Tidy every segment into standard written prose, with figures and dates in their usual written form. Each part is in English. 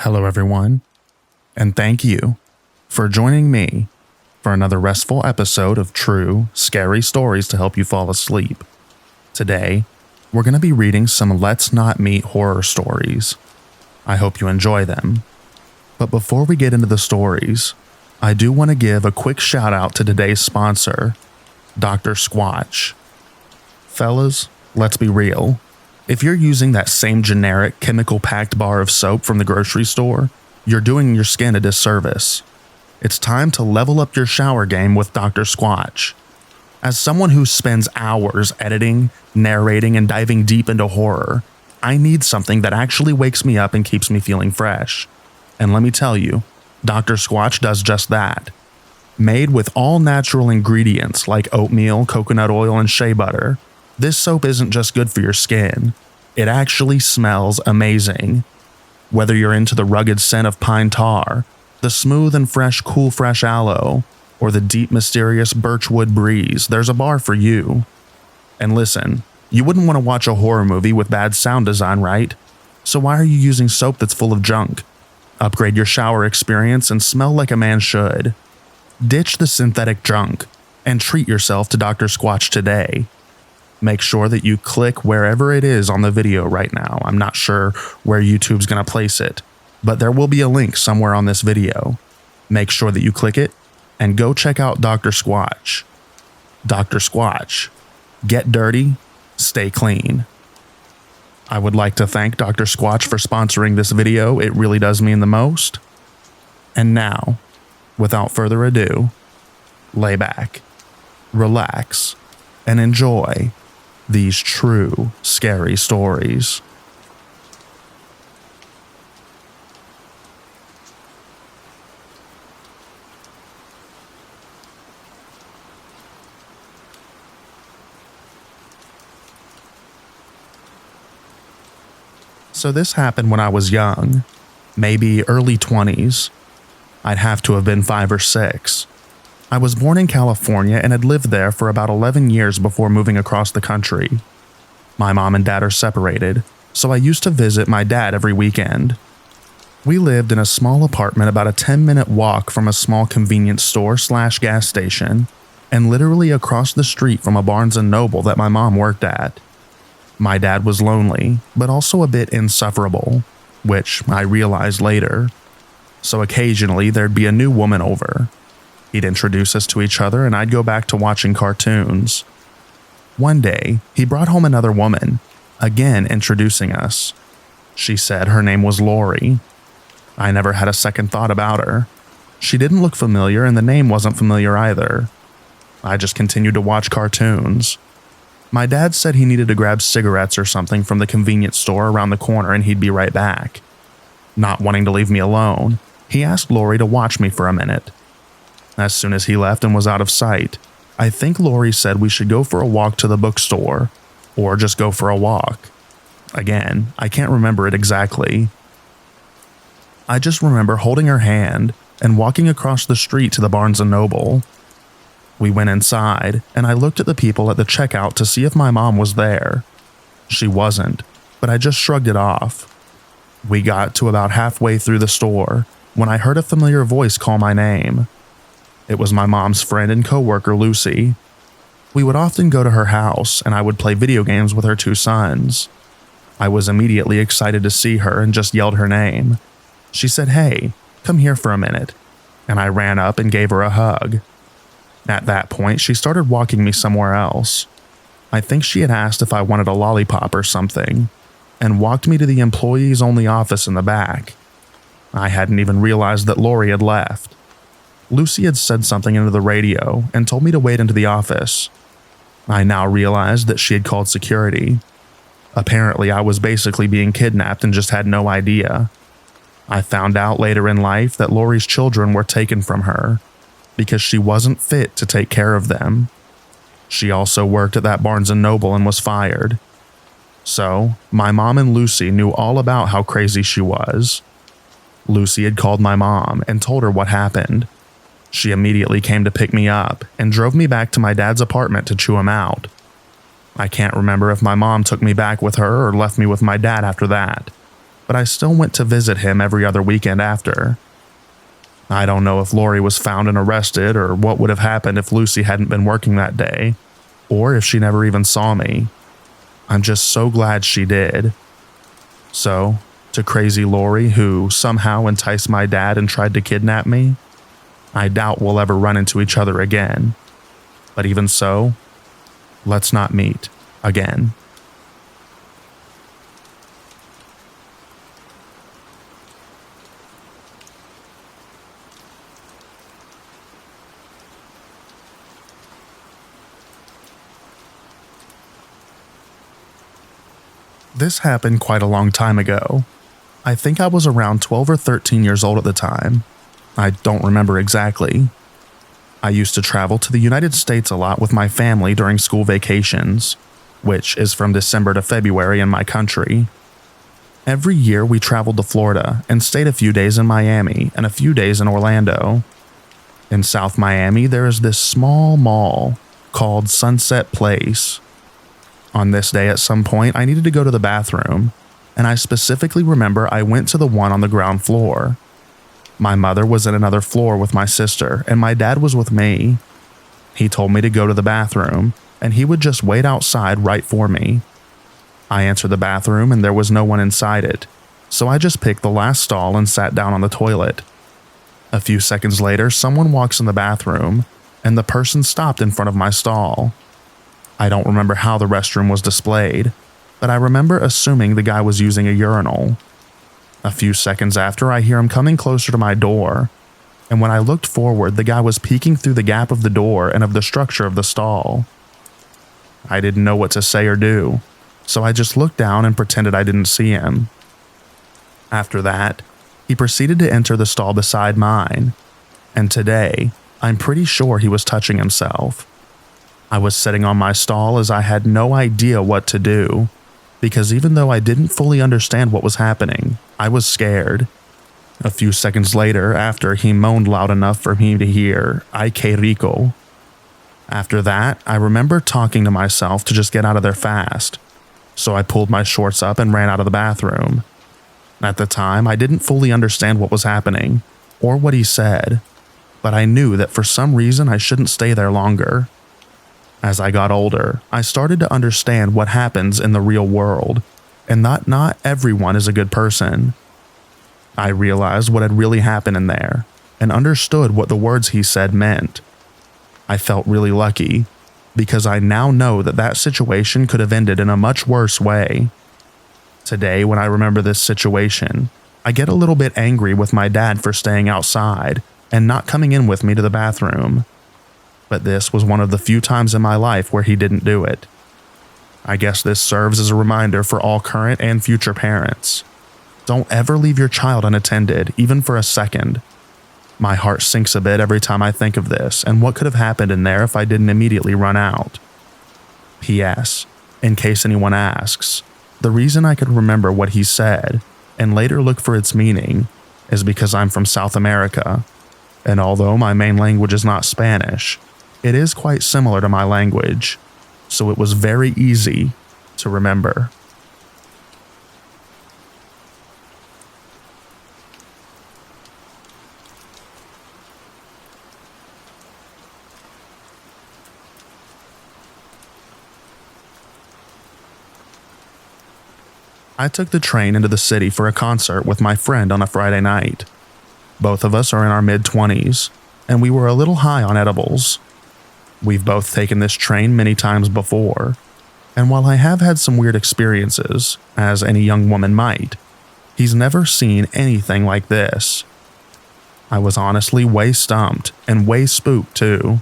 Hello everyone, and thank you for joining me for another restful episode of true, scary stories to help you fall asleep. Today, we're going to be reading some Let's Not Meet horror stories. I hope you enjoy them. But before we get into the stories, I do want to give a quick shout out to today's sponsor, Dr. Squatch. Fellas, let's be real. If you're using that same generic chemical-packed bar of soap from the grocery store, you're doing your skin a disservice. It's time to level up your shower game with Dr. Squatch. As someone who spends hours editing, narrating, and diving deep into horror, I need something that actually wakes me up and keeps me feeling fresh. And let me tell you, Dr. Squatch does just that. Made with all natural ingredients like oatmeal, coconut oil, and shea butter, this soap isn't just good for your skin, it actually smells amazing. Whether you're into the rugged scent of pine tar, the smooth and fresh cool fresh aloe, or the deep mysterious birchwood breeze, there's a bar for you. And listen, you wouldn't want to watch a horror movie with bad sound design, right? So why are you using soap that's full of junk? Upgrade your shower experience and smell like a man should. Ditch the synthetic junk and treat yourself to Dr. Squatch today. Make sure that you click wherever it is on the video right now. I'm not sure where YouTube's going to place it, but there will be a link somewhere on this video. Make sure that you click it and go check out Dr. Squatch. Dr. Squatch. Get dirty, stay clean. I would like to thank Dr. Squatch for sponsoring this video. It really does mean the most. And now, without further ado, lay back, relax, and enjoy these true scary stories. So this happened when I was young, maybe early 20s. I'd have to have been 5 or 6. I was born in California and had lived there for about 11 years before moving across the country. My mom and dad are separated, so I used to visit my dad every weekend. We lived in a small apartment about a 10-minute walk from a small convenience store/gas station, and literally across the street from a Barnes & Noble that my mom worked at. My dad was lonely, but also a bit insufferable, which I realized later. So occasionally there'd be a new woman over. He'd introduce us to each other and I'd go back to watching cartoons. One day, he brought home another woman, again introducing us. She said her name was Lori. I never had a second thought about her. She didn't look familiar and the name wasn't familiar either. I just continued to watch cartoons. My dad said he needed to grab cigarettes or something from the convenience store around the corner and he'd be right back. Not wanting to leave me alone, he asked Lori to watch me for a minute. As soon as he left and was out of sight, I think Lori said we should go for a walk to the bookstore, or just go for a walk. Again, I can't remember it exactly. I just remember holding her hand and walking across the street to the Barnes & Noble. We went inside, and I looked at the people at the checkout to see if my mom was there. She wasn't, but I just shrugged it off. We got to about halfway through the store when I heard a familiar voice call my name. It was my mom's friend and coworker, Lucy. We would often go to her house, and I would play video games with her 2 sons. I was immediately excited to see her and just yelled her name. She said, "Hey, come here for a minute," and I ran up and gave her a hug. At that point, she started walking me somewhere else. I think she had asked if I wanted a lollipop or something, and walked me to the employees-only office in the back. I hadn't even realized that Lori had left. Lucy had said something into the radio and told me to wait into the office. I now realized that she had called security. Apparently, I was basically being kidnapped and just had no idea. I found out later in life that Lori's children were taken from her because she wasn't fit to take care of them. She also worked at that Barnes & Noble and was fired. So, my mom and Lucy knew all about how crazy she was. Lucy had called my mom and told her what happened. She immediately came to pick me up and drove me back to my dad's apartment to chew him out. I can't remember if my mom took me back with her or left me with my dad after that, but I still went to visit him every other weekend after. I don't know if Lori was found and arrested or what would have happened if Lucy hadn't been working that day, or if she never even saw me. I'm just so glad she did. So, to crazy Lori, who somehow enticed my dad and tried to kidnap me, I doubt we'll ever run into each other again. But even so, let's not meet again. This happened quite a long time ago. I think I was around 12 or 13 years old at the time. I don't remember exactly. I used to travel to the United States a lot with my family during school vacations, which is from December to February in my country. Every year we traveled to Florida and stayed a few days in Miami and a few days in Orlando. In South Miami, there is this small mall called Sunset Place. On this day at some point, I needed to go to the bathroom, and I specifically remember I went to the one on the ground floor. My mother was in another floor with my sister, and my dad was with me. He told me to go to the bathroom, and he would just wait outside right for me. I entered the bathroom and there was no one inside it, so I just picked the last stall and sat down on the toilet. A few seconds later, someone walks in the bathroom, and the person stopped in front of my stall. I don't remember how the restroom was displayed, but I remember assuming the guy was using a urinal. A few seconds after, I hear him coming closer to my door, and when I looked forward, the guy was peeking through the gap of the door and of the structure of the stall. I didn't know what to say or do, so I just looked down and pretended I didn't see him. After that, he proceeded to enter the stall beside mine, and today, I'm pretty sure he was touching himself. I was sitting on my stall as I had no idea what to do, because even though I didn't fully understand what was happening, I was scared. A few seconds later, after he moaned loud enough for me to hear, "Ay que rico." After that, I remember talking to myself to just get out of there fast, so I pulled my shorts up and ran out of the bathroom. At the time, I didn't fully understand what was happening, or what he said, but I knew that for some reason I shouldn't stay there longer. As I got older, I started to understand what happens in the real world, and that not everyone is a good person. I realized what had really happened in there, and understood what the words he said meant. I felt really lucky, because I now know that that situation could have ended in a much worse way. Today, when I remember this situation, I get a little bit angry with my dad for staying outside and not coming in with me to the bathroom. But this was one of the few times in my life where he didn't do it. I guess this serves as a reminder for all current and future parents. Don't ever leave your child unattended, even for a second. My heart sinks a bit every time I think of this and what could have happened in there if I didn't immediately run out. P.S. In case anyone asks, the reason I could remember what he said and later look for its meaning is because I'm from South America, and although my main language is not Spanish, it is quite similar to my language, so it was very easy to remember. I took the train into the city for a concert with my friend on a Friday night. Both of us are in our mid-20s, and we were a little high on edibles. We've both taken this train many times before, and while I have had some weird experiences, as any young woman might, he's never seen anything like this. I was honestly way stumped and way spooked too.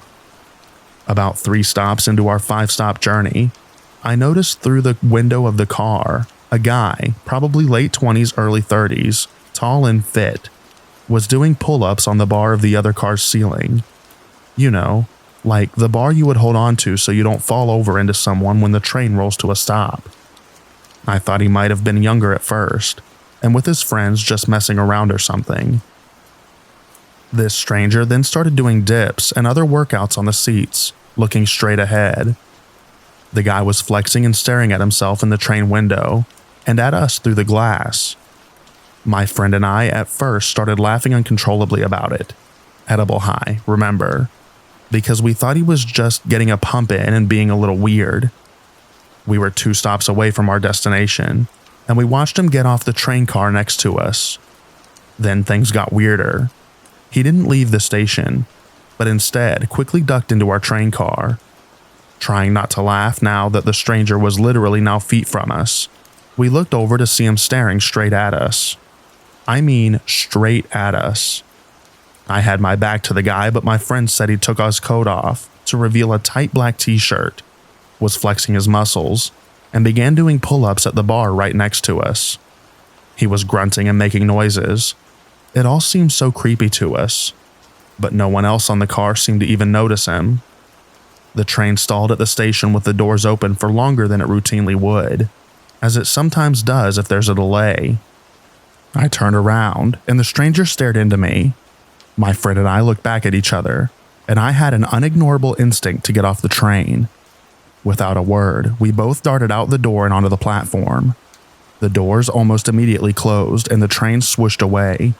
About 3 stops into our 5-stop journey, I noticed through the window of the car, a guy, probably late 20s, early 30s, tall and fit, was doing pull-ups on the bar of the other car's ceiling. You know, like the bar you would hold on to so you don't fall over into someone when the train rolls to a stop. I thought he might have been younger at first, and with his friends just messing around or something. This stranger then started doing dips and other workouts on the seats, looking straight ahead. The guy was flexing and staring at himself in the train window, and at us through the glass. My friend and I at first started laughing uncontrollably about it. Edible high, remember? Because we thought he was just getting a pump in and being a little weird. We were 2 stops away from our destination, and we watched him get off the train car next to us. Then things got weirder. He didn't leave the station, but instead quickly ducked into our train car. Trying not to laugh now that the stranger was literally now feet from us, we looked over to see him staring straight at us. I mean, straight at us. I had my back to the guy, but my friend said he took his coat off to reveal a tight black t-shirt, was flexing his muscles, and began doing pull-ups at the bar right next to us. He was grunting and making noises. It all seemed so creepy to us, but no one else on the car seemed to even notice him. The train stalled at the station with the doors open for longer than it routinely would, as it sometimes does if there's a delay. I turned around, and the stranger stared into me. My friend and I looked back at each other, and I had an unignorable instinct to get off the train. Without a word, we both darted out the door and onto the platform. The doors almost immediately closed, and the train swooshed away,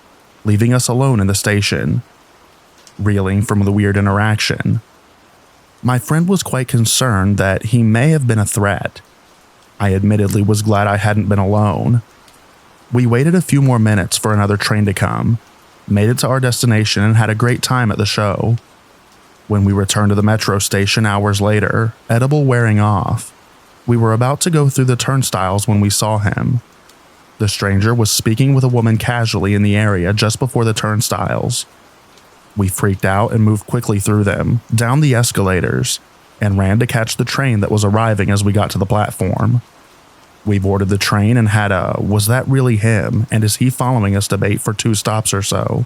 leaving us alone in the station, reeling from the weird interaction. My friend was quite concerned that he may have been a threat. I admittedly was glad I hadn't been alone. We waited a few more minutes for another train to come, made it to our destination, and had a great time at the show. When we returned to the metro station hours later, edible wearing off, we were about to go through the turnstiles when we saw him. The stranger was speaking with a woman casually in the area just before the turnstiles. We freaked out and moved quickly through them, down the escalators, and ran to catch the train that was arriving as we got to the platform. We boarded the train and had a "was that really him, and is he following us" debate for 2 stops or so.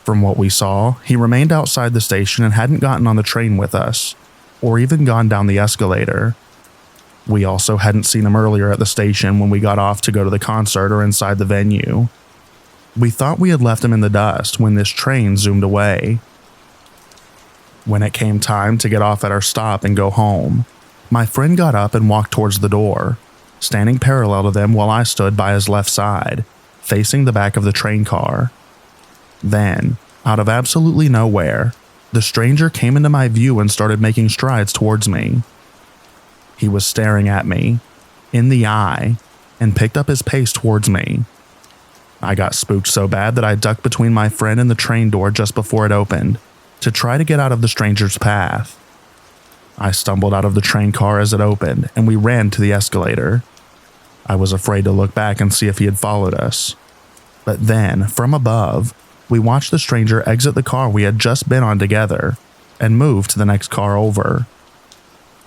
From what we saw, he remained outside the station and hadn't gotten on the train with us, or even gone down the escalator. We also hadn't seen him earlier at the station when we got off to go to the concert or inside the venue. We thought we had left him in the dust when this train zoomed away. When it came time to get off at our stop and go home, my friend got up and walked towards the door, standing parallel to them while I stood by his left side, facing the back of the train car. Then, out of absolutely nowhere, the stranger came into my view and started making strides towards me. He was staring at me, in the eye, and picked up his pace towards me. I got spooked so bad that I ducked between my friend and the train door just before it opened, to try to get out of the stranger's path. I stumbled out of the train car as it opened, and we ran to the escalator. I was afraid to look back and see if he had followed us. But then, from above, we watched the stranger exit the car we had just been on together, and move to the next car over.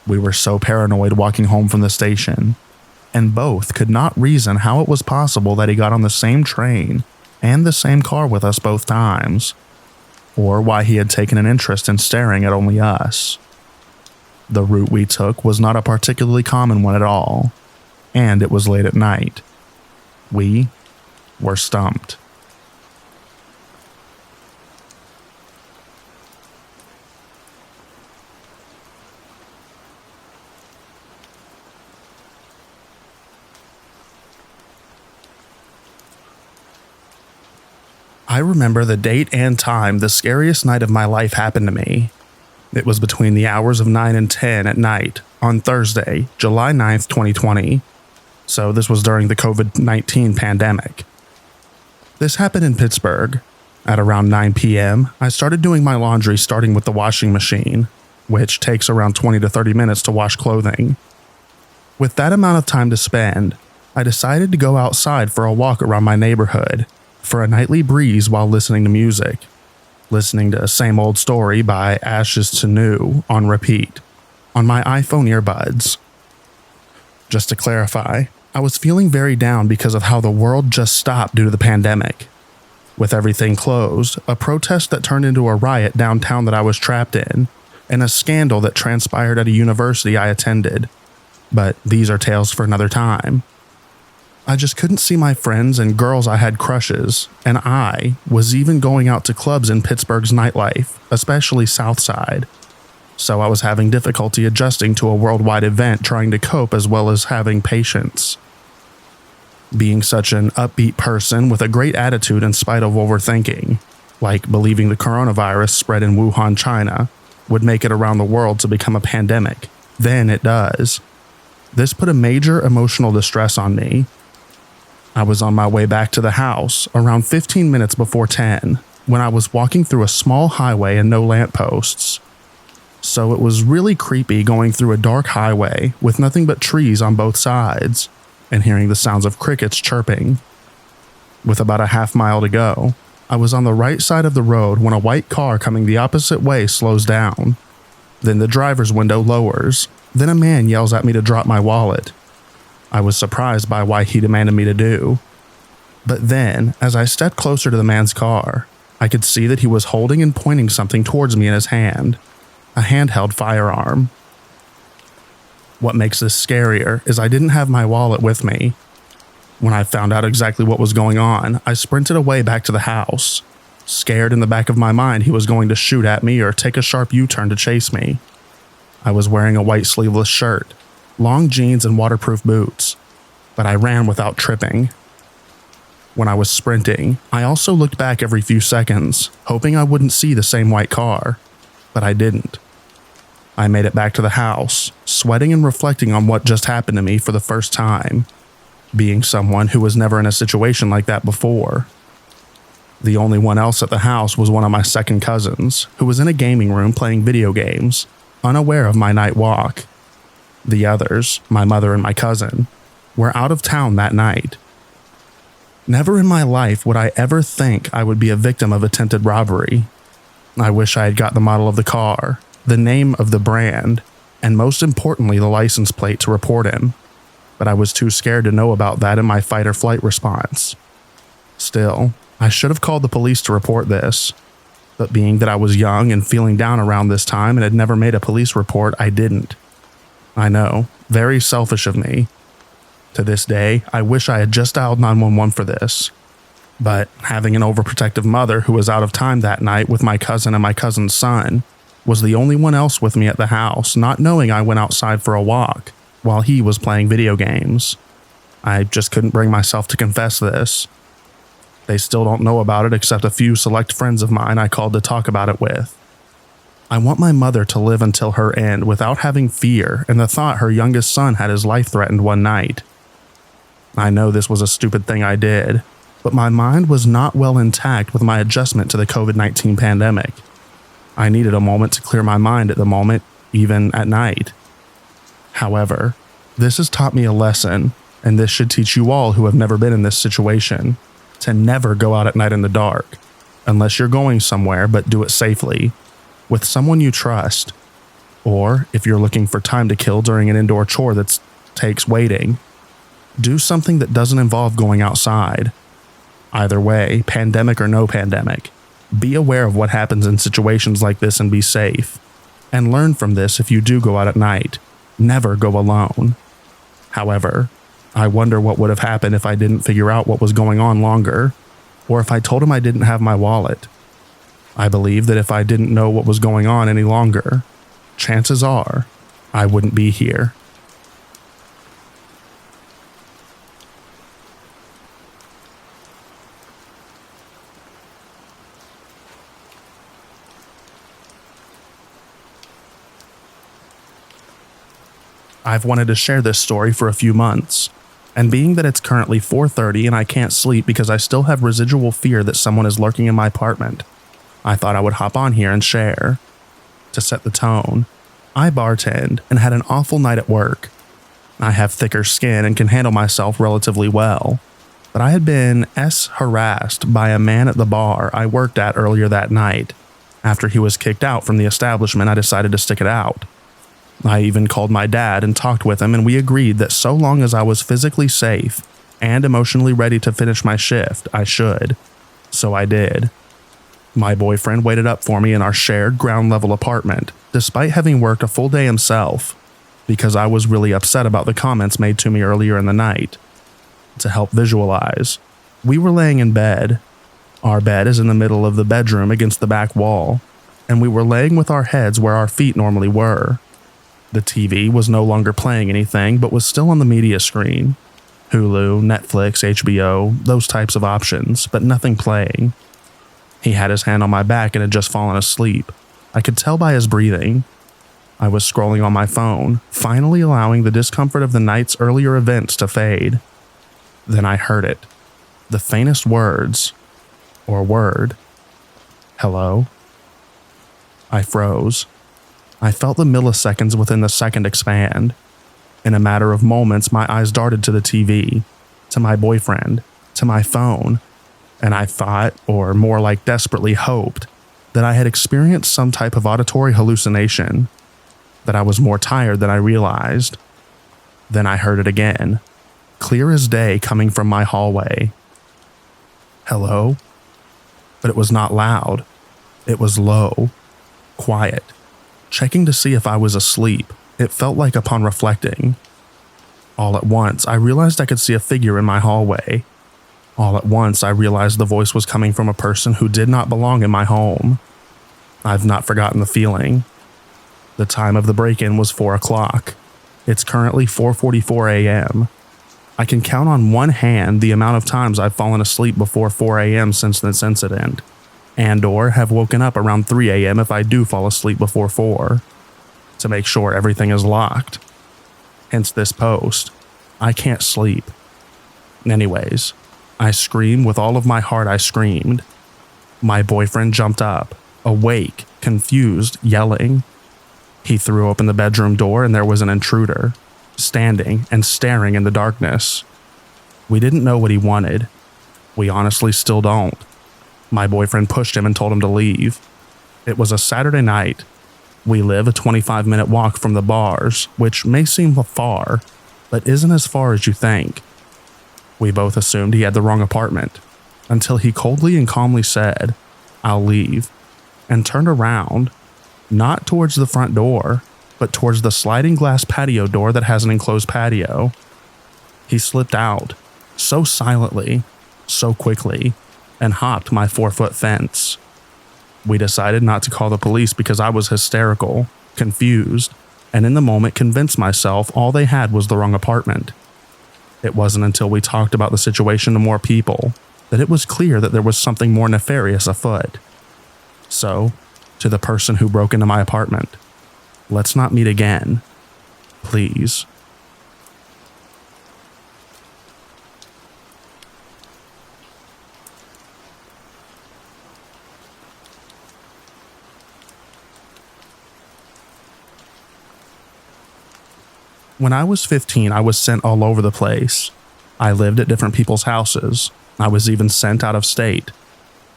We were so paranoid walking home from the station, and both could not reason how it was possible that he got on the same train and the same car with us both times, or why he had taken an interest in staring at only us. The route we took was not a particularly common one at all, and it was late at night. We were stumped. I remember the date and time the scariest night of my life happened to me. It was between the hours of 9 and 10 at night on Thursday, July 9th, 2020. So this was during the COVID-19 pandemic. This happened in Pittsburgh. At around 9 p.m., I started doing my laundry starting with the washing machine, which takes around 20 to 30 minutes to wash clothing. With that amount of time to spend, I decided to go outside for a walk around my neighborhood for a nightly breeze while listening to music. Listening to Same Old Story by Ashes to New on repeat, on my iPhone earbuds. Just to clarify, I was feeling very down because of how the world just stopped due to the pandemic. With everything closed, a protest that turned into a riot downtown that I was trapped in, and a scandal that transpired at a university I attended. But these are tales for another time. I just couldn't see my friends and girls I had crushes, and I was even going out to clubs in Pittsburgh's nightlife, especially Southside. So I was having difficulty adjusting to a worldwide event, trying to cope as well as having patience. Being such an upbeat person with a great attitude in spite of overthinking, like believing the coronavirus spread in Wuhan, China, would make it around the world to become a pandemic. Then it does. This put a major emotional distress on me. I was on my way back to the house around 15 minutes before 10 when I was walking through a small highway and no lampposts. So it was really creepy going through a dark highway with nothing but trees on both sides and hearing the sounds of crickets chirping. With about a half mile to go, I was on the right side of the road when a white car coming the opposite way slows down. Then the driver's window lowers. Then a man yells at me to drop my wallet. I was surprised by why he demanded me to do. But then, as I stepped closer to the man's car, I could see that he was holding and pointing something towards me in his hand. A handheld firearm. What makes this scarier is I didn't have my wallet with me. When I found out exactly what was going on, I sprinted away back to the house, scared in the back of my mind he was going to shoot at me or take a sharp U-turn to chase me. I was wearing a white sleeveless shirt, long jeans and waterproof boots, but I ran without tripping. When I was sprinting, I also looked back every few seconds, hoping I wouldn't see the same white car, but I didn't. I made it back to the house, sweating and reflecting on what just happened to me for the first time, being someone who was never in a situation like that before. The only one else at the house was one of my second cousins, who was in a gaming room playing video games, unaware of my night walk. The others, my mother and my cousin, were out of town that night. Never in my life would I ever think I would be a victim of attempted robbery. I wish I had got the model of the car, the name of the brand, and most importantly the license plate to report him, but I was too scared to know about that in my fight or flight response. Still, I should have called the police to report this, but being that I was young and feeling down around this time and had never made a police report, I didn't. I know, very selfish of me. To this day, I wish I had just dialed 911 for this. But having an overprotective mother who was out of time that night with my cousin and my cousin's son was the only one else with me at the house, not knowing I went outside for a walk while he was playing video games. I just couldn't bring myself to confess this. They still don't know about it except a few select friends of mine I called to talk about it with. I want my mother to live until her end without having fear and the thought her youngest son had his life threatened one night. I know this was a stupid thing I did, but my mind was not well intact with my adjustment to the COVID-19 pandemic. I needed a moment to clear my mind at the moment, even at night. However, this has taught me a lesson, and this should teach you all who have never been in this situation, to never go out at night in the dark, unless you're going somewhere, but do it safely, with someone you trust, or if you're looking for time to kill during an indoor chore that takes waiting, do something that doesn't involve going outside. Either way, pandemic or no pandemic, be aware of what happens in situations like this and be safe. And learn from this if you do go out at night. Never go alone. However, I wonder what would have happened if I didn't figure out what was going on longer, or if I told him I didn't have my wallet. I believe that if I didn't know what was going on any longer, chances are I wouldn't be here. I've wanted to share this story for a few months, and being that it's currently 4:30 and I can't sleep because I still have residual fear that someone is lurking in my apartment, I thought I would hop on here and share. To set the tone, I bartend and had an awful night at work. I have thicker skin and can handle myself relatively well, but I had been harassed by a man at the bar I worked at earlier that night. After he was kicked out from the establishment, I decided to stick it out. I even called my dad and talked with him, and we agreed that so long as I was physically safe and emotionally ready to finish my shift, I should. So I did. My boyfriend waited up for me in our shared ground-level apartment, despite having worked a full day himself, because I was really upset about the comments made to me earlier in the night. To help visualize, we were laying in bed. Our bed is in the middle of the bedroom against the back wall, and we were laying with our heads where our feet normally were. The TV was no longer playing anything, but was still on the media screen. Hulu, Netflix, HBO, those types of options, but nothing playing. He had his hand on my back and had just fallen asleep. I could tell by his breathing. I was scrolling on my phone, finally allowing the discomfort of the night's earlier events to fade. Then I heard it. The faintest words, or word. Hello? I froze. I felt the milliseconds within the second expand. In a matter of moments, my eyes darted to the TV, to my boyfriend, to my phone, and I thought, or more like desperately hoped, that I had experienced some type of auditory hallucination, that I was more tired than I realized. Then I heard it again, clear as day coming from my hallway. Hello? But it was not loud. It was low, quiet. Checking to see if I was asleep, it felt like upon reflecting. All at once, I realized I could see a figure in my hallway. All at once, I realized the voice was coming from a person who did not belong in my home. I've not forgotten the feeling. The time of the break-in was 4 o'clock. It's currently 4:44 a.m. I can count on one hand the amount of times I've fallen asleep before 4 a.m. since this incident, and/or have woken up around 3 a.m. if I do fall asleep before 4, to make sure everything is locked. Hence this post. I can't sleep. Anyways, I screamed with all of my heart. I screamed. My boyfriend jumped up, awake, confused, yelling. He threw open the bedroom door and there was an intruder, standing and staring in the darkness. We didn't know what he wanted. We honestly still don't. My boyfriend pushed him and told him to leave. It was a Saturday night. We live a 25-minute walk from the bars, which may seem far, but isn't as far as you think. We both assumed he had the wrong apartment, until he coldly and calmly said, "I'll leave," and turned around, not towards the front door, but towards the sliding glass patio door that has an enclosed patio. He slipped out, so silently, so quickly, and hopped my 4-foot fence. We decided not to call the police because I was hysterical, confused, and in the moment convinced myself all they had was the wrong apartment. It wasn't until we talked about the situation to more people that it was clear that there was something more nefarious afoot. So, to the person who broke into my apartment, let's not meet again. Please. When I was 15, I was sent all over the place. I lived at different people's houses. I was even sent out of state.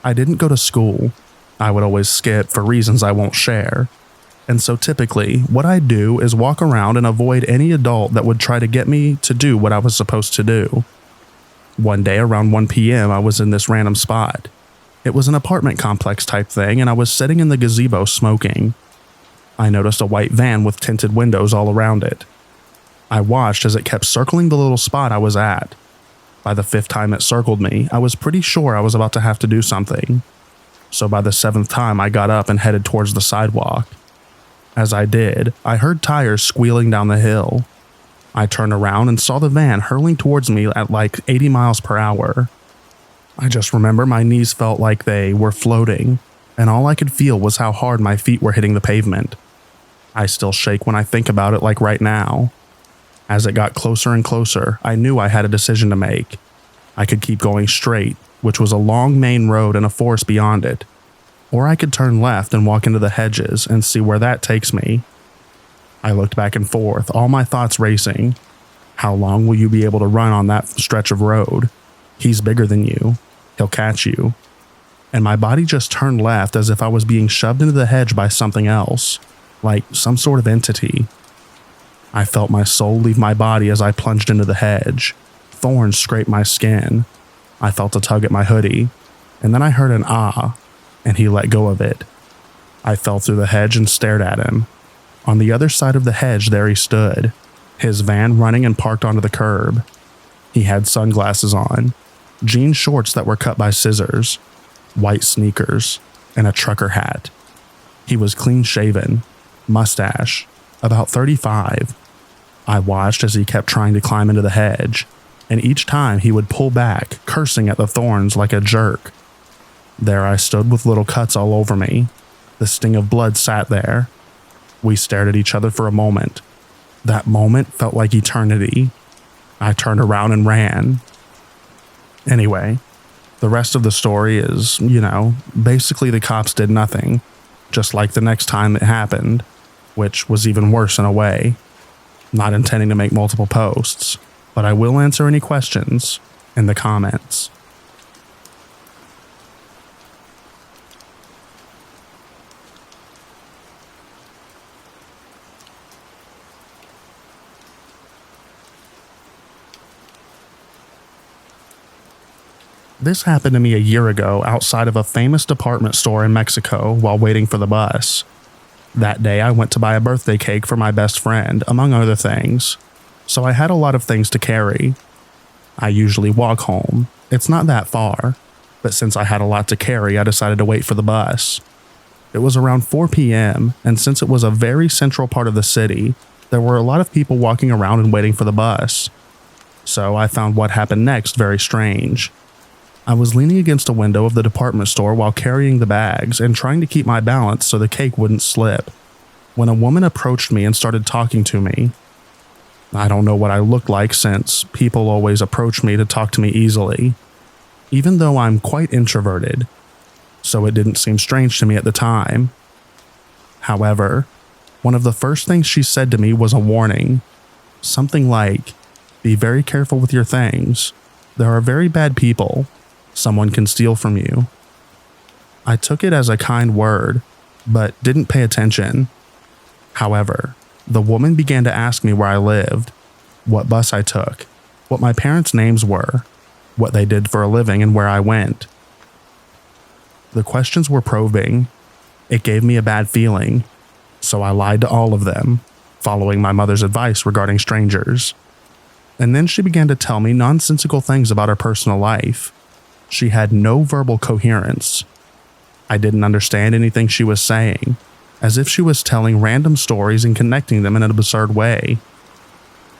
I didn't go to school. I would always skip for reasons I won't share. And so typically, what I do is walk around and avoid any adult that would try to get me to do what I was supposed to do. One day around 1 p.m., I was in this random spot. It was an apartment complex type thing, and I was sitting in the gazebo smoking. I noticed a white van with tinted windows all around it. I watched as it kept circling the little spot I was at. By the 5th time it circled me, I was pretty sure I was about to have to do something. So by the 7th time, I got up and headed towards the sidewalk. As I did, I heard tires squealing down the hill. I turned around and saw the van hurling towards me at like 80 miles per hour. I just remember my knees felt like they were floating, and all I could feel was how hard my feet were hitting the pavement. I still shake when I think about it, like right now. As it got closer and closer, I knew I had a decision to make. I could keep going straight, which was a long main road and a forest beyond it, or I could turn left and walk into the hedges and see where that takes me. I looked back and forth, all my thoughts racing. How long will you be able to run on that stretch of road? He's bigger than you. He'll catch you. And my body just turned left as if I was being shoved into the hedge by something else, like some sort of entity. I felt my soul leave my body as I plunged into the hedge. Thorns scraped my skin. I felt a tug at my hoodie, and then I heard an ah, and he let go of it. I fell through the hedge and stared at him. On the other side of the hedge, there he stood, his van running and parked onto the curb. He had sunglasses on, jean shorts that were cut by scissors, white sneakers, and a trucker hat. He was clean-shaven, mustache, about 35. I watched as he kept trying to climb into the hedge. and each time he would pull back, cursing at the thorns like a jerk. There I stood with little cuts all over me. The sting of blood sat there. We stared at each other for a moment. That moment felt like eternity. I turned around and ran. Anyway, the rest of the story is, basically the cops did nothing, just like the next time it happened, which was even worse in a way. Not intending to make multiple posts, but I will answer any questions in the comments. This happened to me a year ago outside of a famous department store in Mexico while waiting for the bus. That day I went to buy a birthday cake for my best friend, among other things, so I had a lot of things to carry. I usually walk home, it's not that far, but since I had a lot to carry I decided to wait for the bus. It was around 4 p.m., and since it was a very central part of the city, there were a lot of people walking around and waiting for the bus. So I found what happened next very strange. I was leaning against a window of the department store while carrying the bags and trying to keep my balance so the cake wouldn't slip, when a woman approached me and started talking to me. I don't know what I looked like since people always approach me to talk to me easily, even though I'm quite introverted, so it didn't seem strange to me at the time. However, one of the first things she said to me was a warning, something like, "Be very careful with your things. There are very bad people. Someone can steal from you." I took it as a kind word, but didn't pay attention. However, the woman began to ask me where I lived, what bus I took, what my parents' names were, what they did for a living, and where I went. The questions were probing. It gave me a bad feeling, so I lied to all of them, following my mother's advice regarding strangers. And then she began to tell me nonsensical things about her personal life. She had no verbal coherence. I didn't understand anything she was saying, as if she was telling random stories and connecting them in an absurd way.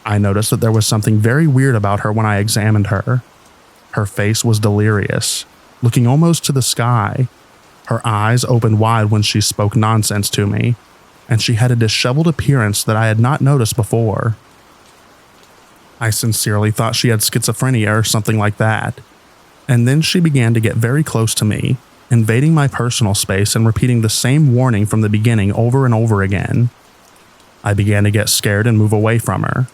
I noticed that there was something very weird about her when I examined her. Her face was delirious, looking almost to the sky. Her eyes opened wide when she spoke nonsense to me, and she had a disheveled appearance that I had not noticed before. I sincerely thought she had schizophrenia or something like that. And then she began to get very close to me, invading my personal space and repeating the same warning from the beginning over and over again. I began to get scared and move away from her.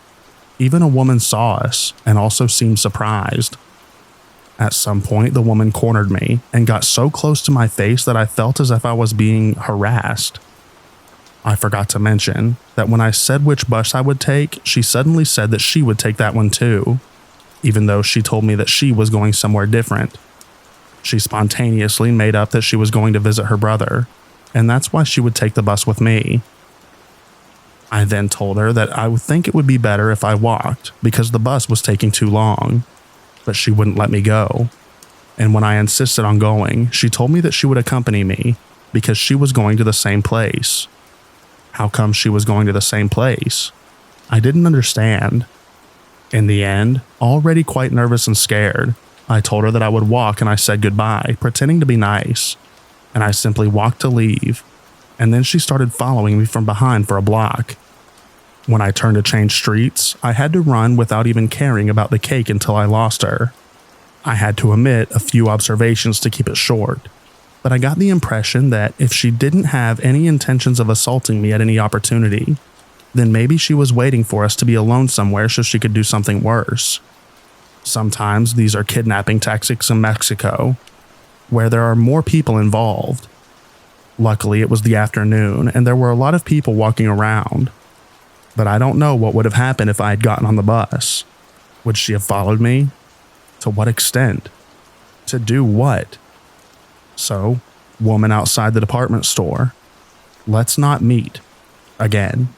Even a woman saw us and also seemed surprised. At some point, the woman cornered me and got so close to my face that I felt as if I was being harassed. I forgot to mention that when I said which bus I would take, she suddenly said that she would take that one too, even though she told me that she was going somewhere different. She spontaneously made up that she was going to visit her brother, and that's why she would take the bus with me. I then told her that I would think it would be better if I walked because the bus was taking too long, but she wouldn't let me go. And when I insisted on going, she told me that she would accompany me because she was going to the same place. How come she was going to the same place? I didn't understand. In the end, already quite nervous and scared, I told her that I would walk and I said goodbye, pretending to be nice, and I simply walked to leave, and then she started following me from behind for a block. When I turned to change streets, I had to run without even caring about the cake until I lost her. I had to omit a few observations to keep it short, but I got the impression that if she didn't have any intentions of assaulting me at any opportunity, then maybe she was waiting for us to be alone somewhere so she could do something worse. Sometimes these are kidnapping tactics in Mexico, where there are more people involved. Luckily, it was the afternoon and there were a lot of people walking around, but I don't know what would have happened if I had gotten on the bus. Would she have followed me? To what extent? To do what? So, woman outside the department store, let's not meet again.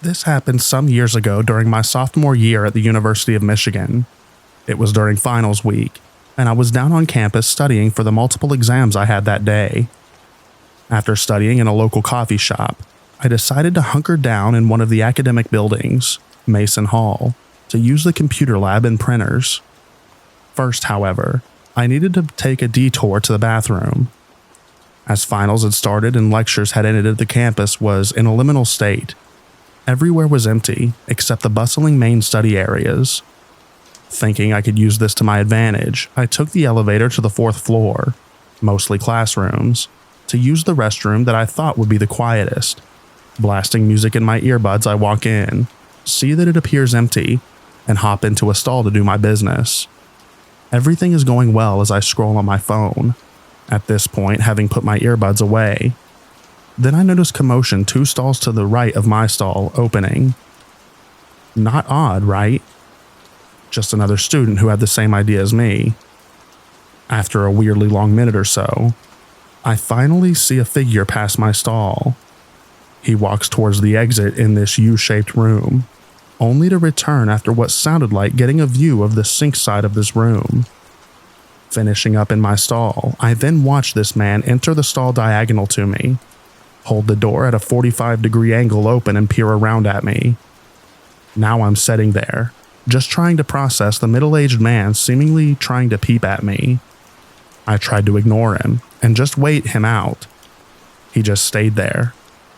This happened some years ago during my sophomore year at the University of Michigan. It was during finals week, and I was down on campus studying for the multiple exams I had that day. After studying in a local coffee shop, I decided to hunker down in one of the academic buildings, Mason Hall, to use the computer lab and printers. First, however, I needed to take a detour to the bathroom. As finals had started and lectures had ended, the campus was in a liminal state. Everywhere was empty, except the bustling main study areas. Thinking I could use this to my advantage, I took the elevator to the 4th floor, mostly classrooms, to use the restroom that I thought would be the quietest. Blasting music in my earbuds, I walk in, see that it appears empty, and hop into a stall to do my business. Everything is going well as I scroll on my phone, at this point having put my earbuds away. Then I notice commotion 2 stalls to the right of my stall opening. Not odd, right? Just another student who had the same idea as me. After a weirdly long minute or so, I finally see a figure pass my stall. He walks towards the exit in this U-shaped room, only to return after what sounded like getting a view of the sink side of this room. Finishing up in my stall, I then watch this man enter the stall diagonal to me, hold the door at a 45-degree angle open and peer around at me. Now I'm sitting there, just trying to process the middle-aged man seemingly trying to peep at me. I tried to ignore him and just wait him out. He just stayed there,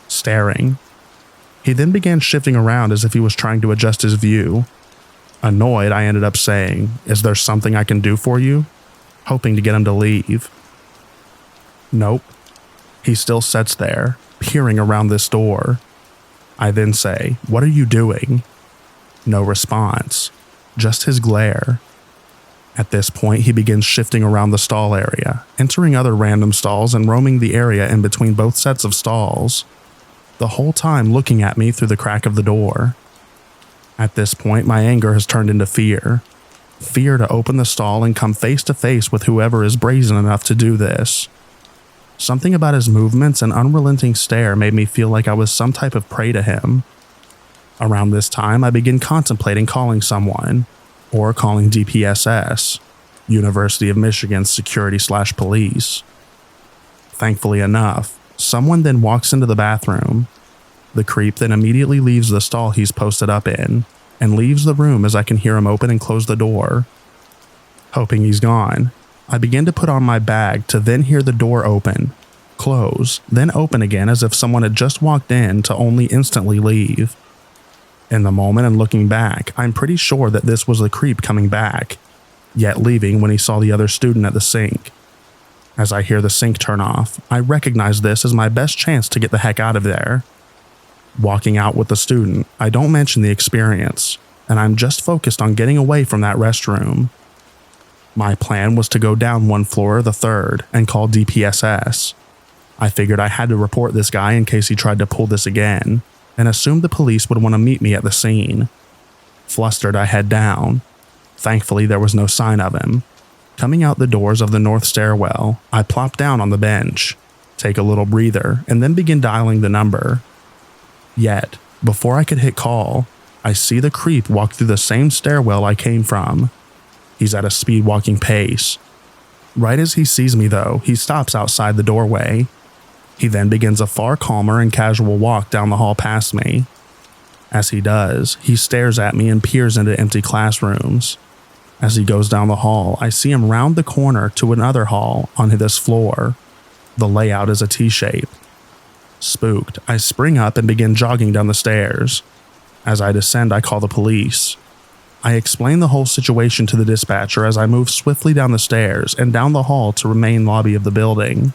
staring. He then began shifting around as if he was trying to adjust his view. Annoyed, I ended up saying, "Is there something I can do for you?" hoping to get him to leave. Nope. He still sits there, peering around this door. I then say, "What are you doing?" No response, just his glare. At this point, he begins shifting around the stall area, entering other random stalls and roaming the area in between both sets of stalls, the whole time looking at me through the crack of the door. At this point, my anger has turned into fear. Fear to open the stall and come face to face with whoever is brazen enough to do this. Something about his movements and unrelenting stare made me feel like I was some type of prey to him. Around this time, I begin contemplating calling someone, or calling DPSS, University of Michigan Security/Police. Thankfully enough, someone then walks into the bathroom. The creep then immediately leaves the stall he's posted up in, and leaves the room as I can hear him open and close the door. Hoping he's gone, I begin to put on my bag to then hear the door open, close, then open again as if someone had just walked in to only instantly leave. In the moment and looking back, I'm pretty sure that this was the creep coming back, yet leaving when he saw the other student at the sink. As I hear the sink turn off, I recognize this as my best chance to get the heck out of there. Walking out with the student, I don't mention the experience, and I'm just focused on getting away from that restroom. My plan was to go down 1 floor, the 3rd, and call DPSS. I figured I had to report this guy in case he tried to pull this again, and assumed the police would want to meet me at the scene. Flustered, I head down. Thankfully, there was no sign of him. Coming out the doors of the north stairwell, I plop down on the bench, take a little breather, and then begin dialing the number. Yet, before I could hit call, I see the creep walk through the same stairwell I came from. He's at a speed-walking pace. Right as he sees me, though, he stops outside the doorway. He then begins a far calmer and casual walk down the hall past me. As he does, he stares at me and peers into empty classrooms. As he goes down the hall, I see him round the corner to another hall on this floor. The layout is a T-shape. Spooked, I spring up and begin jogging down the stairs. As I descend, I call the police. I explain the whole situation to the dispatcher as I move swiftly down the stairs and down the hall to the main lobby of the building.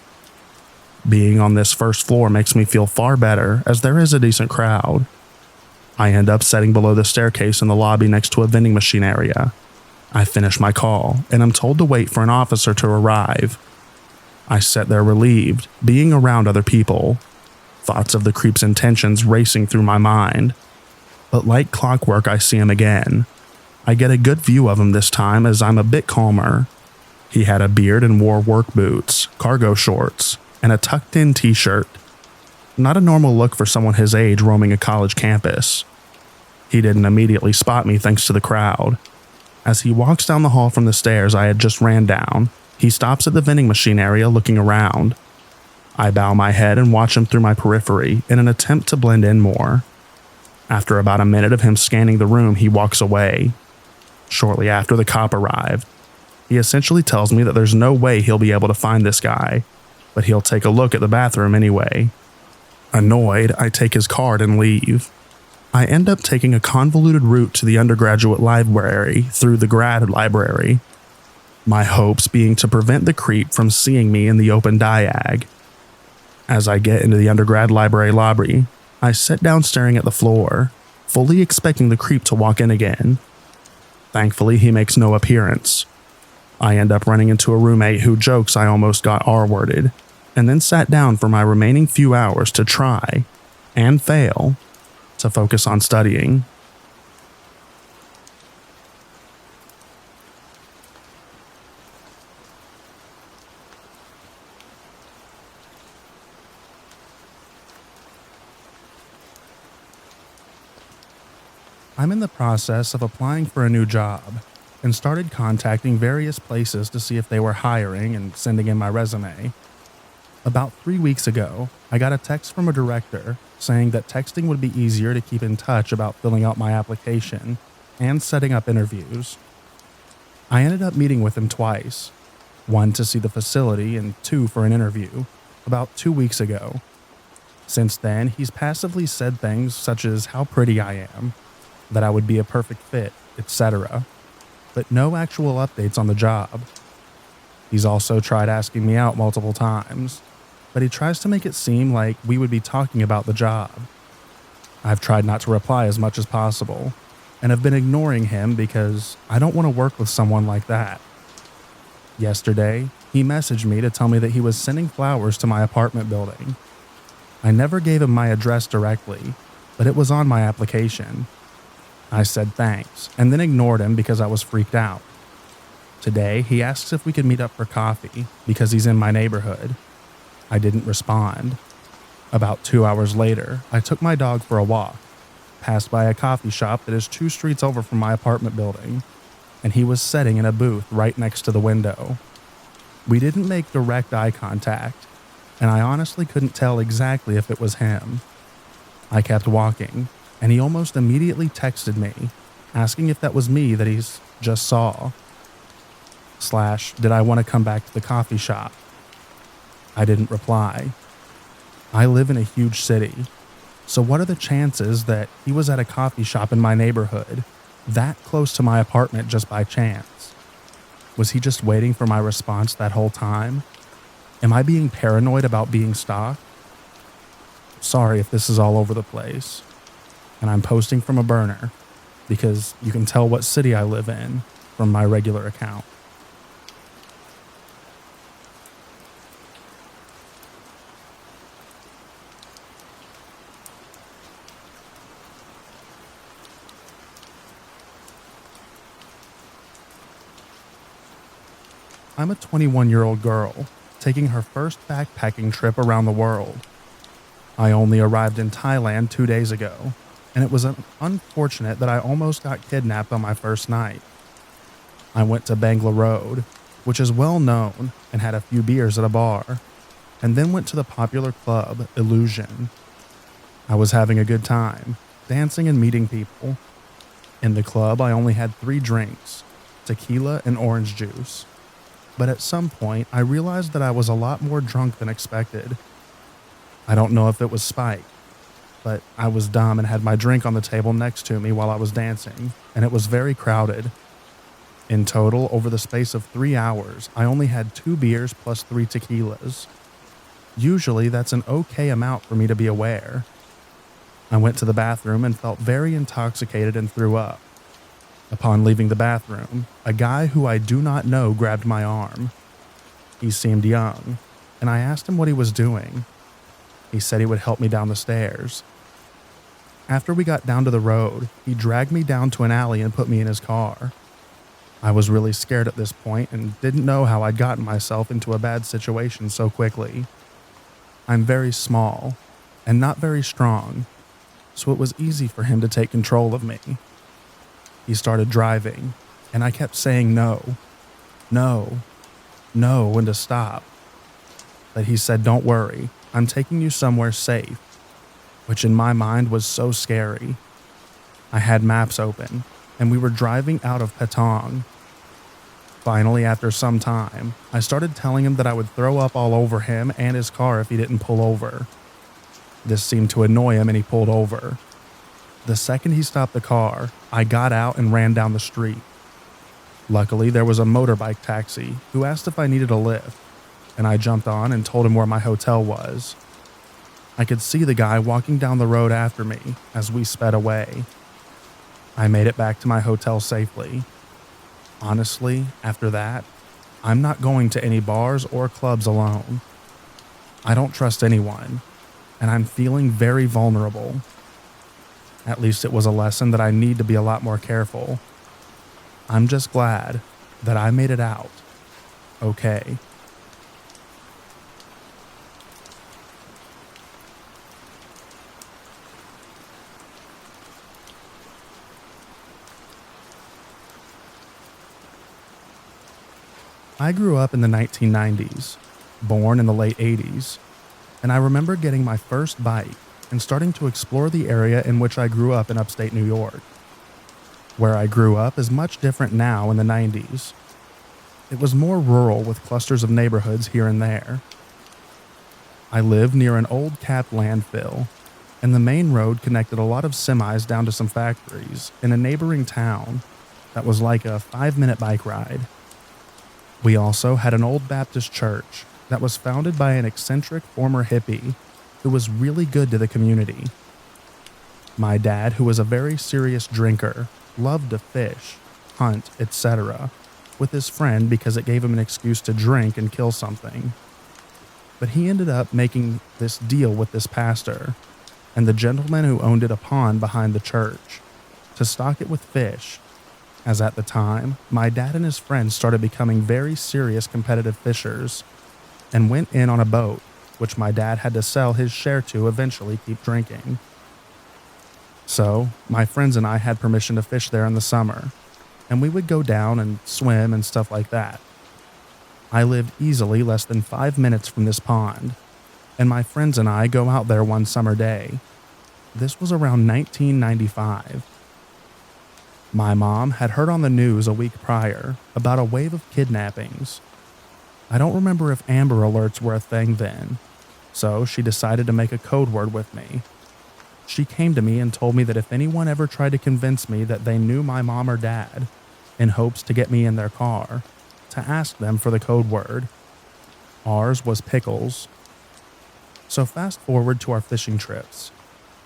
Being on this first floor makes me feel far better as there is a decent crowd. I end up sitting below the staircase in the lobby next to a vending machine area. I finish my call and am told to wait for an officer to arrive. I sit there relieved, being around other people. Thoughts of the creep's intentions racing through my mind. But like clockwork, I see him again. I get a good view of him this time as I'm a bit calmer. He had a beard and wore work boots, cargo shorts, and a tucked-in t-shirt. Not a normal look for someone his age roaming a college campus. He didn't immediately spot me thanks to the crowd. As he walks down the hall from the stairs I had just ran down, he stops at the vending machine area looking around. I bow my head and watch him through my periphery in an attempt to blend in more. After about a minute of him scanning the room, he walks away. Shortly after the cop arrived, he essentially tells me that there's no way he'll be able to find this guy, but he'll take a look at the bathroom anyway. Annoyed, I take his card and leave. I end up taking a convoluted route to the undergraduate library through the grad library, my hopes being to prevent the creep from seeing me in the open diag. As I get into the undergrad library lobby, I sit down staring at the floor, fully expecting the creep to walk in again. Thankfully, he makes no appearance. I end up running into a roommate who jokes I almost got R-worded, and then sat down for my remaining few hours to try, and fail, to focus on studying. I'm in the process of applying for a new job and started contacting various places to see if they were hiring and sending in my resume. About 3 weeks ago, I got a text from a director saying that texting would be easier to keep in touch about filling out my application and setting up interviews. I ended up meeting with him twice, one to see the facility and two for an interview, about 2 weeks ago. Since then, he's passively said things such as how pretty I am, that I would be a perfect fit, etc., but no actual updates on the job. He's also tried asking me out multiple times, but he tries to make it seem like we would be talking about the job. I've tried not to reply as much as possible, and have been ignoring him because I don't want to work with someone like that. Yesterday, he messaged me to tell me that he was sending flowers to my apartment building. I never gave him my address directly, but it was on my application. I said thanks, and then ignored him because I was freaked out. Today, he asks if we could meet up for coffee because he's in my neighborhood. I didn't respond. About 2 hours later, I took my dog for a walk, passed by a coffee shop that is 2 streets over from my apartment building, and he was sitting in a booth right next to the window. We didn't make direct eye contact, and I honestly couldn't tell exactly if it was him. I kept walking, and he almost immediately texted me, asking if that was me that he's just saw. / did I want to come back to the coffee shop? I didn't reply. I live in a huge city, so what are the chances that he was at a coffee shop in my neighborhood, that close to my apartment just by chance? Was he just waiting for my response that whole time? Am I being paranoid about being stalked? Sorry if this is all over the place, and I'm posting from a burner because you can tell what city I live in from my regular account. I'm a 21-year-old girl taking her first backpacking trip around the world. I only arrived in Thailand 2 days ago, and it was unfortunate that I almost got kidnapped on my first night. I went to Bangla Road, which is well known, and had a few beers at a bar, and then went to the popular club, Illusion. I was having a good time, dancing and meeting people. In the club, I only had 3 drinks, tequila and orange juice. But at some point, I realized that I was a lot more drunk than expected. I don't know if it was spike, but I was dumb and had my drink on the table next to me while I was dancing, and it was very crowded. In total, over the space of 3 hours, I only had 2 beers plus 3 tequilas. Usually, that's an okay amount for me to be aware. I went to the bathroom and felt very intoxicated and threw up. Upon leaving the bathroom, a guy who I do not know grabbed my arm. He seemed young, and I asked him what he was doing. He said he would help me down the stairs. After we got down to the road, he dragged me down to an alley and put me in his car. I was really scared at this point and didn't know how I'd gotten myself into a bad situation so quickly. I'm very small, and not very strong, so it was easy for him to take control of me. He started driving, and I kept saying no, no, no, and to stop. But he said, "Don't worry, I'm taking you somewhere safe," which in my mind was so scary. I had maps open, and we were driving out of Patong. Finally, after some time, I started telling him that I would throw up all over him and his car if he didn't pull over. This seemed to annoy him, and he pulled over. The second he stopped the car, I got out and ran down the street. Luckily, there was a motorbike taxi who asked if I needed a lift, and I jumped on and told him where my hotel was. I could see the guy walking down the road after me as we sped away. I made it back to my hotel safely. Honestly, after that, I'm not going to any bars or clubs alone. I don't trust anyone, and I'm feeling very vulnerable. At least it was a lesson that I need to be a lot more careful. I'm just glad that I made it out okay. I grew up in the 1990s, born in the late 80s, and I remember getting my first bike and starting to explore the area in which I grew up in upstate New York. Where I grew up is much different now in the 90s. It was more rural with clusters of neighborhoods here and there. I lived near an old capped landfill, and the main road connected a lot of semis down to some factories in a neighboring town that was like a 5-minute bike ride. We also had an old Baptist church that was founded by an eccentric former hippie who was really good to the community. My dad, who was a very serious drinker, loved to fish, hunt, etc., with his friend because it gave him an excuse to drink and kill something. But he ended up making this deal with this pastor and the gentleman who owned a pond behind the church to stock it with fish, as at the time, my dad and his friends started becoming very serious competitive fishers and went in on a boat, which my dad had to sell his share to eventually keep drinking. So, my friends and I had permission to fish there in the summer, and we would go down and swim and stuff like that. I lived easily less than 5 minutes from this pond, and my friends and I go out there one summer day. This was around 1995. My mom had heard on the news a week prior about a wave of kidnappings. I don't remember if Amber Alerts were a thing then, so she decided to make a code word with me. She came to me and told me that if anyone ever tried to convince me that they knew my mom or dad, in hopes to get me in their car, to ask them for the code word. Ours was pickles. So fast forward to our fishing trips.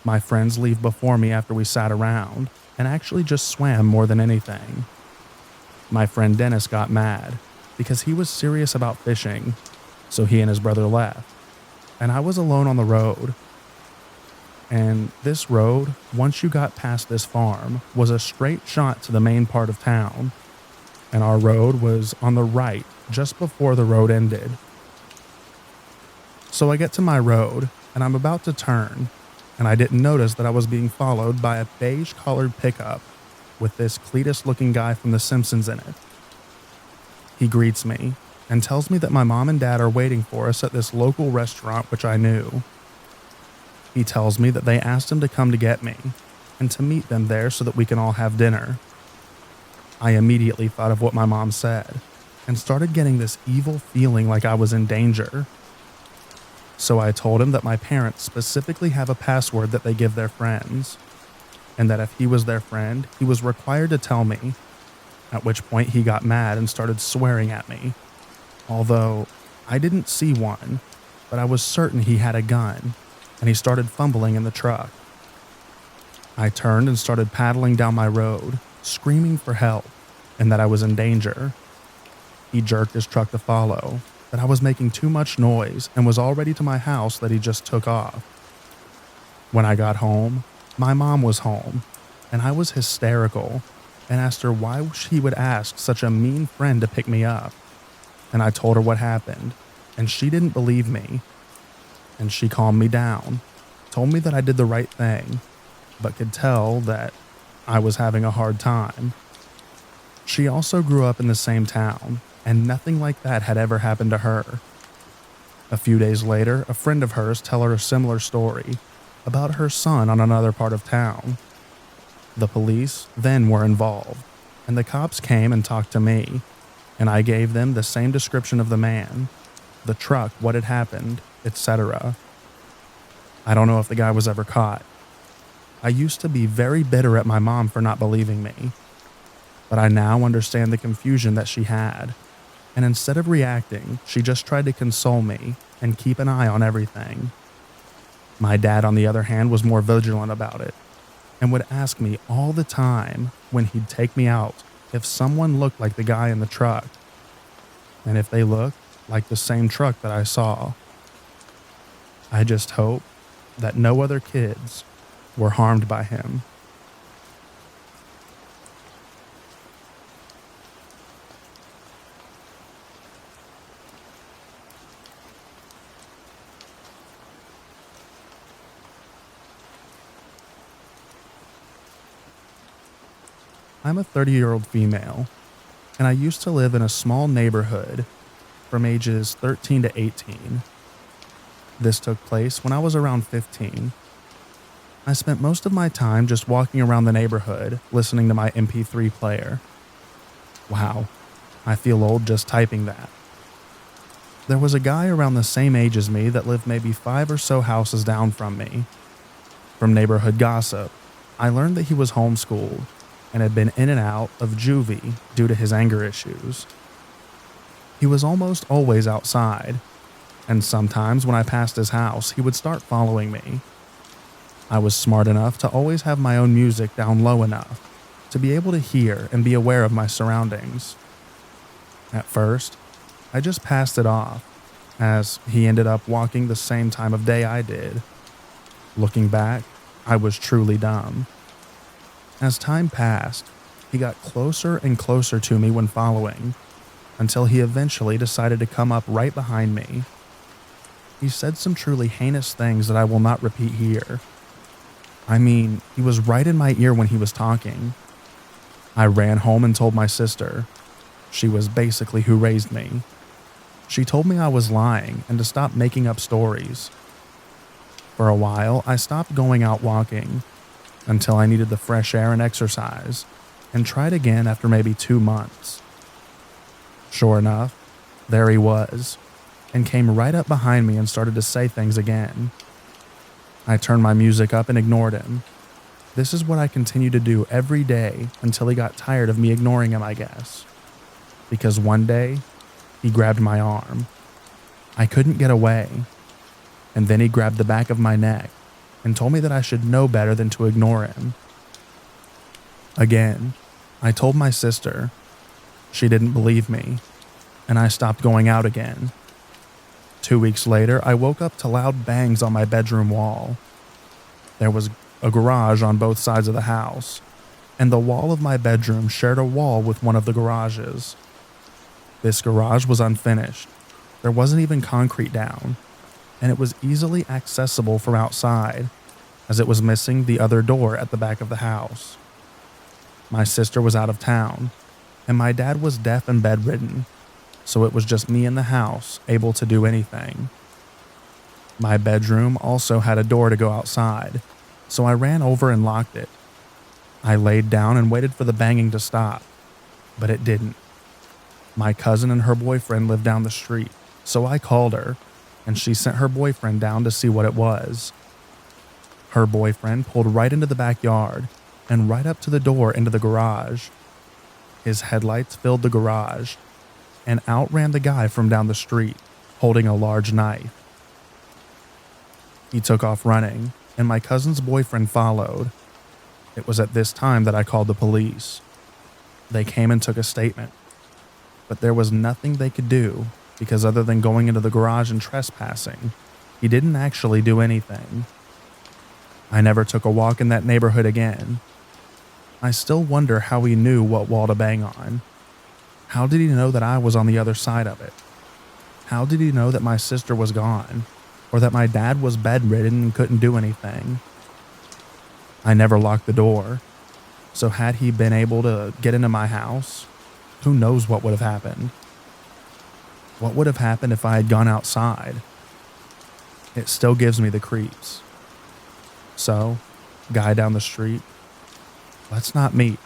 My friends leave before me after we sat around and actually just swam more than anything. My friend Dennis got mad because he was serious about fishing, so he and his brother left, and I was alone on the road. And this road, once you got past this farm, was a straight shot to the main part of town, and our road was on the right just before the road ended. So I get to my road, and I'm about to turn, and I didn't notice that I was being followed by a beige-collared pickup with this Cletus-looking guy from The Simpsons in it. He greets me and tells me that my mom and dad are waiting for us at this local restaurant, which I knew. He tells me that they asked him to come to get me and to meet them there so that we can all have dinner. I immediately thought of what my mom said and started getting this evil feeling like I was in danger. So I told him that my parents specifically have a password that they give their friends, and that if he was their friend, he was required to tell me, at which point he got mad and started swearing at me. Although I didn't see one, but I was certain he had a gun, and he started fumbling in the truck. I turned and started paddling down my road, screaming for help and that I was in danger. He jerked his truck to follow, that I was making too much noise and was already to my house that he just took off. When I got home, my mom was home, and I was hysterical and asked her why she would ask such a mean friend to pick me up. And I told her what happened, and she didn't believe me. And she calmed me down told me that I did the right thing, but could tell that I was having a hard time. She also grew up in the same town, and nothing like that had ever happened to her. A few days later, a friend of hers told her a similar story about her son on another part of town. The police then were involved, and the cops came and talked to me, and I gave them the same description of the man, the truck, what had happened, etc. I don't know if the guy was ever caught. I used to be very bitter at my mom for not believing me, but I now understand the confusion that she had, and instead of reacting, she just tried to console me and keep an eye on everything. My dad, on the other hand, was more vigilant about it and would ask me all the time when he'd take me out if someone looked like the guy in the truck, and if they looked like the same truck that I saw. I just hope that no other kids were harmed by him. I'm a 30-year-old female, and I used to live in a small neighborhood from ages 13 to 18. This took place when I was around 15. I spent most of my time just walking around the neighborhood listening to my MP3 player. Wow, I feel old just typing that. There was a guy around the same age as me that lived maybe 5 or so houses down from me. From neighborhood gossip, I learned that he was homeschooled and had been in and out of juvie due to his anger issues. He was almost always outside, and sometimes when I passed his house, he would start following me. I was smart enough to always have my own music down low enough to be able to hear and be aware of my surroundings. At first, I just passed it off, as he ended up walking the same time of day I did. Looking back, I was truly dumb. As time passed, he got closer and closer to me when following, until he eventually decided to come up right behind me. He said some truly heinous things that I will not repeat here. I mean, he was right in my ear when he was talking. I ran home and told my sister. She was basically who raised me. She told me I was lying and to stop making up stories. For a while, I stopped going out walking until I needed the fresh air and exercise, and tried again after maybe 2 months. Sure enough, there he was, and came right up behind me and started to say things again. I turned my music up and ignored him. This is what I continued to do every day until he got tired of me ignoring him, I guess. Because one day, he grabbed my arm. I couldn't get away, and then he grabbed the back of my neck and told me that I should know better than to ignore him. Again, I told my sister. She didn't believe me, and I stopped going out again. 2 weeks later, I woke up to loud bangs on my bedroom wall. There was a garage on both sides of the house, and the wall of my bedroom shared a wall with one of the garages. This garage was unfinished. There wasn't even concrete down, and it was easily accessible from outside, as it was missing the other door at the back of the house. My sister was out of town, and my dad was deaf and bedridden, so it was just me in the house able to do anything. My bedroom also had a door to go outside, so I ran over and locked it. I laid down and waited for the banging to stop, but it didn't. My cousin and her boyfriend lived down the street, so I called her, and she sent her boyfriend down to see what it was. Her boyfriend pulled right into the backyard and right up to the door into the garage. His headlights filled the garage, and out ran the guy from down the street, holding a large knife. He took off running, and my cousin's boyfriend followed. It was at this time that I called the police. They came and took a statement, but there was nothing they could do because other than going into the garage and trespassing, he didn't actually do anything. I never took a walk in that neighborhood again. I still wonder how he knew what wall to bang on. How did he know that I was on the other side of it? How did he know that my sister was gone? or that my dad was bedridden and couldn't do anything. I never locked the door, so had he been able to get into my house, who knows what would have happened? What would have happened if I had gone outside? It still gives me the creeps. So, guy down the street, let's not meet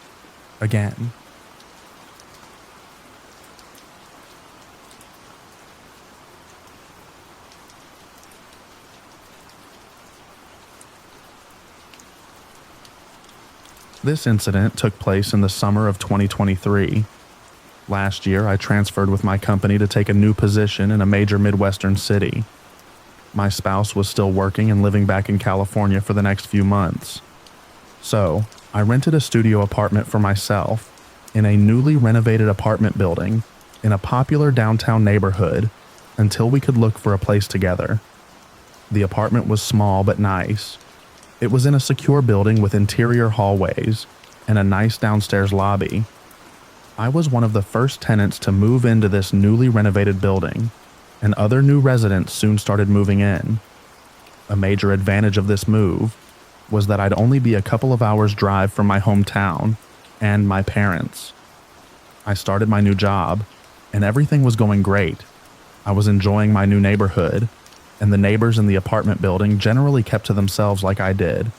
again. This incident took place in the summer of 2023. Last year, I transferred with my company to take a new position in a major Midwestern city. My spouse was still working and living back in California for the next few months. So, I rented a studio apartment for myself in a newly renovated apartment building in a popular downtown neighborhood until we could look for a place together. The apartment was small but nice. It was in a secure building with interior hallways and a nice downstairs lobby. I was one of the first tenants to move into this newly renovated building, and other new residents soon started moving in. A major advantage of this move was that I'd only be a couple of hours' drive from my hometown and my parents. I started my new job, and everything was going great. I was enjoying my new neighborhood, and the neighbors in the apartment building generally kept to themselves like I did.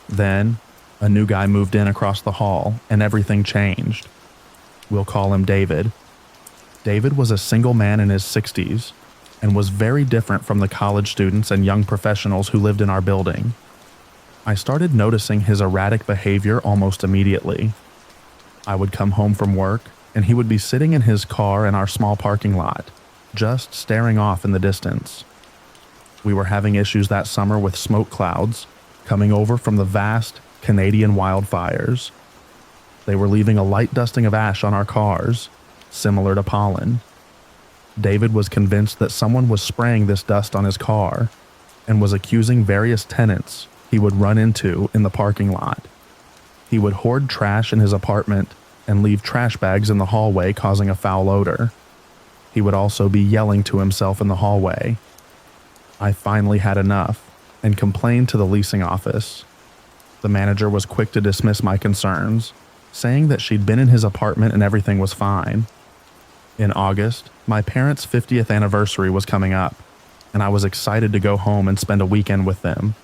Then, a new guy moved in across the hall, and everything changed. We'll call him David. David was a single man in his 60s, and was very different from the college students and young professionals who lived in our building. I started noticing his erratic behavior almost immediately. I would come home from work, and he would be sitting in his car in our small parking lot, just staring off in the distance. We were having issues that summer with smoke clouds coming over from the vast Canadian wildfires. They were leaving a light dusting of ash on our cars, similar to pollen. David was convinced that someone was spraying this dust on his car and was accusing various tenants he would run into in the parking lot. He would hoard trash in his apartment and leave trash bags in the hallway, causing a foul odor. He would also be yelling to himself in the hallway. I finally had enough and complained to the leasing office. The manager was quick to dismiss my concerns, saying that she'd been in his apartment and everything was fine. In August, my parents' 50th anniversary was coming up, and I was excited to go home and spend a weekend with them.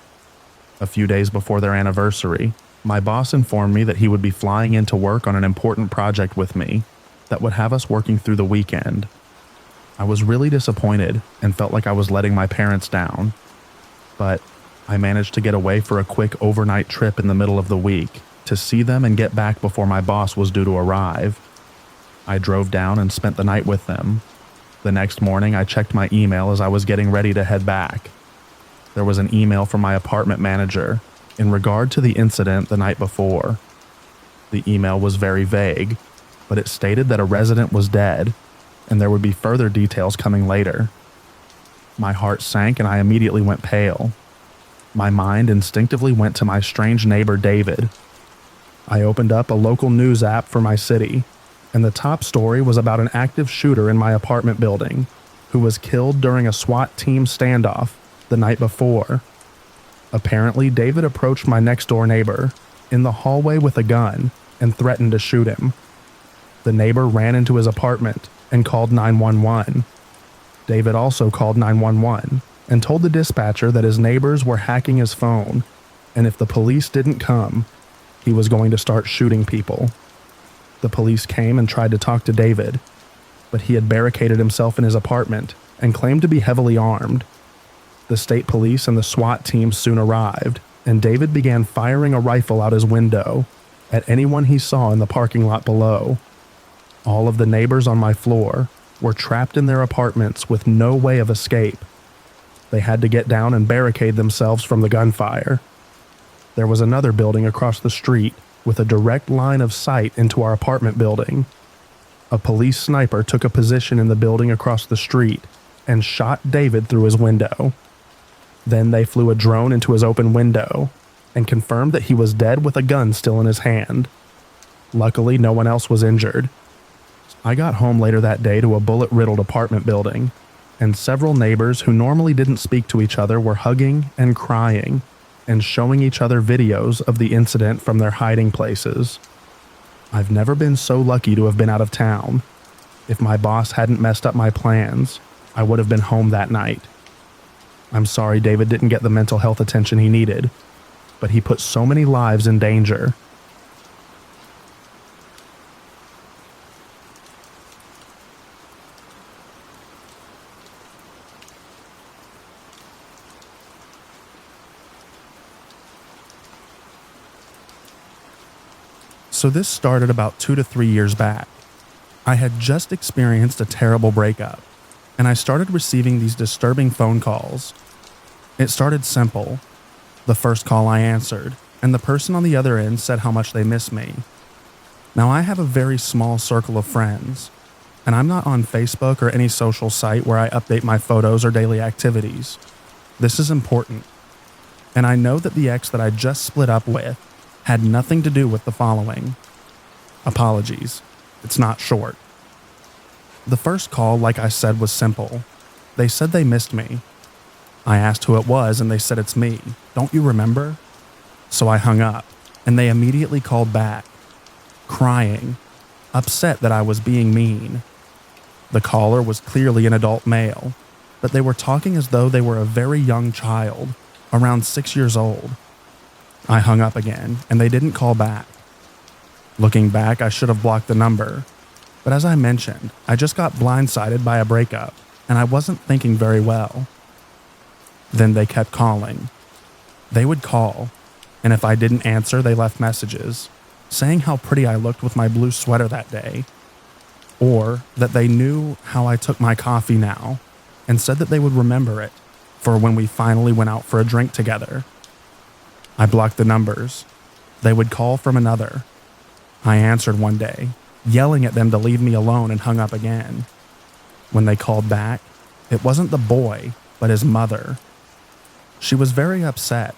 A few days before their anniversary, my boss informed me that he would be flying in to work on an important project with me that would have us working through the weekend. I was really disappointed and felt like I was letting my parents down, but I managed to get away for a quick overnight trip in the middle of the week to see them and get back before my boss was due to arrive. I drove down and spent the night with them. The next morning, I checked my email as I was getting ready to head back. There was an email from my apartment manager in regard to the incident the night before. The email was very vague, but it stated that a resident was dead, and there would be further details coming later. My heart sank and I immediately went pale. My mind instinctively went to my strange neighbor David. I opened up a local news app for my city, and the top story was about an active shooter in my apartment building who was killed during a SWAT team standoff the night before. Apparently, David approached my next-door neighbor in the hallway with a gun and threatened to shoot him. The neighbor ran into his apartment and called 911. David also called 911 and told the dispatcher that his neighbors were hacking his phone, and if the police didn't come, he was going to start shooting people. The police came and tried to talk to David, but he had barricaded himself in his apartment and claimed to be heavily armed. The state police and the SWAT team soon arrived, and David began firing a rifle out his window at anyone he saw in the parking lot below. All of the neighbors on my floor were trapped in their apartments with no way of escape. They had to get down and barricade themselves from the gunfire. There was another building across the street with a direct line of sight into our apartment building. A police sniper took a position in the building across the street and shot David through his window. Then they flew a drone into his open window and confirmed that he was dead with a gun still in his hand. Luckily, no one else was injured. I got home later that day to a bullet-riddled apartment building, and several neighbors who normally didn't speak to each other were hugging and crying and showing each other videos of the incident from their hiding places. I've never been so lucky to have been out of town. If my boss hadn't messed up my plans, I would have been home that night. I'm sorry David didn't get the mental health attention he needed, but he put so many lives in danger. So this started about 2 to 3 years back. I had just experienced a terrible breakup, and I started receiving these disturbing phone calls. It started simple. The first call I answered, and the person on the other end said how much they miss me. Now I have a very small circle of friends, and I'm not on Facebook or any social site where I update my photos or daily activities. This is important. And I know that the ex that I just split up with had nothing to do with the following. Apologies, it's not short. The first call, like I said, was simple. They said they missed me. I asked who it was and they said it's me. Don't you remember? So I hung up and they immediately called back, crying, upset that I was being mean. The caller was clearly an adult male, but they were talking as though they were a very young child, around 6 years old. I hung up again, and they didn't call back. Looking back, I should have blocked the number, but as I mentioned, I just got blindsided by a breakup, and I wasn't thinking very well. Then they kept calling. They would call, and if I didn't answer, they left messages, saying how pretty I looked with my blue sweater that day, or that they knew how I took my coffee now, and said that they would remember it for when we finally went out for a drink together. I blocked the numbers. They would call from another. I answered one day, yelling at them to leave me alone, and hung up again. When they called back, it wasn't the boy, but his mother. She was very upset,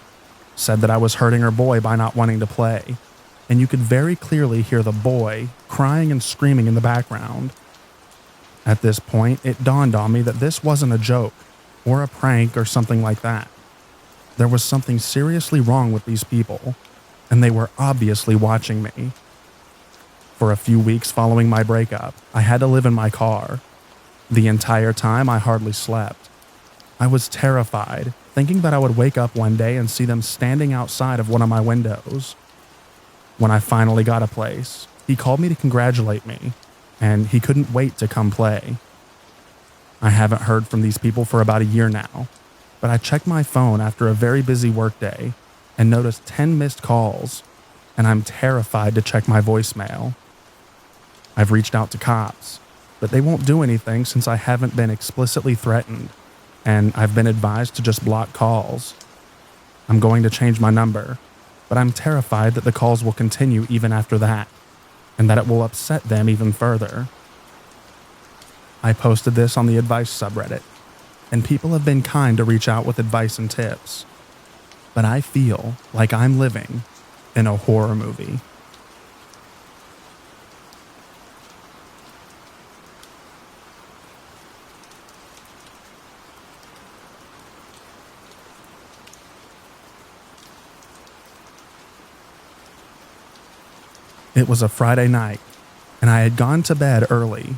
said that I was hurting her boy by not wanting to play, and you could very clearly hear the boy crying and screaming in the background. At this point, it dawned on me that this wasn't a joke or a prank or something like that. There was something seriously wrong with these people, and they were obviously watching me. For a few weeks following my breakup, I had to live in my car. The entire time, I hardly slept. I was terrified, thinking that I would wake up one day and see them standing outside of one of my windows. When I finally got a place, he called me to congratulate me, and he couldn't wait to come play. I haven't heard from these people for about a year now, but I checked my phone after a very busy workday and noticed 10 missed calls, and I'm terrified to check my voicemail. I've reached out to cops, but they won't do anything since I haven't been explicitly threatened, and I've been advised to just block calls. I'm going to change my number, but I'm terrified that the calls will continue even after that, and that it will upset them even further. I posted this on the advice subreddit, and people have been kind to reach out with advice and tips, but I feel like I'm living in a horror movie. It was a Friday night, and I had gone to bed early,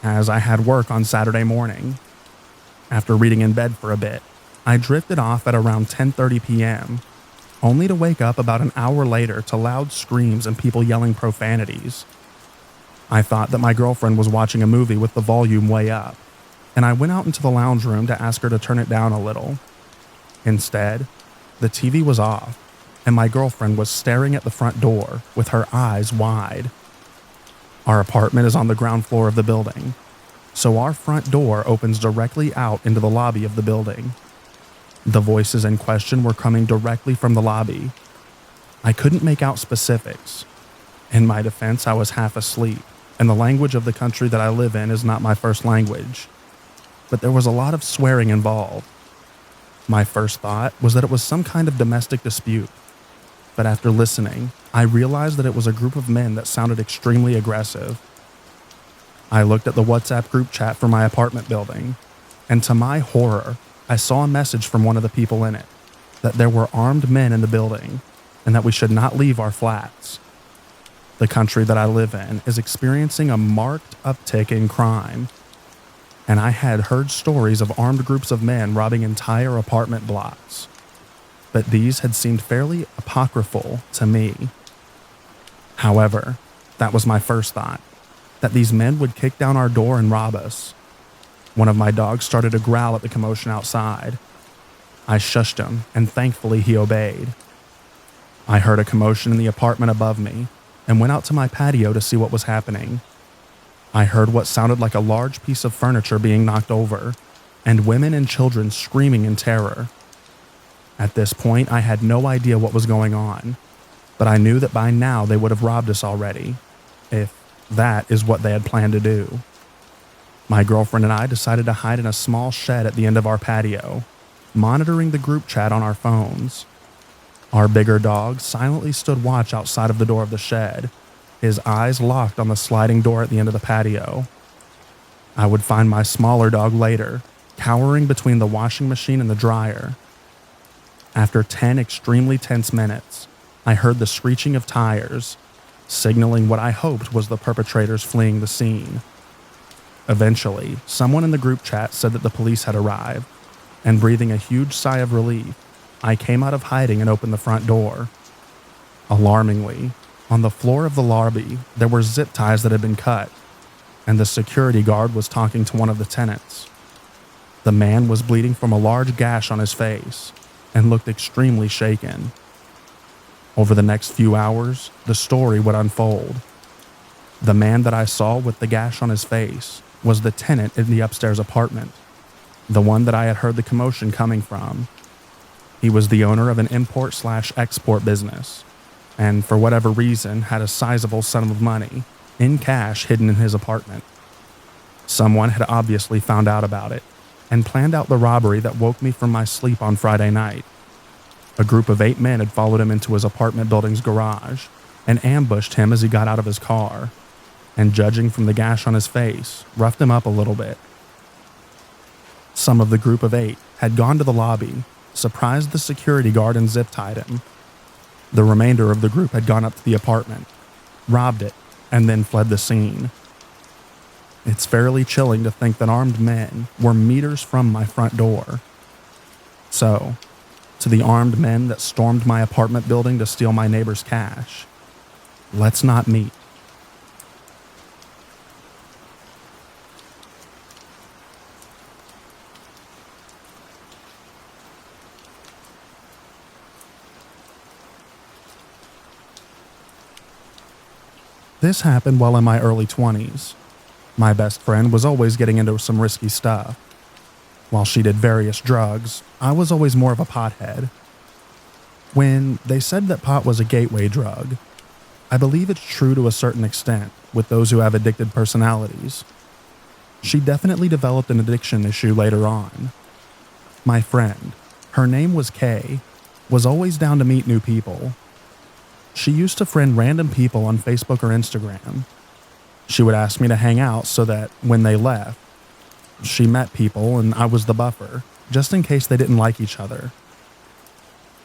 as I had work on Saturday morning. After reading in bed for a bit, I drifted off at around 10:30 p.m., only to wake up about an hour later to loud screams and people yelling profanities. I thought that my girlfriend was watching a movie with the volume way up, and I went out into the lounge room to ask her to turn it down a little. Instead, the TV was off, and my girlfriend was staring at the front door with her eyes wide. Our apartment is on the ground floor of the building, so our front door opens directly out into the lobby of the building. The voices in question were coming directly from the lobby. I couldn't make out specifics. In my defense, I was half asleep, and the language of the country that I live in is not my first language. But there was a lot of swearing involved. My first thought was that it was some kind of domestic dispute. But after listening, I realized that it was a group of men that sounded extremely aggressive. I looked at the WhatsApp group chat for my apartment building, and to my horror, I saw a message from one of the people in it that there were armed men in the building and that we should not leave our flats. The country that I live in is experiencing a marked uptick in crime, and I had heard stories of armed groups of men robbing entire apartment blocks, but these had seemed fairly apocryphal to me. However, that was my first thought, that these men would kick down our door and rob us. One of my dogs started to growl at the commotion outside. I shushed him, and thankfully he obeyed. I heard a commotion in the apartment above me and went out to my patio to see what was happening. I heard what sounded like a large piece of furniture being knocked over, and women and children screaming in terror. At this point, I had no idea what was going on, but I knew that by now they would have robbed us already, if that is what they had planned to do. My girlfriend and I decided to hide in a small shed at the end of our patio, monitoring the group chat on our phones. Our bigger dog silently stood watch outside of the door of the shed, his eyes locked on the sliding door at the end of the patio. I would find my smaller dog later, cowering between the washing machine and the dryer. After 10 extremely tense minutes, I heard the screeching of tires, signaling what I hoped was the perpetrators fleeing the scene. Eventually, someone in the group chat said that the police had arrived, and breathing a huge sigh of relief, I came out of hiding and opened the front door. Alarmingly, on the floor of the lobby, there were zip ties that had been cut, and the security guard was talking to one of the tenants. The man was bleeding from a large gash on his face and looked extremely shaken. Over the next few hours, the story would unfold. The man that I saw with the gash on his face was the tenant in the upstairs apartment, the one that I had heard the commotion coming from. He was the owner of an import/export business, and for whatever reason had a sizable sum of money in cash hidden in his apartment. Someone had obviously found out about it and planned out the robbery that woke me from my sleep on Friday night. A group of 8 men had followed him into his apartment building's garage and ambushed him as he got out of his car, and judging from the gash on his face, roughed him up a little bit. Some of the group of 8 had gone to the lobby, surprised the security guard and zip-tied him. The remainder of the group had gone up to the apartment, robbed it, and then fled the scene. It's fairly chilling to think that armed men were meters from my front door. So, to the armed men that stormed my apartment building to steal my neighbor's cash, let's not meet. This happened while in my early 20s. My best friend was always getting into some risky stuff. While she did various drugs, I was always more of a pothead. When they said that pot was a gateway drug, I believe it's true to a certain extent with those who have addicted personalities. She definitely developed an addiction issue later on. My friend, her name was Kay, was always down to meet new people. She used to friend random people on Facebook or Instagram. She would ask me to hang out so that when they left, she met people and I was the buffer, just in case they didn't like each other.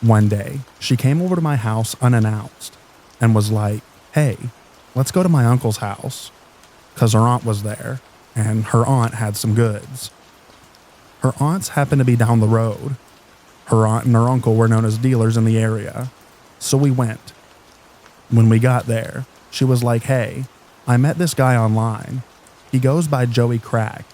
One day, she came over to my house unannounced and was like, "Hey, let's go to my uncle's house," because her aunt was there, and her aunt had some goods. Her aunts happened to be down the road. Her aunt and her uncle were known as dealers in the area, so we went. When we got there, she was like, "Hey, I met this guy online. He goes by Joey Crack."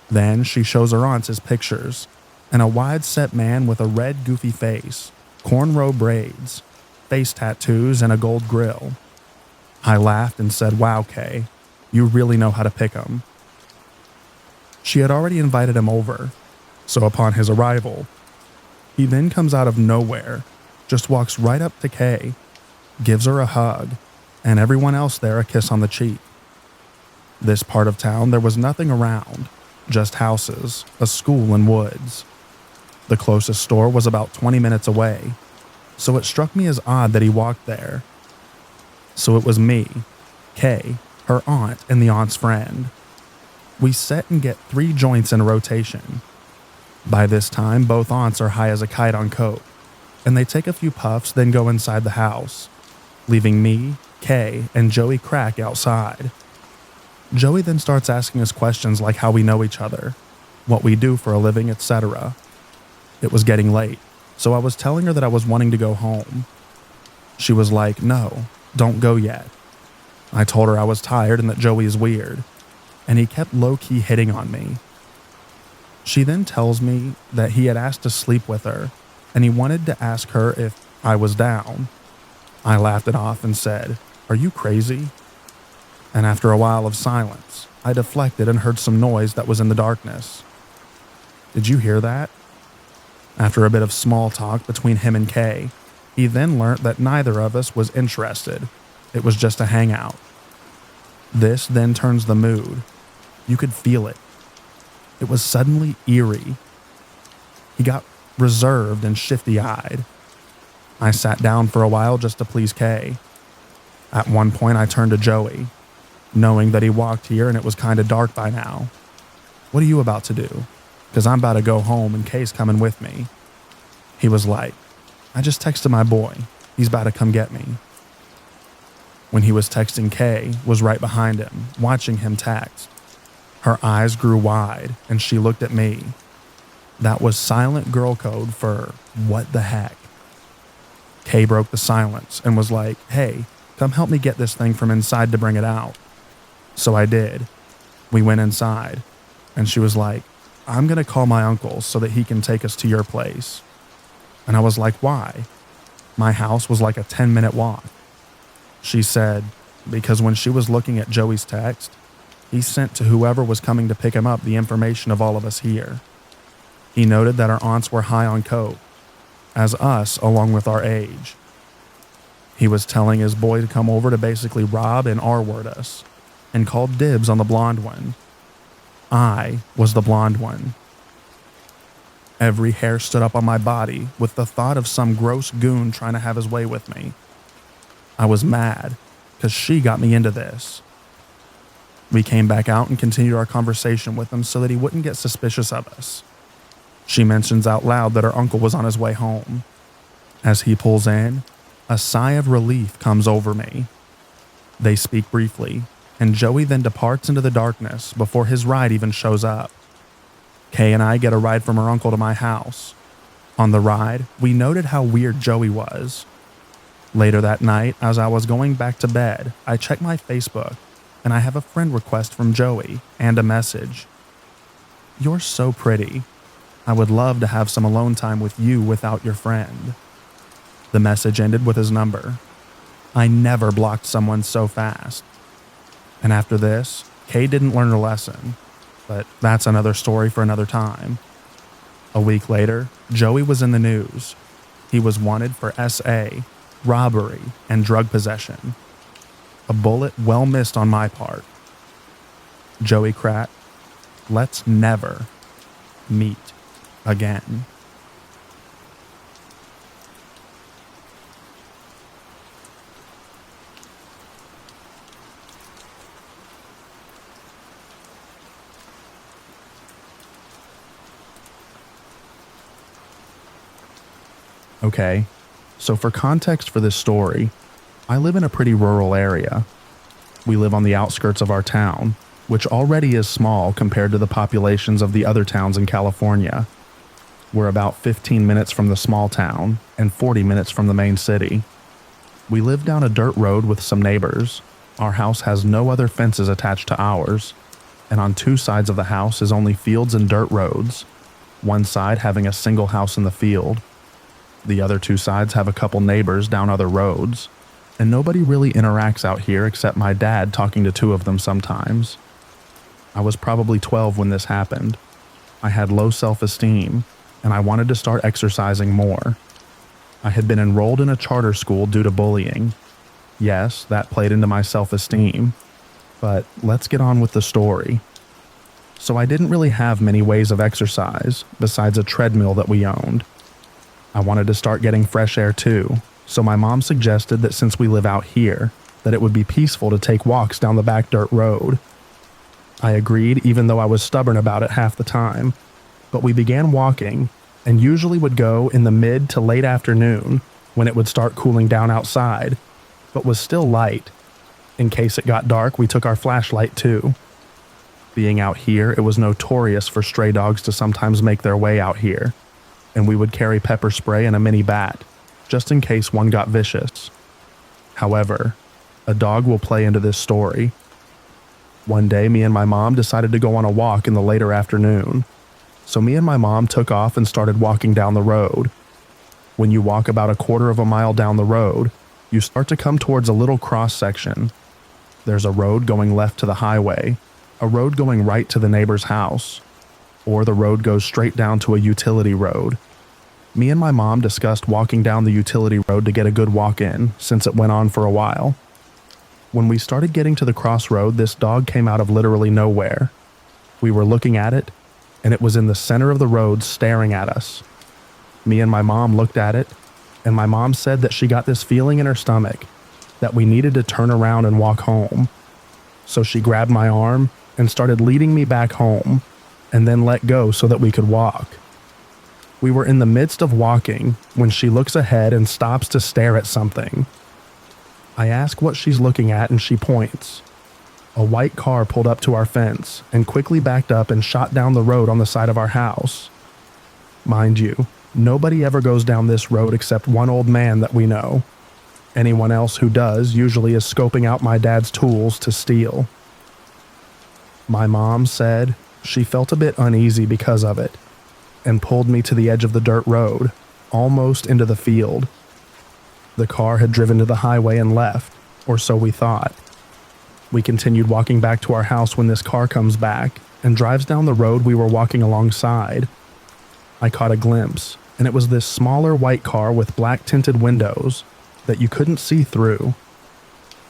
Then she shows her aunts his pictures, and a wide-set man with a red goofy face, cornrow braids, face tattoos, and a gold grill. I laughed and said, "Wow, Kay, you really know how to pick 'em." She had already invited him over, so upon his arrival, he then comes out of nowhere, just walks right up to Kay, gives her a hug, and everyone else there a kiss on the cheek. This part of town, there was nothing around, just houses, a school, and woods. The closest store was about 20 minutes away, so it struck me as odd that he walked there. So it was me, Kay, her aunt, and the aunt's friend. We set and get 3 joints in a rotation. By this time, both aunts are high as a kite on coke, and they take a few puffs, then go inside the house, leaving me, Kay, and Joey Crack outside. Joey then starts asking us questions like how we know each other, what we do for a living, etc. It was getting late, so I was telling her that I was wanting to go home. She was like, "No, don't go yet." I told her I was tired and that Joey is weird, and he kept low-key hitting on me. She then tells me that he had asked to sleep with her, and he wanted to ask her if I was down. I laughed it off and said, "Are you crazy?" And after a while of silence, I deflected and heard some noise that was in the darkness. "Did you hear that?" After a bit of small talk between him and Kay, he then learnt that neither of us was interested. It was just a hangout. This then turns the mood. You could feel it. It was suddenly eerie. He got reserved and shifty-eyed. I sat down for a while just to please Kay. At one point I turned to Joey, knowing that he walked here and it was kinda dark by now. "What are you about to do? Because I'm about to go home and Kay's coming with me." He was like, "I just texted my boy. He's about to come get me." When he was texting, Kay was right behind him, watching him text. Her eyes grew wide and she looked at me. That was silent girl code for what the heck. Kay broke the silence and was like, "Hey, come help me get this thing from inside to bring it out." So I did. We went inside and she was like, "I'm gonna call my uncle so that he can take us to your place." And I was like, "Why?" My house was like a 10-minute walk. She said, because when she was looking at Joey's text, he sent to whoever was coming to pick him up the information of all of us here. He noted that our aunts were high on coke, as us along with our age. He was telling his boy to come over to basically rob and R-word us, and called dibs on the blonde one. I was the blonde one. Every hair stood up on my body with the thought of some gross goon trying to have his way with me. I was mad, because she got me into this. We came back out and continued our conversation with him so that he wouldn't get suspicious of us. She mentions out loud that her uncle was on his way home. As he pulls in, a sigh of relief comes over me. They speak briefly, and Joey then departs into the darkness before his ride even shows up. Kay and I get a ride from her uncle to my house. On the ride, we noted how weird Joey was. Later that night, as I was going back to bed, I checked my Facebook, and I have a friend request from Joey and a message. "You're so pretty. I would love to have some alone time with you without your friend." The message ended with his number. I never blocked someone so fast. And after this, Kay didn't learn her lesson, but that's another story for another time. A week later, Joey was in the news. He was wanted for SA, robbery, and drug possession. A bullet well missed on my part. Joey Crack, let's never meet again. Okay, so for context for this story, I live in a pretty rural area. We live on the outskirts of our town, which already is small compared to the populations of the other towns in California. We're about 15 minutes from the small town and 40 minutes from the main city. We live down a dirt road with some neighbors. Our house has no other fences attached to ours, and on 2 sides of the house is only fields and dirt roads, one side having a single house in the field. The other 2 sides have a couple neighbors down other roads, and nobody really interacts out here except my dad talking to 2 of them sometimes. I was probably 12 when this happened. I had low self-esteem, and I wanted to start exercising more. I had been enrolled in a charter school due to bullying. Yes, that played into my self-esteem, but let's get on with the story. So I didn't really have many ways of exercise besides a treadmill that we owned. I wanted to start getting fresh air too, so my mom suggested that since we live out here, that it would be peaceful to take walks down the back dirt road. I agreed, even though I was stubborn about it half the time. But we began walking, and usually would go in the mid to late afternoon when it would start cooling down outside, but was still light. In case it got dark, we took our flashlight too. Being out here, it was notorious for stray dogs to sometimes make their way out here, and we would carry pepper spray and a mini bat, just in case one got vicious. However, a dog will play into this story. One day, me and my mom decided to go on a walk in the later afternoon. So me and my mom took off and started walking down the road. When you walk about a quarter of a mile down the road, you start to come towards a little cross section. There's a road going left to the highway, a road going right to the neighbor's house, or the road goes straight down to a utility road. Me and my mom discussed walking down the utility road to get a good walk in, since it went on for a while. When we started getting to the crossroad, this dog came out of literally nowhere. We were looking at it, and it was in the center of the road staring at us. Me and my mom looked at it, and my mom said that she got this feeling in her stomach that we needed to turn around and walk home. So she grabbed my arm and started leading me back home, and then let go so that we could walk. We were in the midst of walking when she looks ahead and stops to stare at something. I ask what she's looking at, and she points. A white car pulled up to our fence and quickly backed up and shot down the road on the side of our house. Mind you, nobody ever goes down this road except one old man that we know. Anyone else who does usually is scoping out my dad's tools to steal. My mom said she felt a bit uneasy because of it and pulled me to the edge of the dirt road, almost into the field. The car had driven to the highway and left, or so we thought. We continued walking back to our house when this car comes back and drives down the road we were walking alongside. I caught a glimpse, and it was this smaller white car with black tinted windows that you couldn't see through.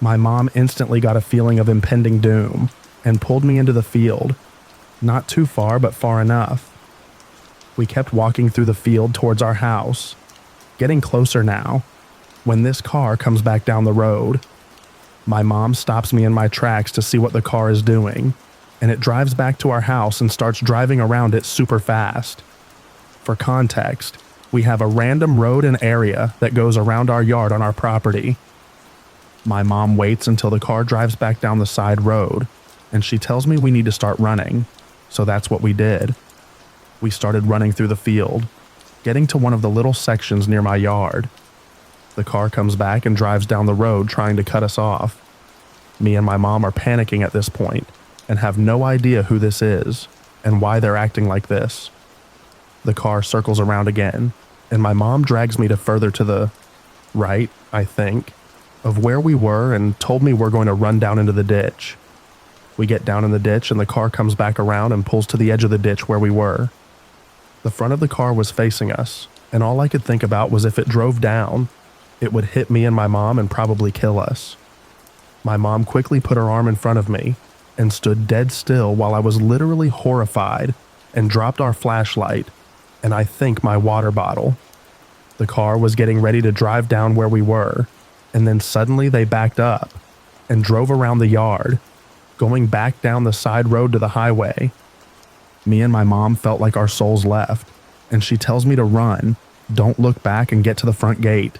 My mom instantly got a feeling of impending doom and pulled me into the field. Not too far, but far enough. We kept walking through the field towards our house, getting closer now, when this car comes back down the road. My mom stops me in my tracks to see what the car is doing, and it drives back to our house and starts driving around it super fast. For context, we have a random road and area that goes around our yard on our property. My mom waits until the car drives back down the side road, and she tells me we need to start running, so that's what we did. We started running through the field, getting to one of the little sections near my yard. The car comes back and drives down the road trying to cut us off. Me and my mom are panicking at this point and have no idea who this is and why they're acting like this. The car circles around again, and my mom drags me to further to the right, I think, of where we were and told me we're going to run down into the ditch. We get down in the ditch and the car comes back around and pulls to the edge of the ditch where we were. The front of the car was facing us, and all I could think about was if it drove down, it would hit me and my mom and probably kill us. My mom quickly put her arm in front of me and stood dead still while I was literally horrified and dropped our flashlight and I think my water bottle. The car was getting ready to drive down where we were, and then suddenly they backed up and drove around the yard, going back down the side road to the highway. Me and my mom felt like our souls left, and she tells me to run, don't look back, and get to the front gate.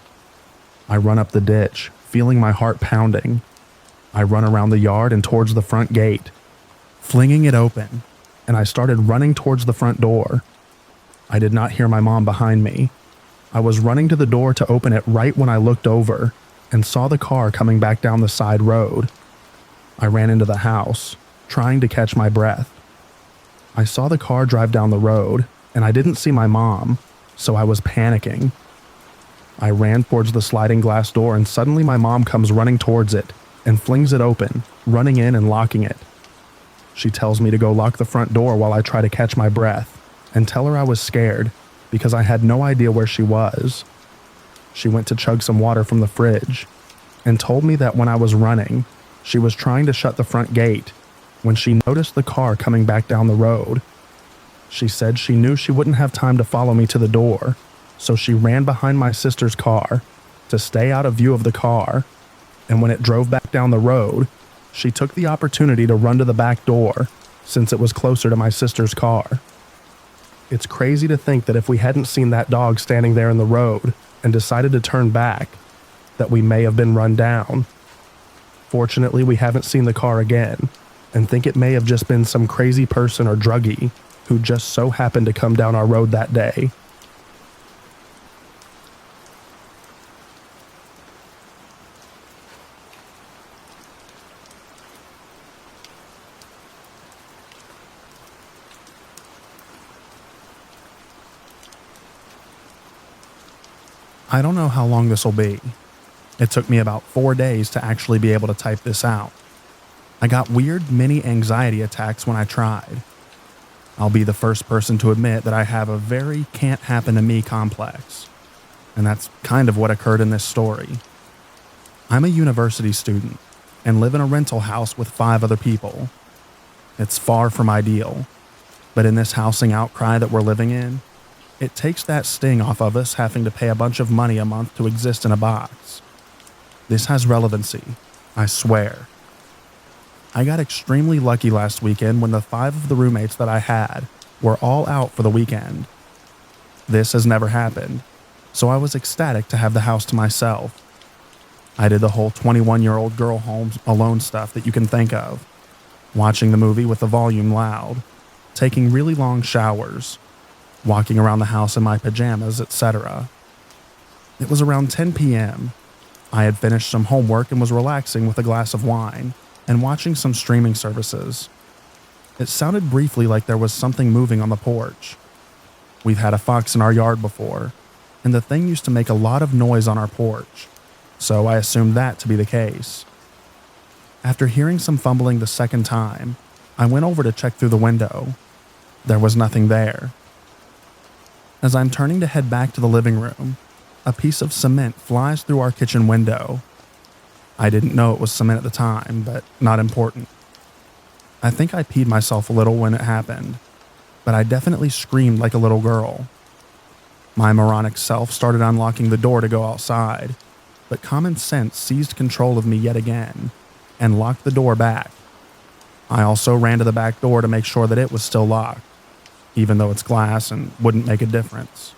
I run up the ditch, feeling my heart pounding. I run around the yard and towards the front gate, flinging it open, and I started running towards the front door. I did not hear my mom behind me. I was running to the door to open it right when I looked over and saw the car coming back down the side road. I ran into the house, trying to catch my breath. I saw the car drive down the road, and I didn't see my mom, so I was panicking. I ran towards the sliding glass door, and suddenly my mom comes running towards it and flings it open, running in and locking it. She tells me to go lock the front door while I try to catch my breath and tell her I was scared because I had no idea where she was. She went to chug some water from the fridge and told me that when I was running, she was trying to shut the front gate when she noticed the car coming back down the road. She said she knew she wouldn't have time to follow me to the door, so she ran behind my sister's car to stay out of view of the car, and when it drove back down the road, she took the opportunity to run to the back door since it was closer to my sister's car. It's crazy to think that if we hadn't seen that dog standing there in the road and decided to turn back, that we may have been run down. Fortunately, we haven't seen the car again and think it may have just been some crazy person or druggie who just so happened to come down our road that day. I don't know how long this will be. It took me about 4 days to actually be able to type this out. I got weird mini anxiety attacks when I tried. I'll be the first person to admit that I have a very can't happen to me complex. And that's kind of what occurred in this story. I'm a university student and live in a rental house with 5 other people. It's far from ideal, but in this housing outcry that we're living in, it takes that sting off of us having to pay a bunch of money a month to exist in a box. This has relevancy, I swear. I got extremely lucky last weekend when the 5 of the roommates that I had were all out for the weekend. This has never happened, so I was ecstatic to have the house to myself. I did the whole 21-year-old girl home alone stuff that you can think of, watching the movie with the volume loud, taking really long showers, walking around the house in my pajamas, etc. It was around 10 p.m. I had finished some homework and was relaxing with a glass of wine and watching some streaming services. It sounded briefly like there was something moving on the porch. We've had a fox in our yard before, and the thing used to make a lot of noise on our porch, so I assumed that to be the case. After hearing some fumbling the second time, I went over to check through the window. There was nothing there. As I'm turning to head back to the living room, a piece of cement flies through our kitchen window. I didn't know it was cement at the time, but not important. I think I peed myself a little when it happened, but I definitely screamed like a little girl. My moronic self started unlocking the door to go outside, but common sense seized control of me yet again and locked the door back. I also ran to the back door to make sure that it was still locked, even though it's glass and wouldn't make a difference.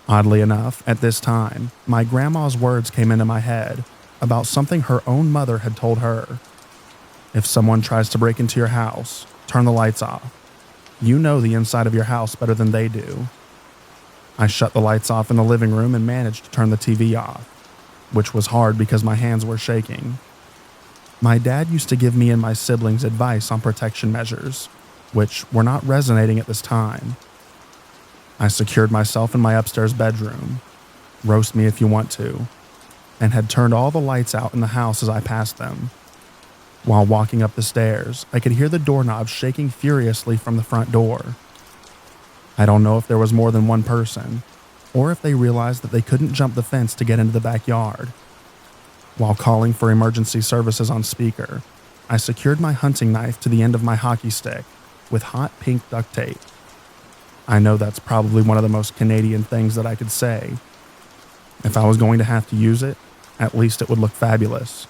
Oddly enough, at this time, my grandma's words came into my head about something her own mother had told her. If someone tries to break into your house, turn the lights off. You know the inside of your house better than they do. I shut the lights off in the living room and managed to turn the TV off, which was hard because my hands were shaking. My dad used to give me and my siblings advice on protection measures, which were not resonating at this time. I secured myself in my upstairs bedroom, roast me if you want to, and had turned all the lights out in the house as I passed them. While walking up the stairs, I could hear the doorknob shaking furiously from the front door. I don't know if there was more than one person, or if they realized that they couldn't jump the fence to get into the backyard. While calling for emergency services on speaker, I secured my hunting knife to the end of my hockey stick with hot pink duct tape. I know that's probably one of the most Canadian things that I could say. If I was going to have to use it, at least it would look fabulous.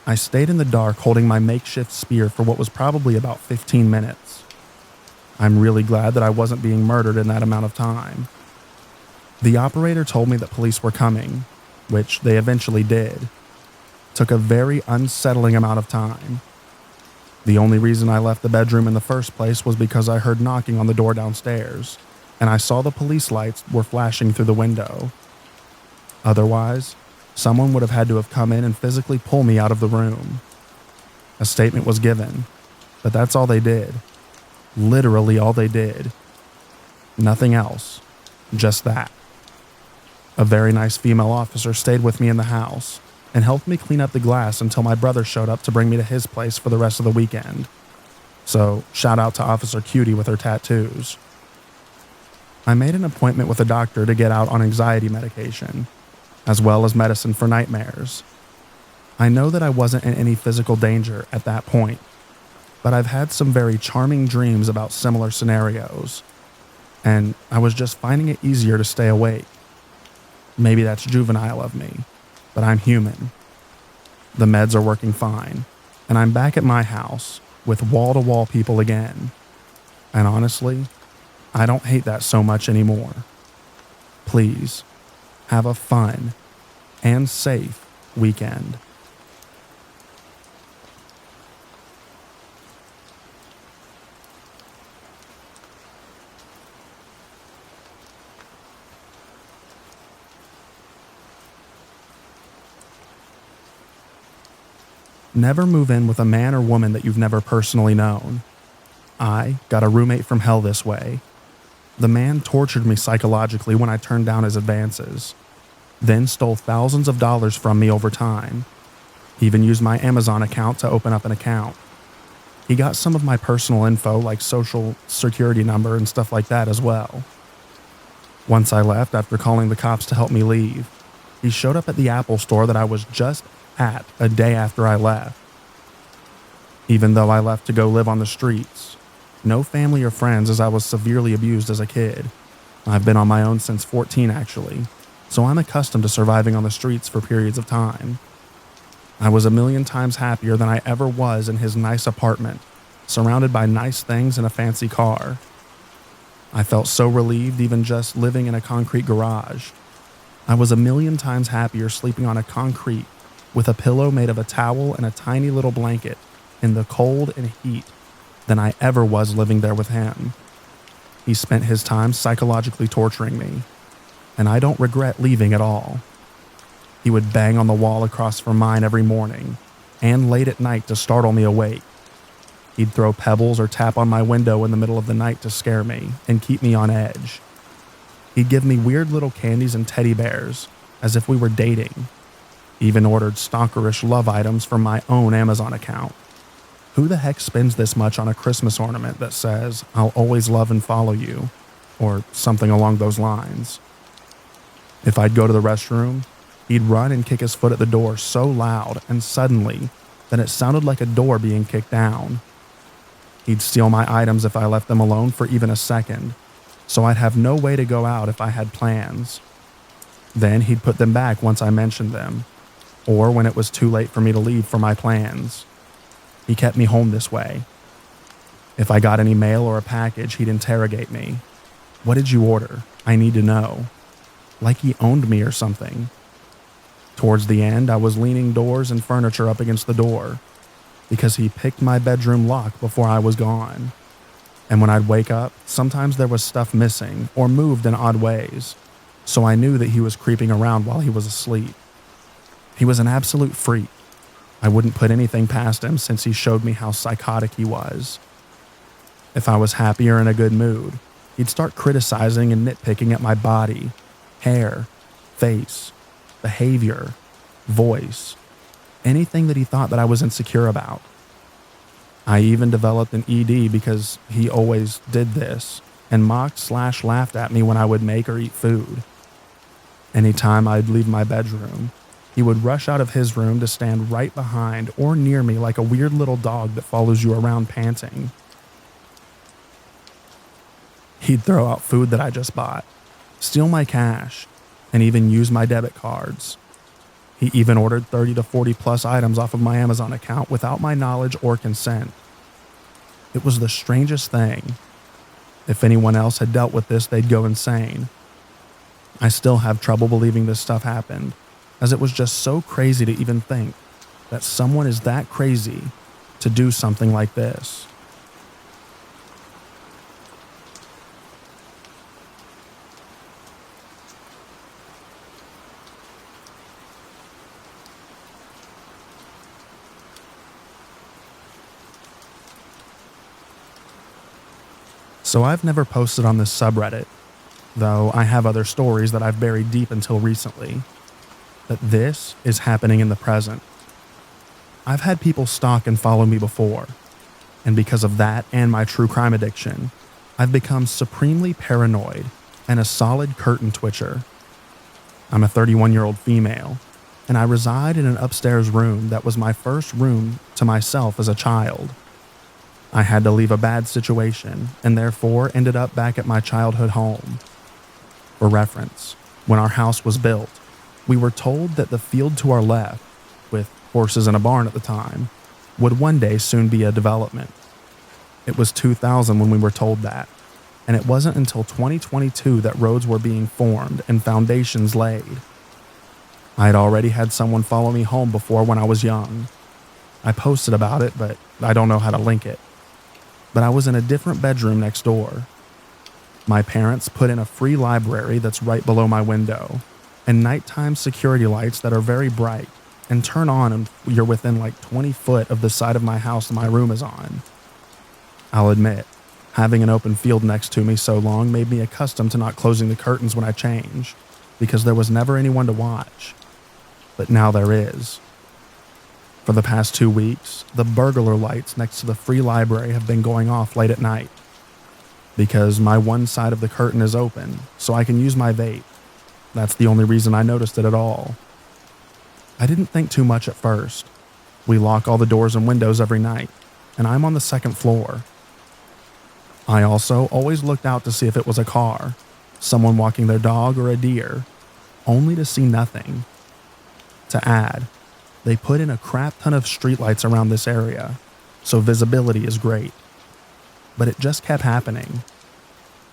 I stayed in the dark holding my makeshift spear for what was probably about 15 minutes. I'm really glad that I wasn't being murdered in that amount of time. The operator told me that police were coming, which they eventually did. Took a very unsettling amount of time. The only reason I left the bedroom in the first place was because I heard knocking on the door downstairs, and I saw the police lights were flashing through the window. Otherwise, someone would have had to have come in and physically pull me out of the room. A statement was given, but that's all they did. Literally all they did. Nothing else. Just that. A very nice female officer stayed with me in the house and helped me clean up the glass until my brother showed up to bring me to his place for the rest of the weekend. So, shout out to Officer Cutie with her tattoos. I made an appointment with a doctor to get out on anxiety medication, as well as medicine for nightmares. I know that I wasn't in any physical danger at that point, but I've had some very charming dreams about similar scenarios, and I was just finding it easier to stay awake. Maybe that's juvenile of me, but I'm human. The meds are working fine, and I'm back at my house with wall-to-wall people again. And honestly, I don't hate that so much anymore. Please, have a fun and safe weekend. Never move in with a man or woman that you've never personally known. I got a roommate from hell this way. The man tortured me psychologically when I turned down his advances, then stole thousands of dollars from me over time. He even used my Amazon account to open up an account. He got some of my personal info like social security number and stuff like that as well. Once I left after calling the cops to help me leave, he showed up at the Apple store that I was just at a day after I left. Even though I left to go live on the streets, no family or friends as I was severely abused as a kid. I've been on my own since 14 actually, so I'm accustomed to surviving on the streets for periods of time. I was a million times happier than I ever was in his nice apartment, surrounded by nice things and a fancy car. I felt so relieved even just living in a concrete garage. I was a million times happier sleeping on a concrete with a pillow made of a towel and a tiny little blanket in the cold and heat than I ever was living there with him. He spent his time psychologically torturing me, and I don't regret leaving at all. He would bang on the wall across from mine every morning and late at night to startle me awake. He'd throw pebbles or tap on my window in the middle of the night to scare me and keep me on edge. He'd give me weird little candies and teddy bears as if we were dating. Even ordered stalkerish love items from my own Amazon account. Who the heck spends this much on a Christmas ornament that says, "I'll always love and follow you," or something along those lines? If I'd go to the restroom, he'd run and kick his foot at the door so loud and suddenly that it sounded like a door being kicked down. He'd steal my items if I left them alone for even a second, so I'd have no way to go out if I had plans. Then he'd put them back once I mentioned them, or when it was too late for me to leave for my plans. He kept me home this way. If I got any mail or a package, he'd interrogate me. "What did you order? I need to know." Like he owned me or something. Towards the end, I was leaning doors and furniture up against the door because he picked my bedroom lock before I was gone. And when I'd wake up, sometimes there was stuff missing or moved in odd ways, so I knew that he was creeping around while he was asleep. He was an absolute freak. I wouldn't put anything past him since he showed me how psychotic he was. If I was happy or in a good mood, he'd start criticizing and nitpicking at my body, hair, face, behavior, voice, anything that he thought that I was insecure about. I even developed an ED because he always did this and mocked/laughed at me when I would make or eat food. Anytime I'd leave my bedroom, he would rush out of his room to stand right behind or near me like a weird little dog that follows you around panting. He'd throw out food that I just bought, steal my cash, and even use my debit cards. He even ordered 30 to 40 plus items off of my Amazon account without my knowledge or consent. It was the strangest thing. If anyone else had dealt with this, they'd go insane. I still have trouble believing this stuff happened, as it was just so crazy to even think that someone is that crazy to do something like this. So I've never posted on this subreddit, though I have other stories that I've buried deep until recently. That this is happening in the present. I've had people stalk and follow me before, and because of that and my true crime addiction, I've become supremely paranoid and a solid curtain twitcher. I'm a 31-year-old female, and I reside in an upstairs room that was my first room to myself as a child. I had to leave a bad situation and therefore ended up back at my childhood home. For reference, when our house was built, we were told that the field to our left, with horses in a barn at the time, would one day soon be a development. It was 2000 when we were told that, and it wasn't until 2022 that roads were being formed and foundations laid. I had already had someone follow me home before when I was young. I posted about it, but I don't know how to link it. But I was in a different bedroom next door. My parents put in a free library that's right below my window, and nighttime security lights that are very bright and turn on and you're within like 20 foot of the side of my house my room is on. I'll admit, having an open field next to me so long made me accustomed to not closing the curtains when I change, because there was never anyone to watch. But now there is. For the past 2 weeks, the burglar lights next to the free library have been going off late at night. Because my one side of the curtain is open, so I can use my vape. That's the only reason I noticed it at all. I didn't think too much at first. We lock all the doors and windows every night, and I'm on the second floor. I also always looked out to see if it was a car, someone walking their dog or a deer, only to see nothing. To add, they put in a crap ton of streetlights around this area, so visibility is great. But it just kept happening.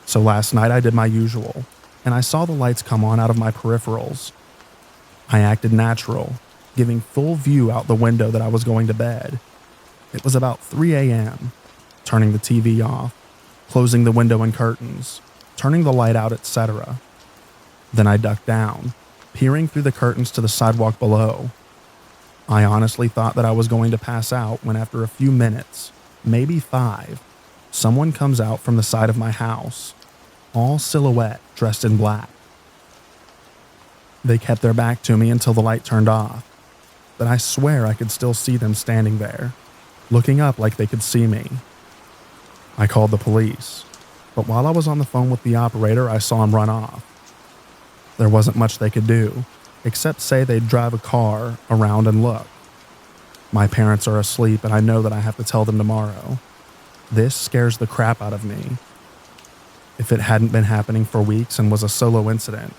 So last night I did my usual, and I saw the lights come on out of my peripherals. I acted natural, giving full view out the window that I was going to bed. It was about 3 a.m., turning the TV off, closing the window and curtains, turning the light out, etc. Then I ducked down, peering through the curtains to the sidewalk below. I honestly thought that I was going to pass out when after a few minutes, maybe 5, someone comes out from the side of my house, all silhouette, dressed in black. They kept their back to me until the light turned off, but I swear I could still see them standing there, looking up like they could see me. I called the police, but while I was on the phone with the operator, I saw him run off. There wasn't much they could do, except say they'd drive a car around and look. My parents are asleep, and I know that I have to tell them tomorrow. This scares the crap out of me. If it hadn't been happening for weeks and was a solo incident,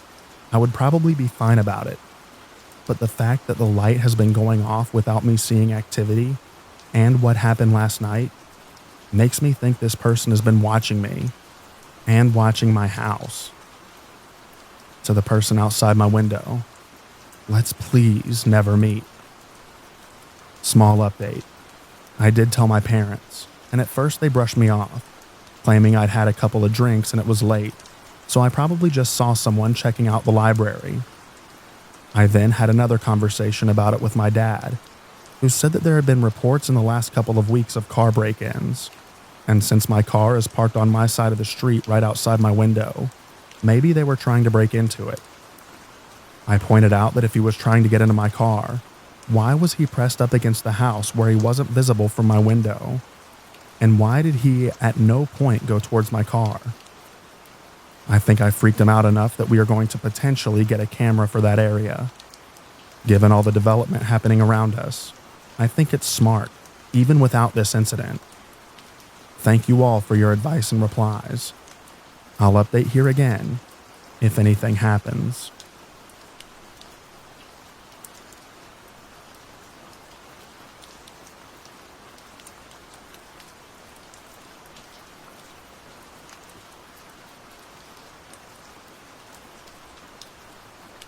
I would probably be fine about it. But the fact that the light has been going off without me seeing activity, and what happened last night, makes me think this person has been watching me, and watching my house. To the person outside my window, let's please never meet. Small update. I did tell my parents, and at first they brushed me off, claiming I'd had a couple of drinks and it was late, so I probably just saw someone checking out the library. I then had another conversation about it with my dad, who said that there had been reports in the last couple of weeks of car break-ins, and since my car is parked on my side of the street right outside my window, maybe they were trying to break into it. I pointed out that if he was trying to get into my car, why was he pressed up against the house where he wasn't visible from my window? And why did he at no point go towards my car? I think I freaked him out enough that we are going to potentially get a camera for that area. Given all the development happening around us, I think it's smart, even without this incident. Thank you all for your advice and replies. I'll update here again if anything happens.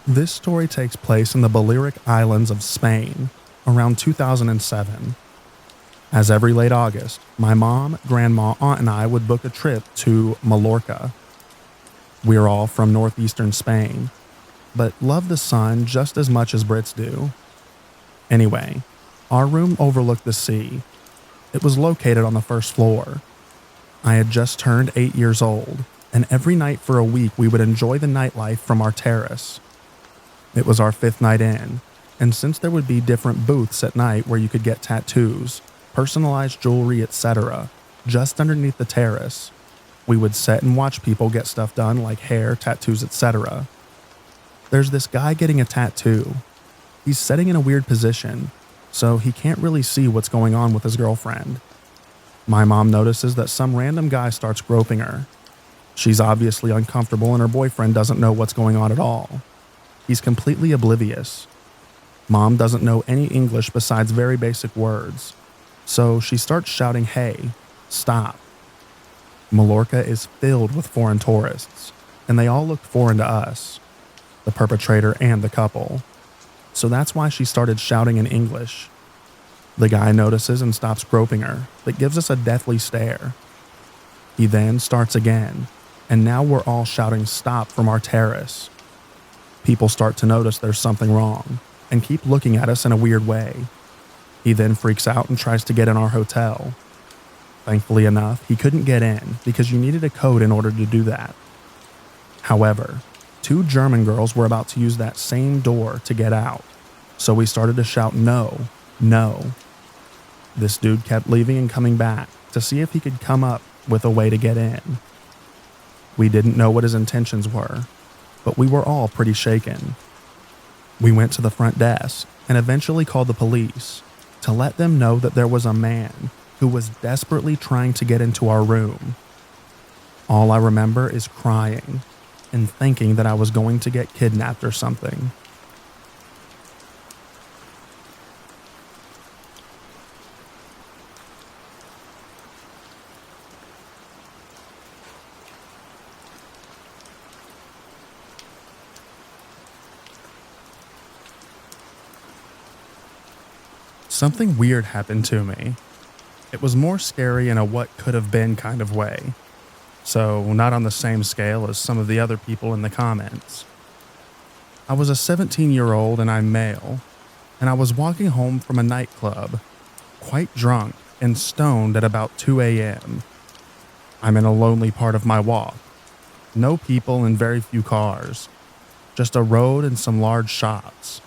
This story takes place in the Balearic Islands of Spain around 2007. As every late August, my mom, grandma, aunt, and I would book a trip to Mallorca. We're all from northeastern Spain, but love the sun just as much as Brits do. Anyway, our room overlooked the sea. It was located on the first floor. I had just turned 8 years old, and every night for a week we would enjoy the nightlife from our terrace. It was our 5th night in, and since there would be different booths at night where you could get tattoos, personalized jewelry, etc., just underneath the terrace, we would sit and watch people get stuff done like hair, tattoos, etc. There's this guy getting a tattoo. He's sitting in a weird position, so he can't really see what's going on with his girlfriend. My mom notices that some random guy starts groping her. She's obviously uncomfortable and her boyfriend doesn't know what's going on at all. He's completely oblivious. Mom doesn't know any English besides very basic words, so she starts shouting, "Hey, stop." Mallorca is filled with foreign tourists, and they all looked foreign to us, the perpetrator and the couple. So that's why she started shouting in English. The guy notices and stops groping her, but gives us a deathly stare. He then starts again, and now we're all shouting stop from our terrace. People start to notice there's something wrong and keep looking at us in a weird way. He then freaks out and tries to get in our hotel. Thankfully enough, he couldn't get in because you needed a code in order to do that. However, 2 German girls were about to use that same door to get out, so we started to shout no, no. This dude kept leaving and coming back to see if he could come up with a way to get in. We didn't know what his intentions were, but we were all pretty shaken. We went to the front desk and eventually called the police to let them know that there was a man who was desperately trying to get into our room. All I remember is crying and thinking that I was going to get kidnapped or something. Something weird happened to me. It was more scary in a what could have been kind of way, so not on the same scale as some of the other people in the comments. I was a 17-year-old and I'm male, and I was walking home from a nightclub, quite drunk and stoned at about 2 a.m. I'm in a lonely part of my walk. No people and very few cars. Just a road and some large shops.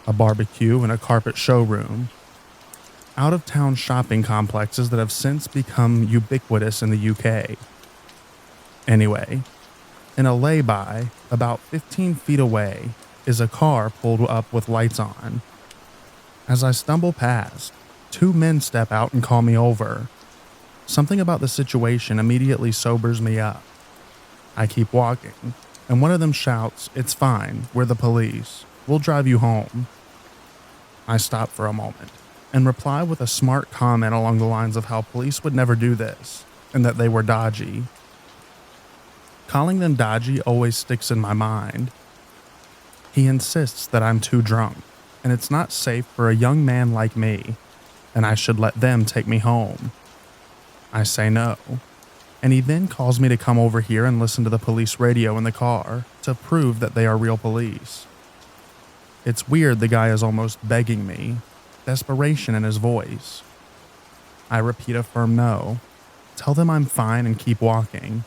A barbecue and a carpet showroom. Out-of-town shopping complexes that have since become ubiquitous in the UK. Anyway, in a lay-by, about 15 feet away, is a car pulled up with lights on. As I stumble past, 2 men step out and call me over. Something about the situation immediately sobers me up. I keep walking, and one of them shouts, "It's fine, we're the police. We'll drive you home." I stop for a moment and reply with a smart comment along the lines of how police would never do this and that they were dodgy. Calling them dodgy always sticks in my mind. He insists that I'm too drunk and it's not safe for a young man like me, and I should let them take me home. I say no, and he then calls me to come over here and listen to the police radio in the car to prove that they are real police. It's weird the guy is almost begging me, desperation in his voice. I repeat a firm no, tell them I'm fine and keep walking.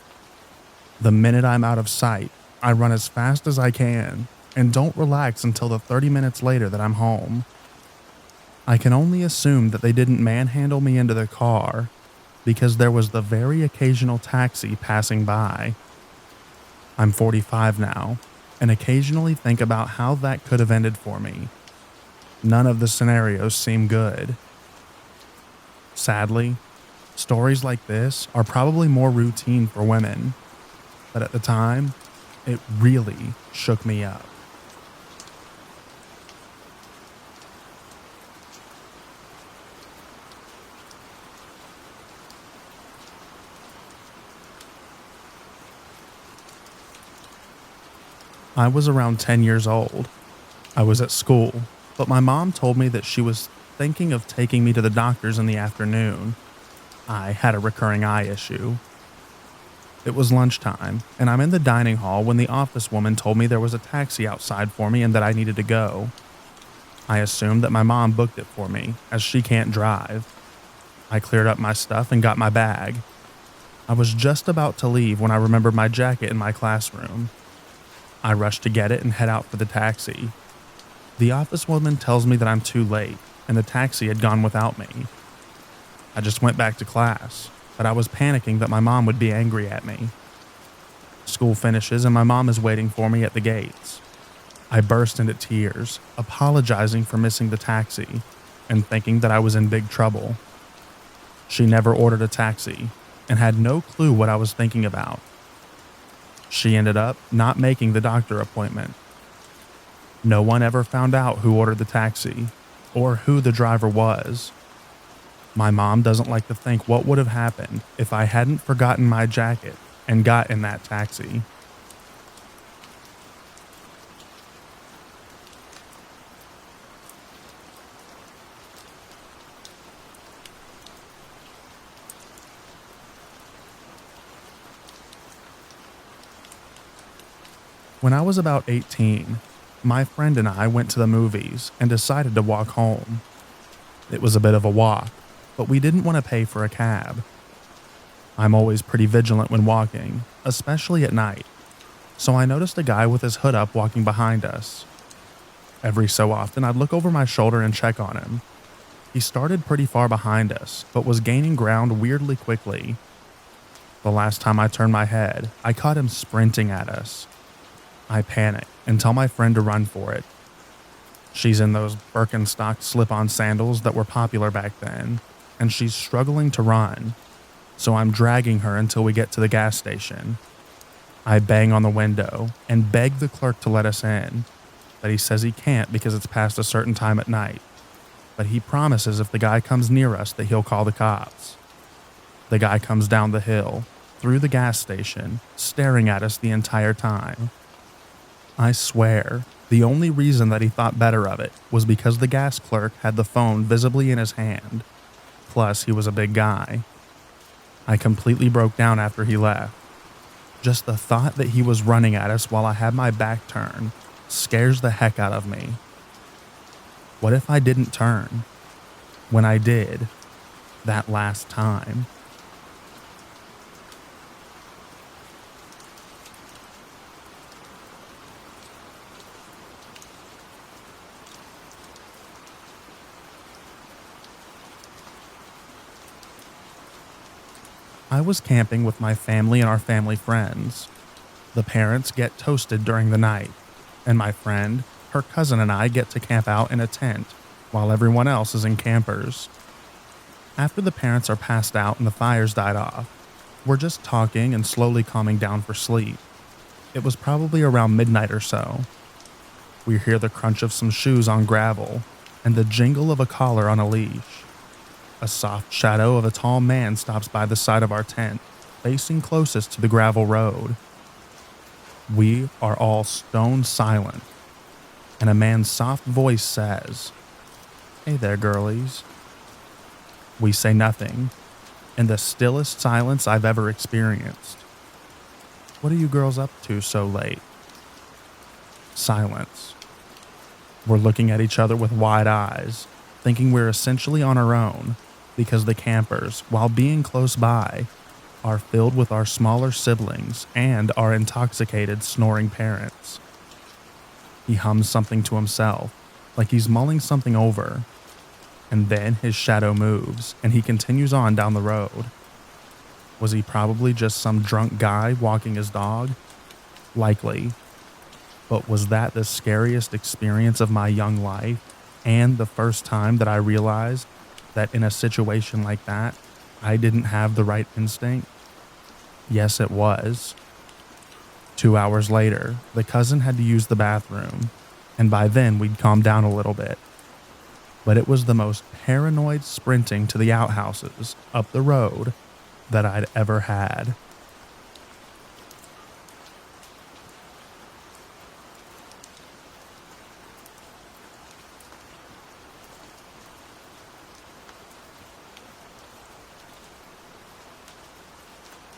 The minute I'm out of sight, I run as fast as I can and don't relax until the 30 minutes later that I'm home. I can only assume that they didn't manhandle me into the car because there was the very occasional taxi passing by. I'm 45 now and occasionally think about how that could have ended for me. None of the scenarios seem good. Sadly, stories like this are probably more routine for women, but at the time, it really shook me up. I was around 10 years old. I was at school, but my mom told me that she was thinking of taking me to the doctor's in the afternoon. I had a recurring eye issue. It was lunchtime, and I'm in the dining hall when the office woman told me there was a taxi outside for me and that I needed to go. I assumed that my mom booked it for me, as she can't drive. I cleared up my stuff and got my bag. I was just about to leave when I remembered my jacket in my classroom. I rush to get it and head out for the taxi. The office woman tells me that I'm too late and the taxi had gone without me. I just went back to class, but I was panicking that my mom would be angry at me. School finishes and my mom is waiting for me at the gates. I burst into tears, apologizing for missing the taxi and thinking that I was in big trouble. She never ordered a taxi and had no clue what I was thinking about. She ended up not making the doctor appointment. No one ever found out who ordered the taxi or who the driver was. My mom doesn't like to think what would have happened if I hadn't forgotten my jacket and got in that taxi. When I was about 18, my friend and I went to the movies and decided to walk home. It was a bit of a walk, but we didn't want to pay for a cab. I'm always pretty vigilant when walking, especially at night, so I noticed a guy with his hood up walking behind us. Every so often, I'd look over my shoulder and check on him. He started pretty far behind us, but was gaining ground weirdly quickly. The last time I turned my head, I caught him sprinting at us. I panic and tell my friend to run for it. She's in those Birkenstock slip-on sandals that were popular back then, and she's struggling to run, so I'm dragging her until we get to the gas station. I bang on the window and beg the clerk to let us in, but he says he can't because it's past a certain time at night. But he promises if the guy comes near us that he'll call the cops. The guy comes down the hill, through the gas station, staring at us the entire time. I swear, the only reason that he thought better of it was because the gas clerk had the phone visibly in his hand. Plus, he was a big guy. I completely broke down after he left. Just the thought that he was running at us while I had my back turned scares the heck out of me. What if I didn't turn? When I did, that last time. I was camping with my family and our family friends. The parents get toasted during the night, and my friend, her cousin, and I get to camp out in a tent while everyone else is in campers. After the parents are passed out and the fires died off, we're just talking and slowly calming down for sleep. It was probably around midnight or so. We hear the crunch of some shoes on gravel and the jingle of a collar on a leash. A soft shadow of a tall man stops by the side of our tent, facing closest to the gravel road. We are all stone silent, and a man's soft voice says, "Hey there, girlies." We say nothing, in the stillest silence I've ever experienced. "What are you girls up to so late?" Silence. We're looking at each other with wide eyes, thinking we're essentially on our own, because the campers, while being close by, are filled with our smaller siblings and our intoxicated, snoring parents. He hums something to himself, like he's mulling something over, and then his shadow moves and he continues on down the road. Was he probably just some drunk guy walking his dog? Likely. But was that the scariest experience of my young life, and the first time that I realized that in a situation like that, I didn't have the right instinct? Yes, it was. 2 hours later, the cousin had to use the bathroom, and by then we'd calmed down a little bit. But it was the most paranoid sprinting to the outhouses up the road that I'd ever had.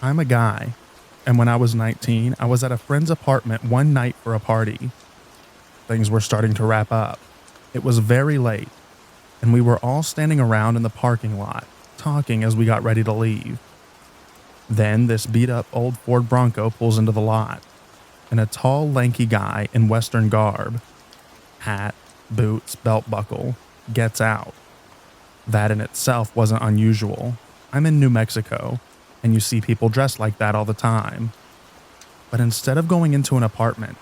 I'm a guy, and when I was 19, I was at a friend's apartment one night for a party. Things were starting to wrap up. It was very late, and we were all standing around in the parking lot, talking as we got ready to leave. Then this beat-up old Ford Bronco pulls into the lot, and a tall, lanky guy in Western garb, hat, boots, belt buckle, gets out. That in itself wasn't unusual. I'm in New Mexico, and you see people dressed like that all the time. But instead of going into an apartment,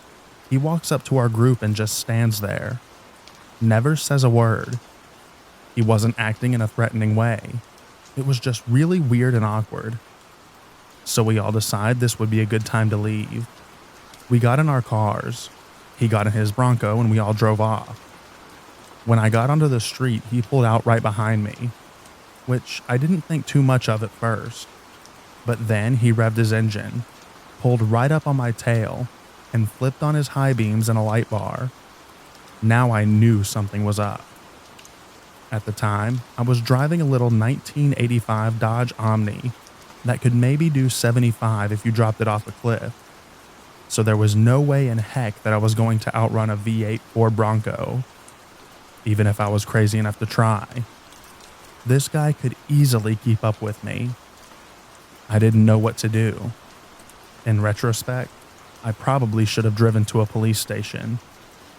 he walks up to our group and just stands there. Never says a word. He wasn't acting in a threatening way. It was just really weird and awkward. So we all decide this would be a good time to leave. We got in our cars. He got in his Bronco and we all drove off. When I got onto the street, he pulled out right behind me, which I didn't think too much of at first. But then he revved his engine, pulled right up on my tail, and flipped on his high beams and a light bar. Now I knew something was up. At the time, I was driving a little 1985 Dodge Omni that could maybe do 75 if you dropped it off a cliff. So there was no way in heck that I was going to outrun a V8 Ford Bronco, even if I was crazy enough to try. This guy could easily keep up with me. I didn't know what to do. In retrospect, I probably should have driven to a police station,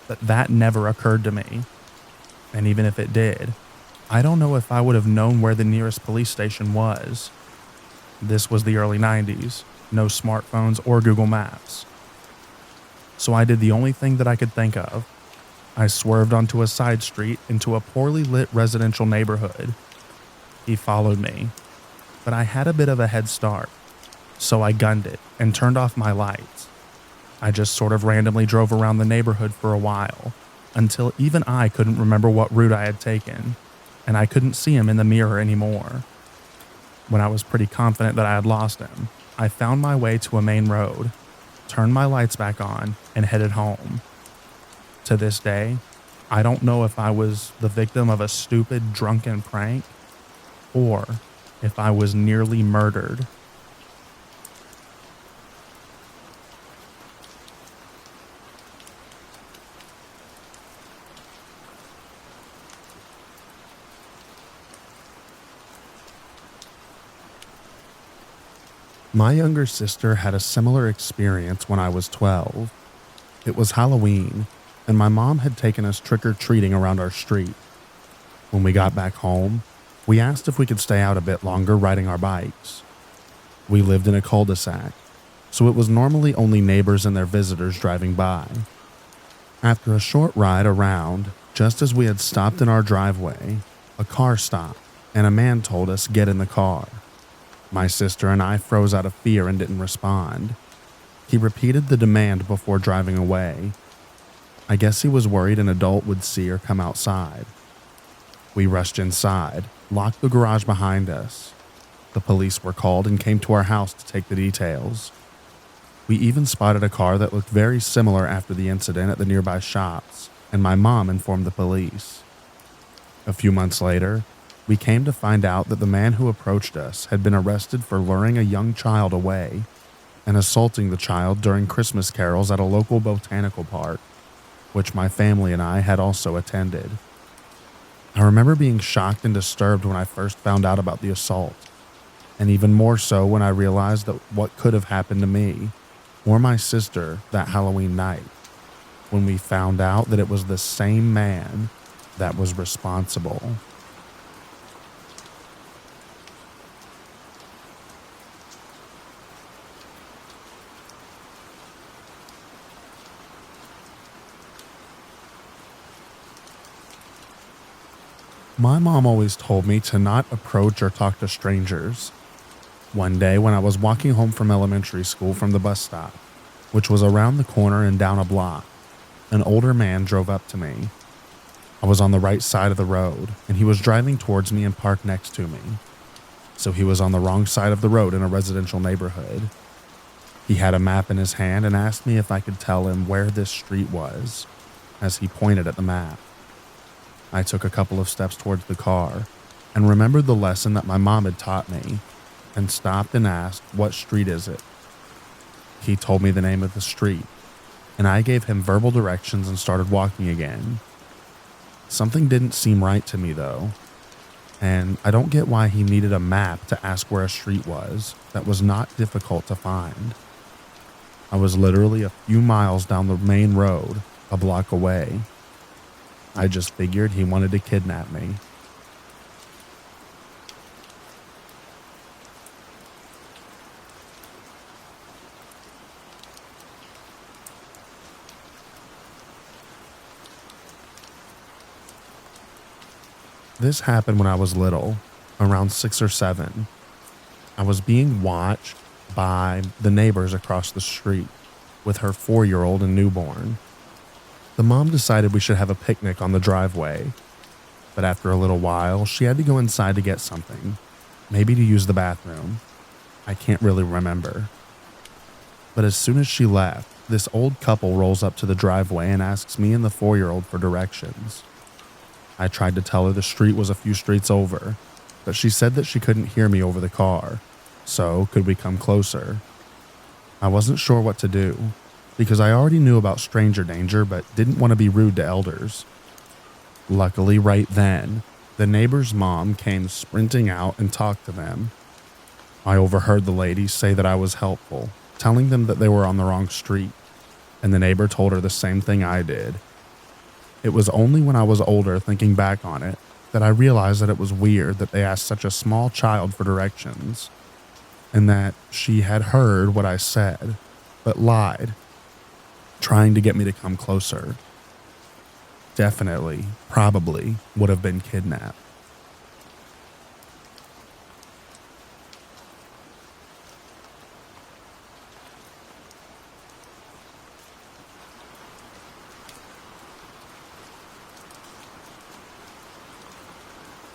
but that never occurred to me. And even if it did, I don't know if I would have known where the nearest police station was. This was the early 90s, no smartphones or Google Maps. So I did the only thing that I could think of. I swerved onto a side street into a poorly lit residential neighborhood. He followed me, but I had a bit of a head start, so I gunned it and turned off my lights. I just sort of randomly drove around the neighborhood for a while, until even I couldn't remember what route I had taken, and I couldn't see him in the mirror anymore. When I was pretty confident that I had lost him, I found my way to a main road, turned my lights back on, and headed home. To this day, I don't know if I was the victim of a stupid drunken prank, or if I was nearly murdered. My younger sister had a similar experience when I was 12. It was Halloween, and my mom had taken us trick-or-treating around our street. When we got back home, we asked if we could stay out a bit longer riding our bikes. We lived in a cul-de-sac, so it was normally only neighbors and their visitors driving by. After a short ride around, just as we had stopped in our driveway, a car stopped, and a man told us get in the car. My sister and I froze out of fear and didn't respond. He repeated the demand before driving away. I guess he was worried an adult would see or come outside. We rushed inside, locked the garage behind us. The police were called and came to our house to take the details. We even spotted a car that looked very similar after the incident at the nearby shops, and my mom informed the police. A few months later, we came to find out that the man who approached us had been arrested for luring a young child away and assaulting the child during Christmas carols at a local botanical park, which my family and I had also attended. I remember being shocked and disturbed when I first found out about the assault, and even more so when I realized that what could have happened to me or my sister that Halloween night, when we found out that it was the same man that was responsible. My mom always told me to not approach or talk to strangers. One day when I was walking home from elementary school from the bus stop, which was around the corner and down a block, an older man drove up to me. I was on the right side of the road, and he was driving towards me and parked next to me. So he was on the wrong side of the road in a residential neighborhood. He had a map in his hand and asked me if I could tell him where this street was, as he pointed at the map. I took a couple of steps towards the car and remembered the lesson that my mom had taught me and stopped and asked, "What street is it?" He told me the name of the street, and I gave him verbal directions and started walking again. Something didn't seem right to me though, and I don't get why he needed a map to ask where a street was that was not difficult to find. I was literally a few miles down the main road, a block away. I just figured he wanted to kidnap me. This happened when I was little, around 6 or 7. I was being watched by the neighbors across the street with her 4-year-old and newborn. The mom decided we should have a picnic on the driveway, but after a little while, she had to go inside to get something, maybe to use the bathroom. I can't really remember. But as soon as she left, this old couple rolls up to the driveway and asks me and the 4-year-old for directions. I tried to tell her the street was a few streets over, but she said that she couldn't hear me over the car, so could we come closer? I wasn't sure what to do, because I already knew about stranger danger but didn't want to be rude to elders. Luckily, right then, the neighbor's mom came sprinting out and talked to them. I overheard the ladies say that I was helpful, telling them that they were on the wrong street, and the neighbor told her the same thing I did. It was only when I was older, thinking back on it, that I realized that it was weird that they asked such a small child for directions, and that she had heard what I said, but lied, trying to get me to come closer. Definitely, probably, would have been kidnapped.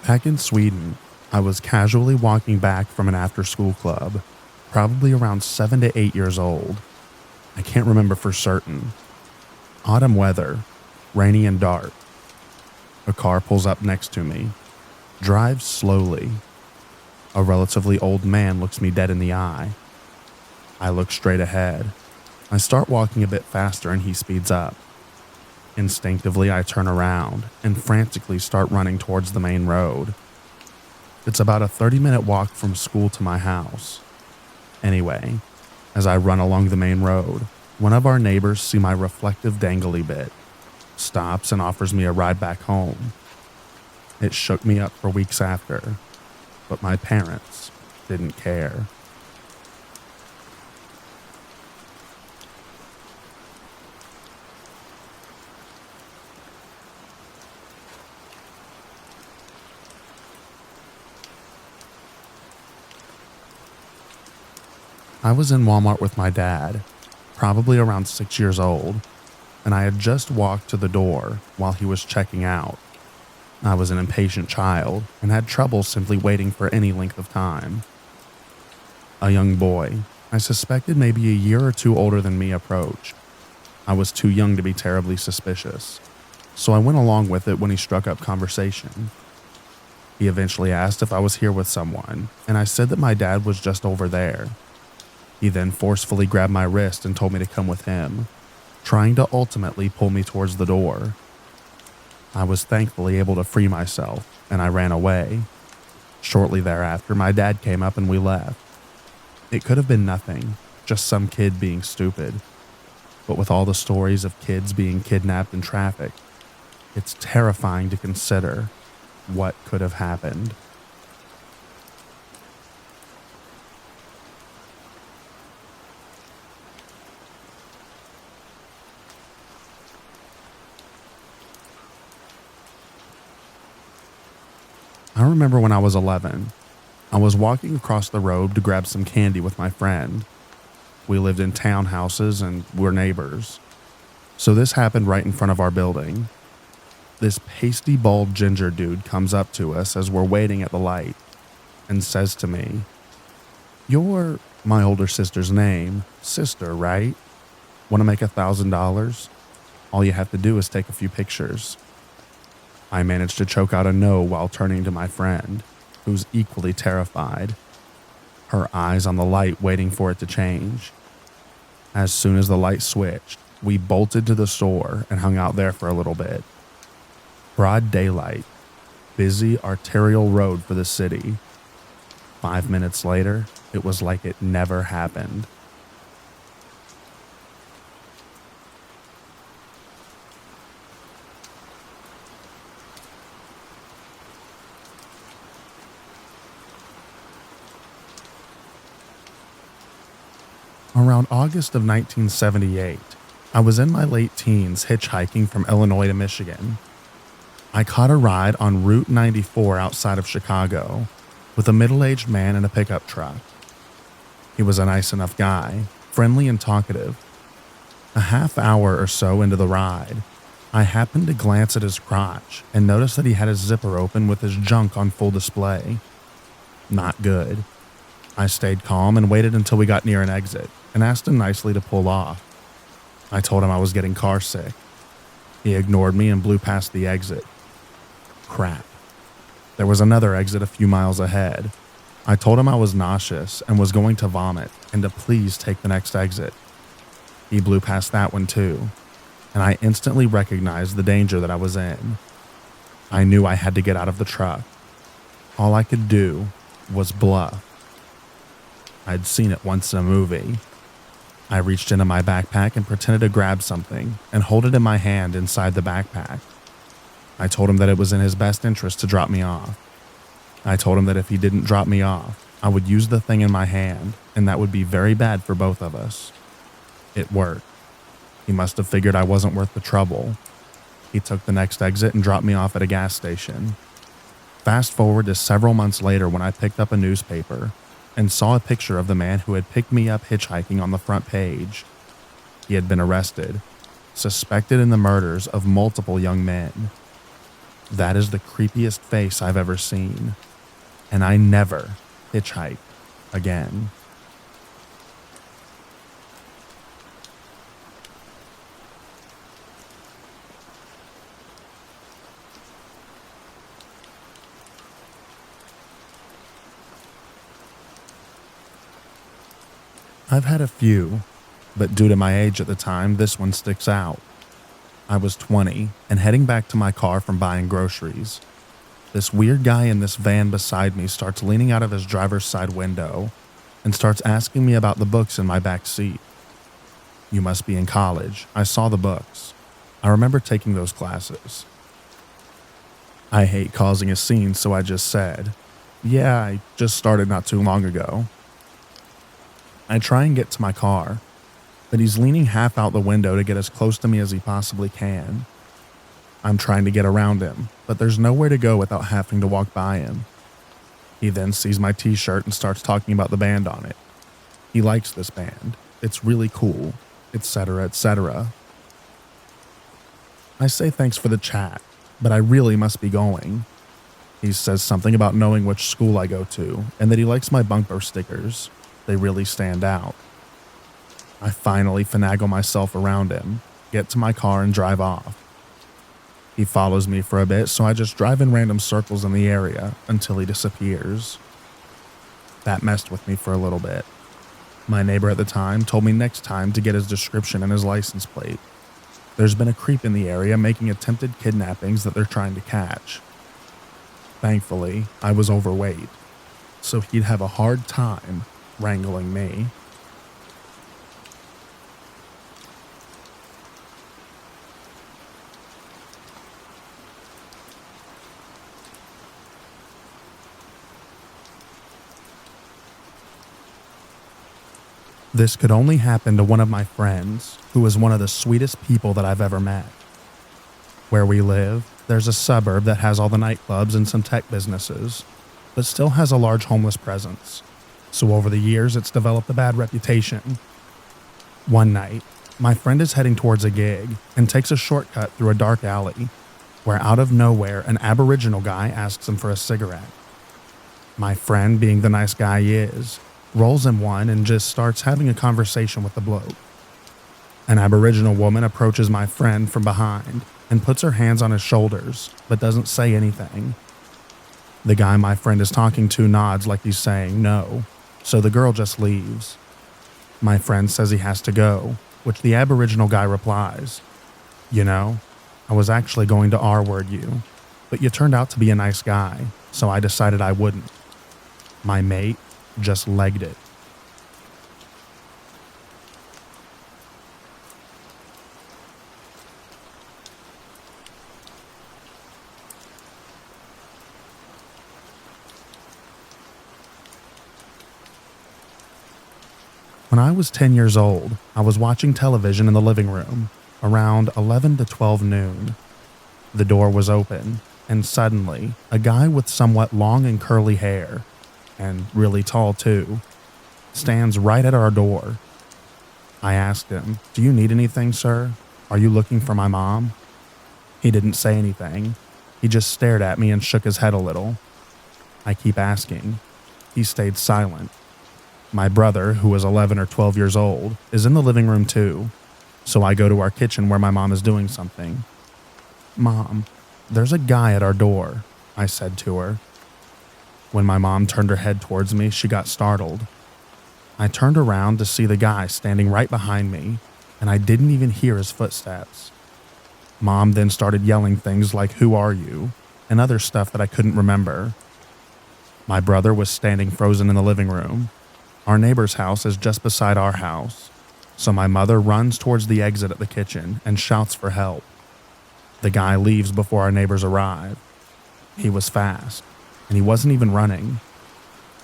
Back in Sweden, I was casually walking back from an after-school club, probably around 7 to 8 years old. I can't remember for certain. Autumn weather, rainy and dark. A car pulls up next to me, drives slowly. A relatively old man looks me dead in the eye. I look straight ahead. I start walking a bit faster and he speeds up. Instinctively, I turn around and frantically start running towards the main road. It's about a 30-minute walk from school to my house. Anyway, as I run along the main road, one of our neighbors sees my reflective dangly bit, stops and offers me a ride back home. It shook me up for weeks after, but my parents didn't care. I was in Walmart with my dad, probably around 6 years old, and I had just walked to the door while he was checking out. I was an impatient child and had trouble simply waiting for any length of time. A young boy, I suspected maybe a year or two older than me, approached. I was too young to be terribly suspicious, so I went along with it when he struck up conversation. He eventually asked if I was here with someone, and I said that my dad was just over there. He then forcefully grabbed my wrist and told me to come with him, trying to ultimately pull me towards the door. I was thankfully able to free myself, and I ran away. Shortly thereafter, my dad came up and we left. It could have been nothing, just some kid being stupid. But with all the stories of kids being kidnapped in traffic, it's terrifying to consider what could have happened. I remember when I was 11, I was walking across the road to grab some candy with my friend. We lived in townhouses and were neighbors. So this happened right in front of our building. This pasty bald ginger dude comes up to us as we're waiting at the light and says to me, "You're my older sister's name, sister, right? Want to make $1,000? All you have to do is take a few pictures." I managed to choke out a no while turning to my friend, who's equally terrified, her eyes on the light waiting for it to change. As soon as the light switched, we bolted to the store and hung out there for a little bit. Broad daylight, busy arterial road for the city. 5 minutes later, it was like it never happened. Around August of 1978, I was in my late teens hitchhiking from Illinois to Michigan. I caught a ride on Route 94 outside of Chicago with a middle-aged man in a pickup truck. He was a nice enough guy, friendly and talkative. A half hour or so into the ride, I happened to glance at his crotch and noticed that he had his zipper open with his junk on full display. Not good. I stayed calm and waited until we got near an exit and asked him nicely to pull off. I told him I was getting car sick. He ignored me and blew past the exit. Crap. There was another exit a few miles ahead. I told him I was nauseous and was going to vomit and to please take the next exit. He blew past that one too, and I instantly recognized the danger that I was in. I knew I had to get out of the truck. All I could do was bluff. I'd seen it once in a movie. I reached into my backpack and pretended to grab something and hold it in my hand inside the backpack. I told him that it was in his best interest to drop me off. I told him that if he didn't drop me off, I would use the thing in my hand, and that would be very bad for both of us. It worked. He must have figured I wasn't worth the trouble. He took the next exit and dropped me off at a gas station. Fast forward to several months later when I picked up a newspaper and saw a picture of the man who had picked me up hitchhiking on the front page. He had been arrested, suspected in the murders of multiple young men. That is the creepiest face I've ever seen, and I never hitchhike again. I've had a few, but due to my age at the time, this one sticks out. I was 20 and heading back to my car from buying groceries. This weird guy in this van beside me starts leaning out of his driver's side window and starts asking me about the books in my back seat. You must be in college. I saw the books. I remember taking those classes. I hate causing a scene, so I just said, "Yeah, I just started not too long ago." I try and get to my car, but he's leaning half out the window to get as close to me as he possibly can. I'm trying to get around him, but there's nowhere to go without having to walk by him. He then sees my t-shirt and starts talking about the band on it. He likes this band. It's really cool, etc., etc. I say thanks for the chat, but I really must be going. He says something about knowing which school I go to and that he likes my bumper stickers. They really stand out. I finally finagle myself around him, get to my car and drive off. He follows me for a bit, so I just drive in random circles in the area until he disappears. That messed with me for a little bit. My neighbor at the time told me next time to get his description and his license plate. There's been a creep in the area making attempted kidnappings that they're trying to catch. Thankfully, I was overweight, so he'd have a hard time wrangling me. This could only happen to one of my friends, who is one of the sweetest people that I've ever met. Where we live, there's a suburb that has all the nightclubs and some tech businesses, but still has a large homeless presence. So over the years, it's developed a bad reputation. One night, my friend is heading towards a gig and takes a shortcut through a dark alley, where out of nowhere, an Aboriginal guy asks him for a cigarette. My friend, being the nice guy he is, rolls him one and just starts having a conversation with the bloke. An Aboriginal woman approaches my friend from behind and puts her hands on his shoulders, but doesn't say anything. The guy my friend is talking to nods like he's saying no, so the girl just leaves. My friend says he has to go, which the Aboriginal guy replies, "You know, I was actually going to R-word you, but you turned out to be a nice guy, so I decided I wouldn't." My mate just legged it. When I was 10 years old, I was watching television in the living room, around 11 to 12 noon. The door was open, and suddenly, a guy with somewhat long and curly hair, and really tall too, stands right at our door. I asked him, "Do you need anything, sir? Are you looking for my mom?" He didn't say anything. He just stared at me and shook his head a little. I keep asking. He stayed silent. My brother, who was 11 or 12 years old, is in the living room too, so I go to our kitchen where my mom is doing something. "Mom, there's a guy at our door," I said to her. When my mom turned her head towards me, she got startled. I turned around to see the guy standing right behind me, and I didn't even hear his footsteps. Mom then started yelling things like, "Who are you?" and other stuff that I couldn't remember. My brother was standing frozen in the living room. Our neighbor's house is just beside our house, so my mother runs towards the exit at the kitchen and shouts for help. The guy leaves before our neighbors arrive. He was fast, and he wasn't even running.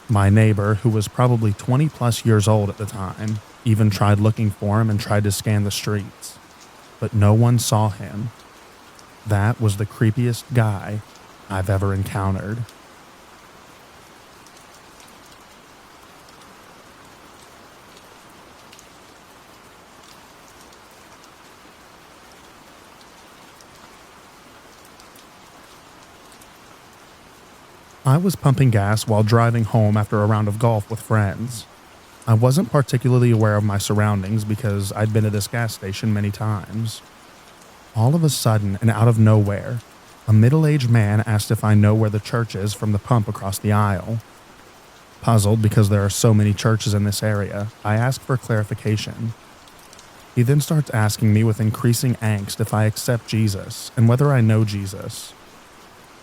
My neighbor, who was probably 20 plus years old at the time, even tried looking for him and tried to scan the streets, but no one saw him. That was the creepiest guy I've ever encountered. I was pumping gas while driving home after a round of golf with friends. I wasn't particularly aware of my surroundings because I'd been to this gas station many times. All of a sudden, and out of nowhere, a middle-aged man asked if I know where the church is from the pump across the aisle. Puzzled because there are so many churches in this area, I asked for clarification. He then starts asking me with increasing angst if I accept Jesus and whether I know Jesus.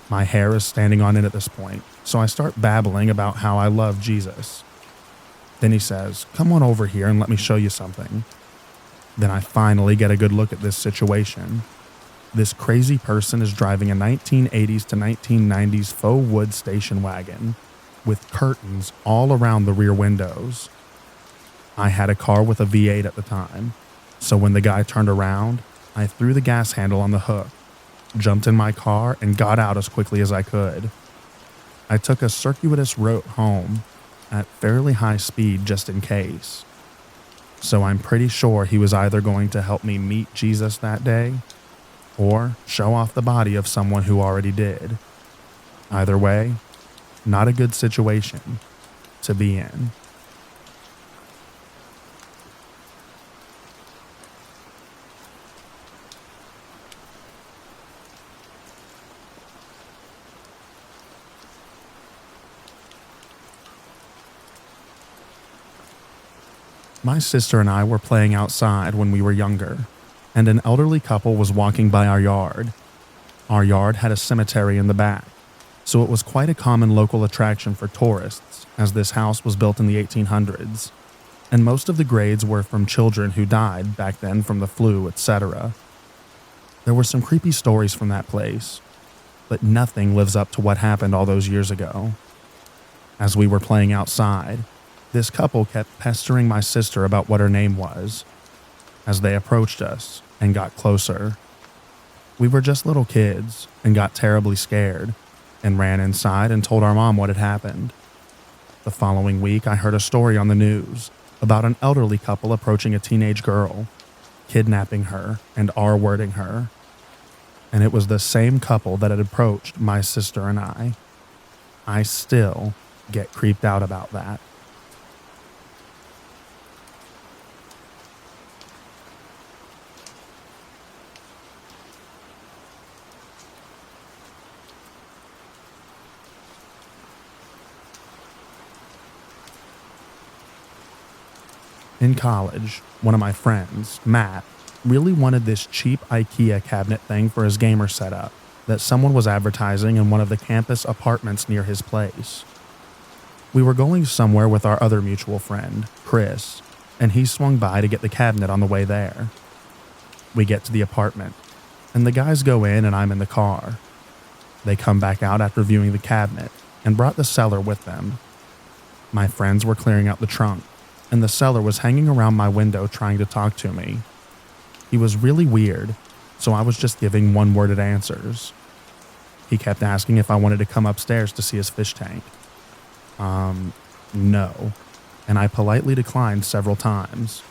My hair is standing on end at this point, so I start babbling about how I love Jesus. Then he says, "Come on over here and let me show you something." Then I finally get a good look at this situation. This crazy person is driving a 1980s to 1990s faux wood station wagon with curtains all around the rear windows. I had a car with a V8 at the time, so when the guy turned around, I threw the gas handle on the hook, jumped in my car, and got out as quickly as I could. I took a circuitous route home at fairly high speed just in case. So I'm pretty sure he was either going to help me meet Jesus that day or show off the body of someone who already did. Either way, not a good situation to be in. My sister and I were playing outside when we were younger, and an elderly couple was walking by our yard. Our yard had a cemetery in the back, so it was quite a common local attraction for tourists, as this house was built in the 1800s, and most of the graves were from children who died back then from the flu, etc. There were some creepy stories from that place, but nothing lives up to what happened all those years ago. As we were playing outside, this couple kept pestering my sister about what her name was. As they approached us and got closer, we were just little kids and got terribly scared and ran inside and told our mom what had happened. The following week, I heard a story on the news about an elderly couple approaching a teenage girl, kidnapping her and R-wording her. And it was the same couple that had approached my sister and I. I still get creeped out about that. In college, one of my friends, Matt, really wanted this cheap IKEA cabinet thing for his gamer setup that someone was advertising in one of the campus apartments near his place. We were going somewhere with our other mutual friend, Chris, and he swung by to get the cabinet on the way there. We get to the apartment, and the guys go in and I'm in the car. They come back out after viewing the cabinet and brought the seller with them. My friends were clearing out the trunk, and the seller was hanging around my window trying to talk to me. He was really weird, so I was just giving one-worded answers. He kept asking if I wanted to come upstairs to see his fish tank. No, and I politely declined several times.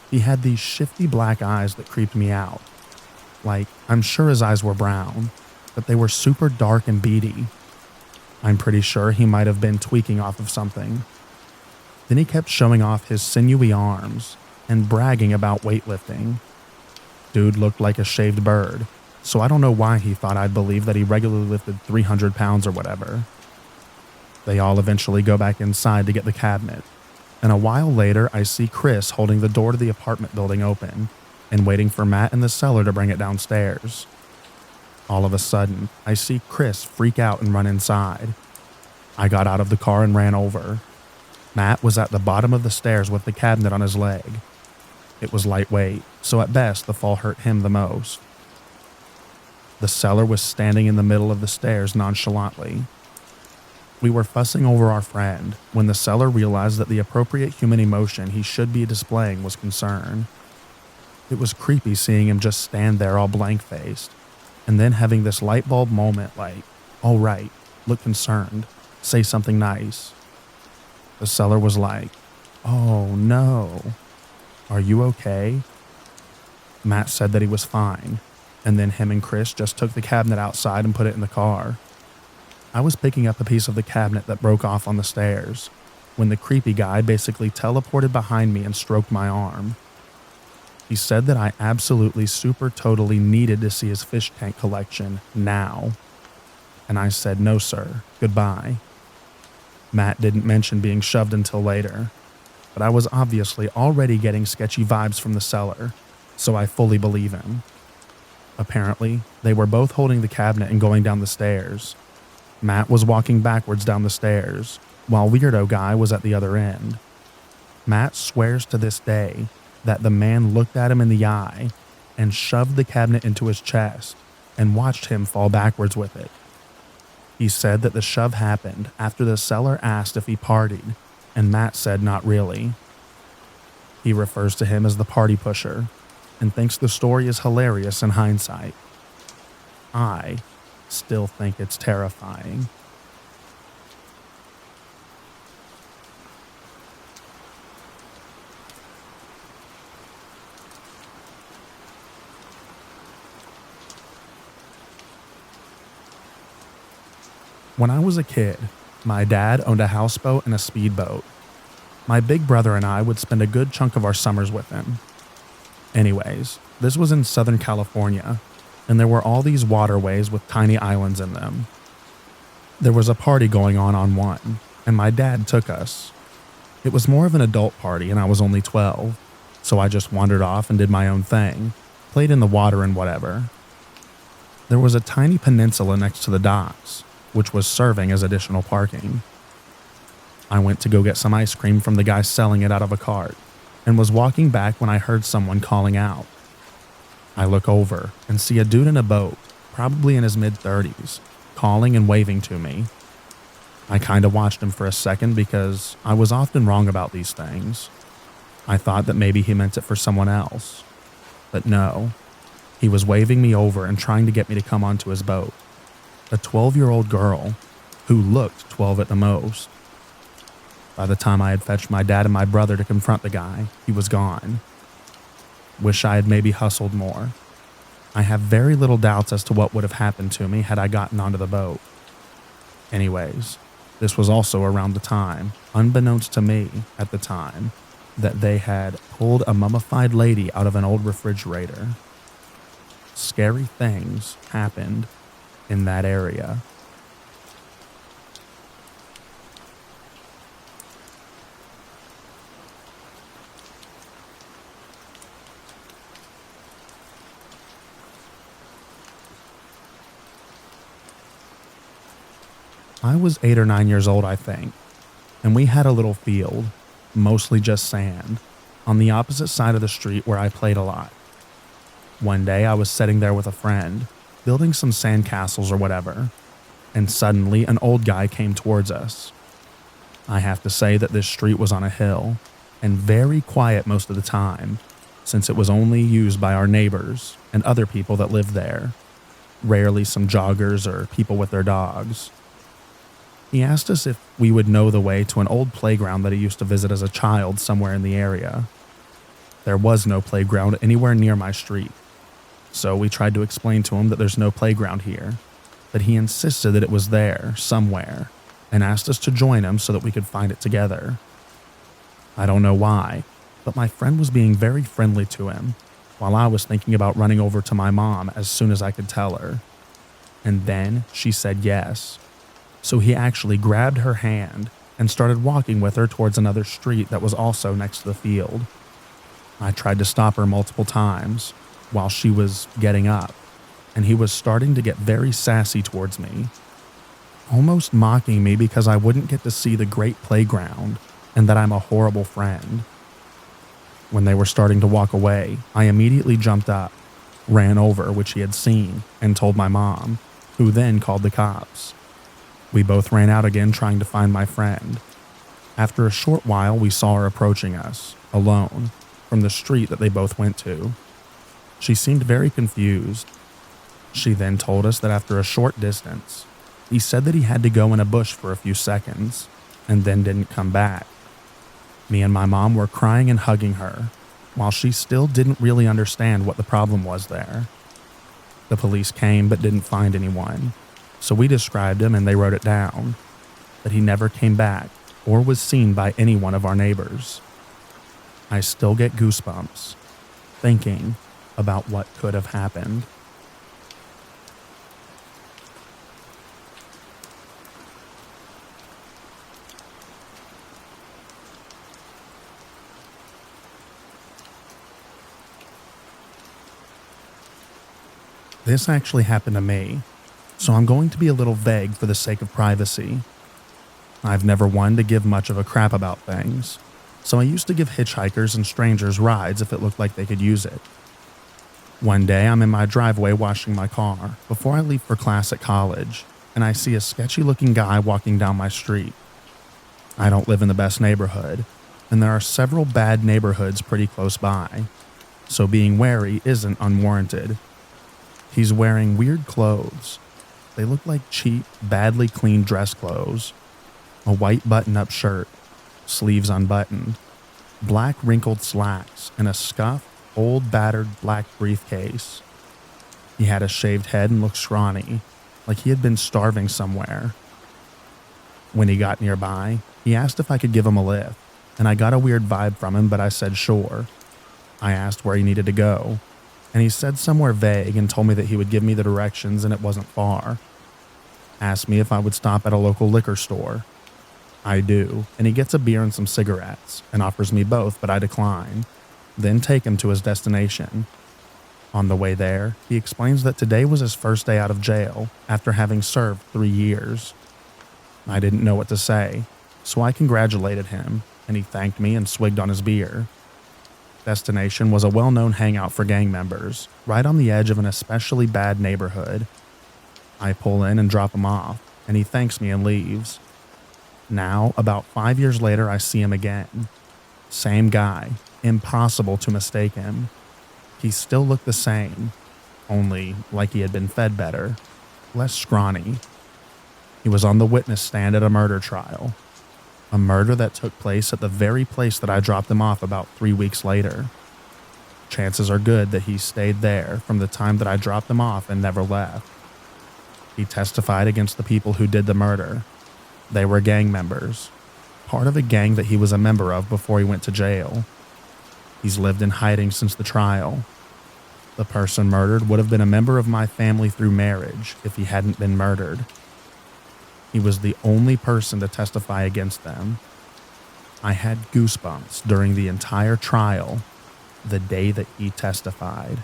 He had these shifty black eyes that creeped me out. Like, I'm sure his eyes were brown, but they were super dark and beady. I'm pretty sure he might have been tweaking off of something. Then he kept showing off his sinewy arms and bragging about weightlifting. Dude looked like a shaved bird, so I don't know why he thought I'd believe that he regularly lifted 300 pounds or whatever. They all eventually go back inside to get the cabinet, and a while later I see Chris holding the door to the apartment building open and waiting for Matt in the cellar to bring it downstairs. All of a sudden, I see Chris freak out and run inside. I got out of the car and ran over. Matt was at the bottom of the stairs with the cabinet on his leg. It was lightweight, so at best the fall hurt him the most. The seller was standing in the middle of the stairs nonchalantly. We were fussing over our friend when the seller realized that the appropriate human emotion he should be displaying was concern. It was creepy seeing him just stand there all blank-faced, and then having this light bulb moment like, all right, look concerned, say something nice. The seller was like, oh no, are you okay? Matt said that he was fine, and then him and Chris just took the cabinet outside and put it in the car. I was picking up a piece of the cabinet that broke off on the stairs when the creepy guy basically teleported behind me and stroked my arm. He said that I absolutely super totally needed to see his fish tank collection now. And I said, no sir, goodbye. Matt didn't mention being shoved until later, but I was obviously already getting sketchy vibes from the seller, so I fully believe him. Apparently, they were both holding the cabinet and going down the stairs. Matt was walking backwards down the stairs, while Weirdo Guy was at the other end. Matt swears to this day that the man looked at him in the eye and shoved the cabinet into his chest and watched him fall backwards with it. He said that the shove happened after the seller asked if he partied, and Matt said not really. He refers to him as the party pusher and thinks the story is hilarious in hindsight. I still think it's terrifying. When I was a kid, my dad owned a houseboat and a speedboat. My big brother and I would spend a good chunk of our summers with him. Anyways, this was in Southern California, and there were all these waterways with tiny islands in them. There was a party going on one, and my dad took us. It was more of an adult party and I was only 12, so I just wandered off and did my own thing, played in the water and whatever. There was a tiny peninsula next to the docks, which was serving as additional parking. I went to go get some ice cream from the guy selling it out of a cart and was walking back when I heard someone calling out. I look over and see a dude in a boat, probably in his mid-30s, calling and waving to me. I kinda watched him for a second because I was often wrong about these things. I thought that maybe he meant it for someone else. But no, he was waving me over and trying to get me to come onto his boat. A 12-year-old girl who looked 12 at the most. By the time I had fetched my dad and my brother to confront the guy, he was gone. Wish I had maybe hustled more. I have very little doubts as to what would have happened to me had I gotten onto the boat. Anyways, this was also around the time, unbeknownst to me at the time, that they had pulled a mummified lady out of an old refrigerator. Scary things happened in that area. I was 8 or 9 years old, I think, and we had a little field, mostly just sand, on the opposite side of the street where I played a lot. One day I was sitting there with a friend, building some sand castles or whatever, and suddenly an old guy came towards us. I have to say that this street was on a hill, and very quiet most of the time, since it was only used by our neighbors and other people that lived there, rarely some joggers or people with their dogs. He asked us if we would know the way to an old playground that he used to visit as a child somewhere in the area. There was no playground anywhere near my street, So we tried to explain to him that there's no playground here, but he insisted that it was there somewhere and asked us to join him so that we could find it together. I don't know why, but my friend was being very friendly to him while I was thinking about running over to my mom as soon as I could tell her. And then she said yes. So he actually grabbed her hand and started walking with her towards another street that was also next to the field. I tried to stop her multiple times while she was getting up, and he was starting to get very sassy towards me, almost mocking me because I wouldn't get to see the great playground and that I'm a horrible friend. When they were starting to walk away, I immediately jumped up, ran over which he had seen, and told my mom, who then called the cops. We both ran out again trying to find my friend. After a short while, we saw her approaching us, alone, from the street that they both went to. She seemed very confused. She then told us that after a short distance, he said that he had to go in a bush for a few seconds, and then didn't come back. Me and my mom were crying and hugging her, while she still didn't really understand what the problem was there. The police came but didn't find anyone, so we described him and they wrote it down, but he never came back or was seen by any one of our neighbors. I still get goosebumps, thinking about what could have happened. This actually happened to me, so I'm going to be a little vague for the sake of privacy. I've never wanted to give much of a crap about things, so I used to give hitchhikers and strangers rides if it looked like they could use it. One day I'm in my driveway washing my car before I leave for class at college, and I see a sketchy looking guy walking down my street. I don't live in the best neighborhood, and there are several bad neighborhoods pretty close by, so being wary isn't unwarranted. He's wearing weird clothes. They look like cheap, badly cleaned dress clothes. A white button-up shirt, sleeves unbuttoned, black wrinkled slacks, and a scuffed, old battered black briefcase. He had a shaved head and looked scrawny, like he had been starving somewhere. When he got nearby, he asked if I could give him a lift, and I got a weird vibe from him, but I said sure. I asked where he needed to go, and he said somewhere vague and told me that he would give me the directions and it wasn't far. Asked me if I would stop at a local liquor store. I do, and he gets a beer and some cigarettes and offers me both, but I decline, then take him to his destination. On the way there, he explains that today was his first day out of jail after having served 3 years. I didn't know what to say, so I congratulated him, and he thanked me and swigged on his beer. Destination was a well-known hangout for gang members, right on the edge of an especially bad neighborhood. I pull in and drop him off, and he thanks me and leaves. Now, about 5 years later, I see him again. Same guy, impossible to mistake him. He still looked the same, only like he had been fed better, less scrawny. He was on the witness stand at a murder trial. A murder that took place at the very place that I dropped him off about 3 weeks later. Chances are good that he stayed there from the time that I dropped him off and never left. He testified against the people who did the murder. They were gang members, part of a gang that he was a member of before he went to jail. He's lived in hiding since the trial. The person murdered would have been a member of my family through marriage if he hadn't been murdered. He was the only person to testify against them. I had goosebumps during the entire trial, the day that he testified.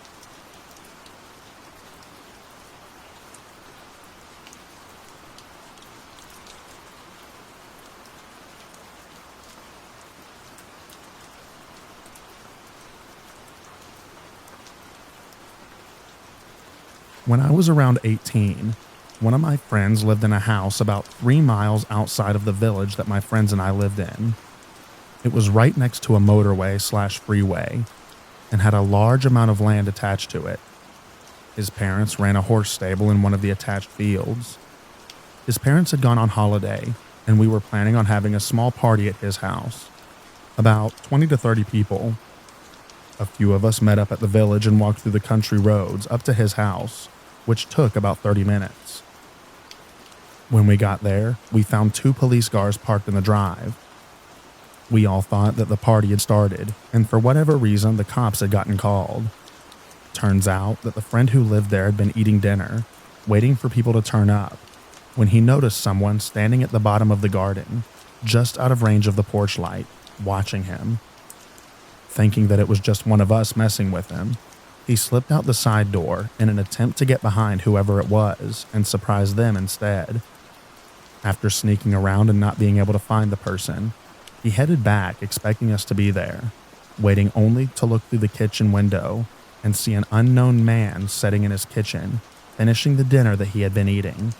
When I was around 18, one of my friends lived in a house about 3 miles outside of the village that my friends and I lived in. It was right next to a motorway/freeway and had a large amount of land attached to it. His parents ran a horse stable in one of the attached fields. His parents had gone on holiday, and we were planning on having a small party at his house. About 20 to 30 people. A few of us met up at the village and walked through the country roads up to his house, which took about 30 minutes. When we got there, we found 2 police cars parked in the drive. We all thought that the party had started, and for whatever reason, the cops had gotten called. Turns out that the friend who lived there had been eating dinner, waiting for people to turn up, when he noticed someone standing at the bottom of the garden, just out of range of the porch light, watching him. Thinking that it was just one of us messing with him, he slipped out the side door in an attempt to get behind whoever it was and surprise them instead. After sneaking around and not being able to find the person, he headed back expecting us to be there, waiting only to look through the kitchen window and see an unknown man sitting in his kitchen, finishing the dinner that he had been eating.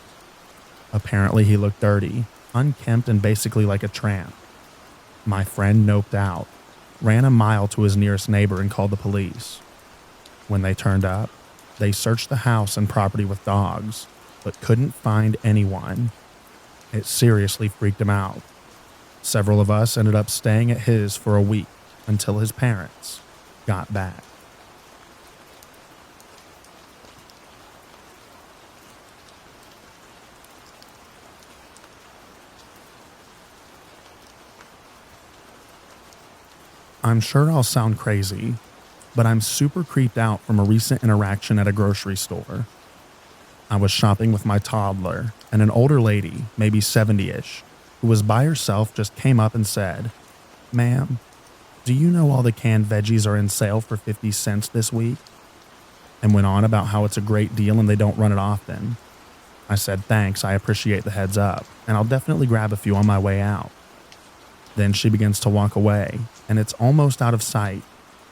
Apparently he looked dirty, unkempt, and basically like a tramp. My friend noped out, ran a mile to his nearest neighbor and called the police. When they turned up, they searched the house and property with dogs, but couldn't find anyone. It seriously freaked him out. Several of us ended up staying at his for a week until his parents got back. I'm sure I'll sound crazy, but I'm super creeped out from a recent interaction at a grocery store. I was shopping with my toddler, and an older lady, maybe 70-ish, who was by herself just came up and said, "Ma'am, do you know all the canned veggies are in sale for 50 cents this week?" And went on about how it's a great deal and they don't run it often. I said, "Thanks, I appreciate the heads up, and I'll definitely grab a few on my way out." Then she begins to walk away, and it's almost out of sight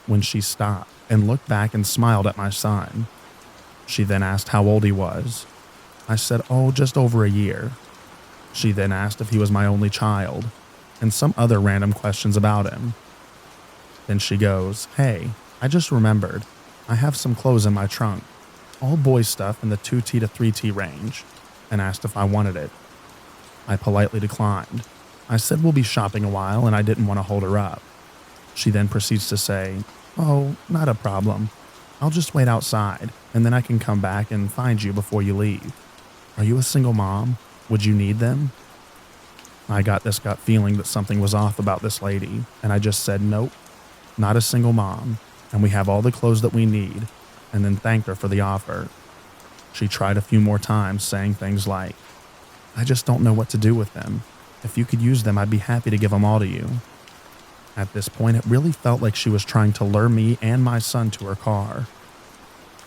when she stopped and looked back and smiled at my son. She then asked how old he was. I said, "Oh, just over a year." She then asked if he was my only child, and some other random questions about him. Then she goes, "Hey, I just remembered, I have some clothes in my trunk, all boy stuff in the 2T to 3T range," and asked if I wanted it. I politely declined. I said we'll be shopping a while and I didn't want to hold her up. She then proceeds to say, "Oh, not a problem. I'll just wait outside and then I can come back and find you before you leave. Are you a single mom? Would you need them?" I got this gut feeling that something was off about this lady, and I just said, "Nope, not a single mom, and we have all the clothes that we need," and then thanked her for the offer. She tried a few more times, saying things like, "I just don't know what to do with them. If you could use them, I'd be happy to give them all to you." At this point, it really felt like she was trying to lure me and my son to her car.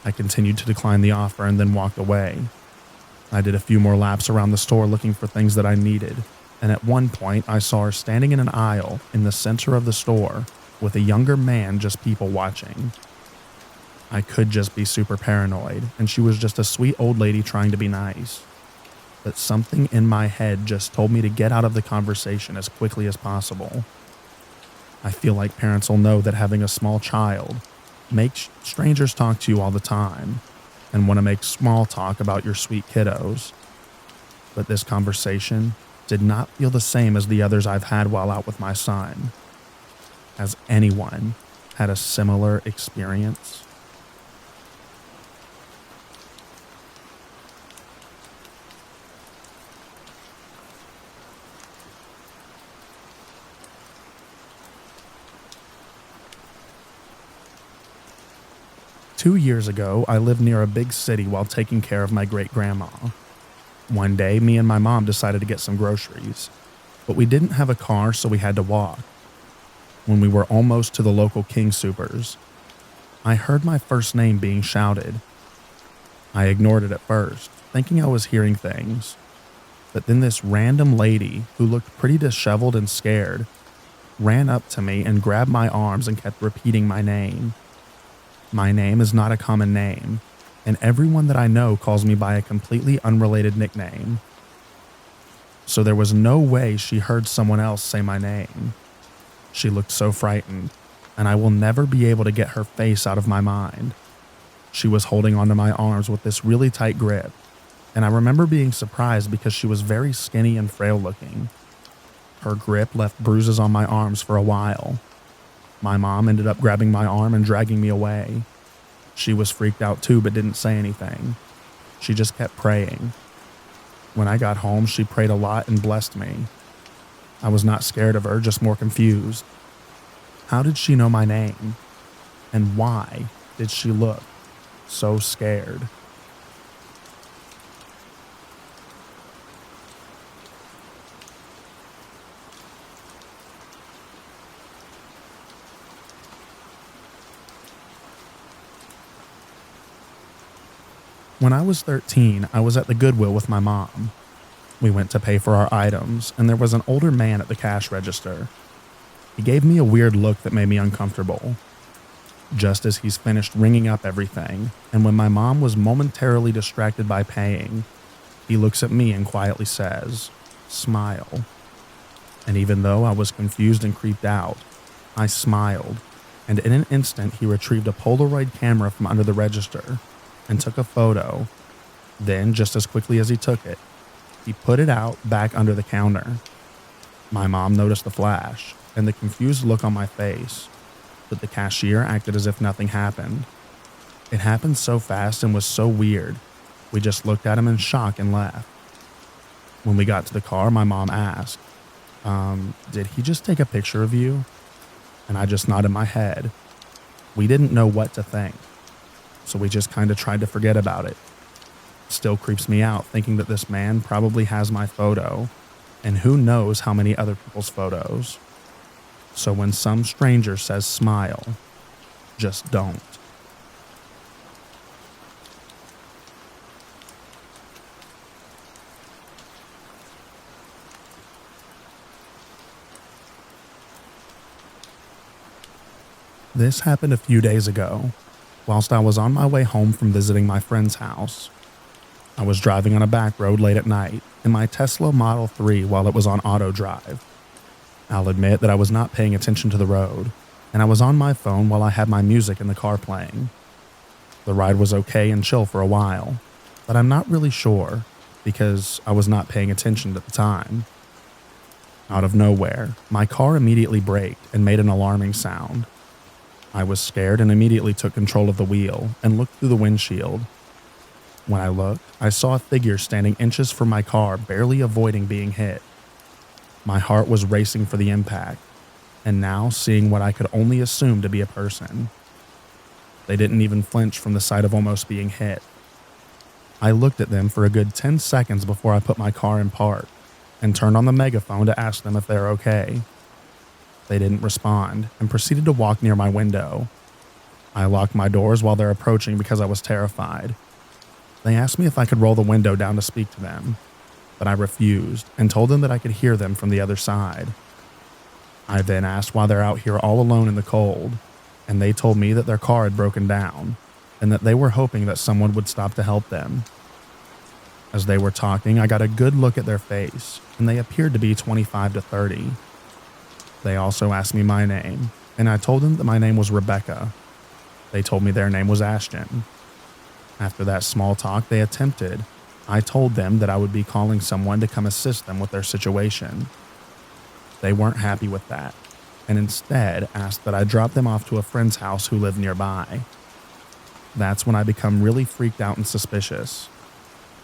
I continued to decline the offer and then walked away. I did a few more laps around the store looking for things that I needed, and at one point I saw her standing in an aisle in the center of the store with a younger man just people watching. I could just be super paranoid, and she was just a sweet old lady trying to be nice. But something in my head just told me to get out of the conversation as quickly as possible. I feel like parents will know that having a small child makes strangers talk to you all the time and want to make small talk about your sweet kiddos. But this conversation did not feel the same as the others I've had while out with my son. Has anyone had a similar experience? Two years ago, I lived near a big city while taking care of my great-grandma. One day, me and my mom decided to get some groceries, but we didn't have a car, so we had to walk. When we were almost to the local King Soopers, I heard my first name being shouted. I ignored it at first, thinking I was hearing things, but then this random lady, who looked pretty disheveled and scared, ran up to me and grabbed my arms and kept repeating my name. My name is not a common name, and everyone that I know calls me by a completely unrelated nickname. So there was no way she heard someone else say my name. She looked so frightened, and I will never be able to get her face out of my mind. She was holding onto my arms with this really tight grip, and I remember being surprised because she was very skinny and frail looking. Her grip left bruises on my arms for a while. My mom ended up grabbing my arm and dragging me away. She was freaked out too, but didn't say anything. She just kept praying. When I got home, she prayed a lot and blessed me. I was not scared of her, just more confused. How did she know my name? And why did she look so scared? When I was 13, I was at the Goodwill with my mom. We went to pay for our items, and there was an older man at the cash register. He gave me a weird look that made me uncomfortable. Just as he's finished ringing up everything, and when my mom was momentarily distracted by paying, he looks at me and quietly says, "Smile." And even though I was confused and creeped out, I smiled, and in an instant he retrieved a Polaroid camera from under the register and took a photo. Then, just as quickly as he took it, he put it out back under the counter. My mom noticed the flash and the confused look on my face, but the cashier acted as if nothing happened. It happened so fast and was so weird, we just looked at him in shock and left. When we got to the car, my mom asked, did he just take a picture of you? And I just nodded my head. We didn't know what to think, so we just kind of tried to forget about it. Still creeps me out thinking that this man probably has my photo, and who knows how many other people's photos. So when some stranger says smile, just don't. This happened a few days ago, whilst I was on my way home from visiting my friend's house. I was driving on a back road late at night in my Tesla Model 3 while it was on auto drive. I'll admit that I was not paying attention to the road, and I was on my phone while I had my music in the car playing. The ride was okay and chill for a while, but I'm not really sure because I was not paying attention at the time. Out of nowhere, my car immediately braked and made an alarming sound. I was scared and immediately took control of the wheel and looked through the windshield. When I looked, I saw a figure standing inches from my car, barely avoiding being hit. My heart was racing for the impact, and now seeing what I could only assume to be a person. They didn't even flinch from the sight of almost being hit. I looked at them for a good 10 seconds before I put my car in park and turned on the megaphone to ask them if they're okay. They didn't respond and proceeded to walk near my window. I locked my doors while they're approaching because I was terrified. They asked me if I could roll the window down to speak to them, but I refused and told them that I could hear them from the other side. I then asked why they're out here all alone in the cold, and they told me that their car had broken down and that they were hoping that someone would stop to help them. As they were talking, I got a good look at their face, and they appeared to be 25 to 30. They also asked me my name, and I told them that my name was Rebecca. They told me their name was Ashton. After that small talk they attempted, I told them that I would be calling someone to come assist them with their situation. They weren't happy with that, and instead asked that I drop them off to a friend's house who lived nearby. That's when I become really freaked out and suspicious.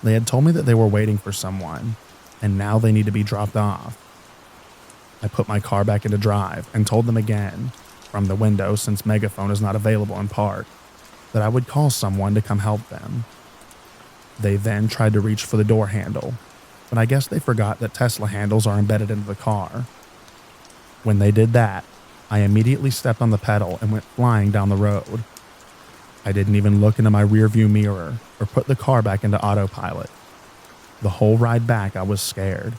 They had told me that they were waiting for someone, and now they need to be dropped off. I put my car back into drive and told them again, from the window since megaphone is not available in park, that I would call someone to come help them. They then tried to reach for the door handle, but I guess they forgot that Tesla handles are embedded into the car. When they did that, I immediately stepped on the pedal and went flying down the road. I didn't even look into my rearview mirror or put the car back into autopilot. The whole ride back I was scared.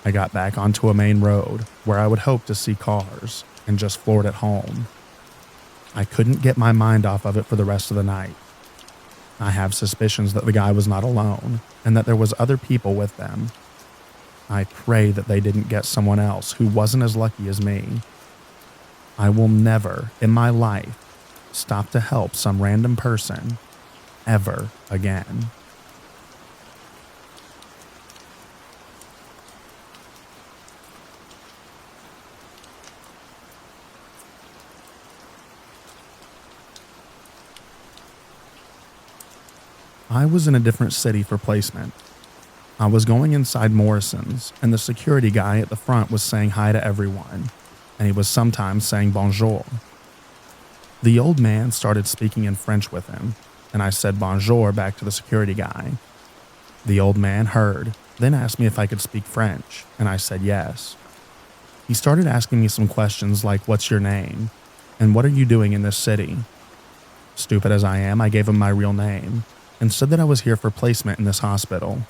I got back onto a main road where I would hope to see cars and just floored at home. I couldn't get my mind off of it for the rest of the night. I have suspicions that the guy was not alone and that there was other people with them. I pray that they didn't get someone else who wasn't as lucky as me. I will never in my life stop to help some random person ever again. I was in a different city for placement. I was going inside Morrison's, and the security guy at the front was saying hi to everyone, and he was sometimes saying bonjour. The old man started speaking in French with him, and I said bonjour back to the security guy. The old man heard, then asked me if I could speak French, and I said yes. He started asking me some questions like, what's your name? And what are you doing in this city? Stupid as I am, I gave him my real name, and said that I was here for placement in this hospital.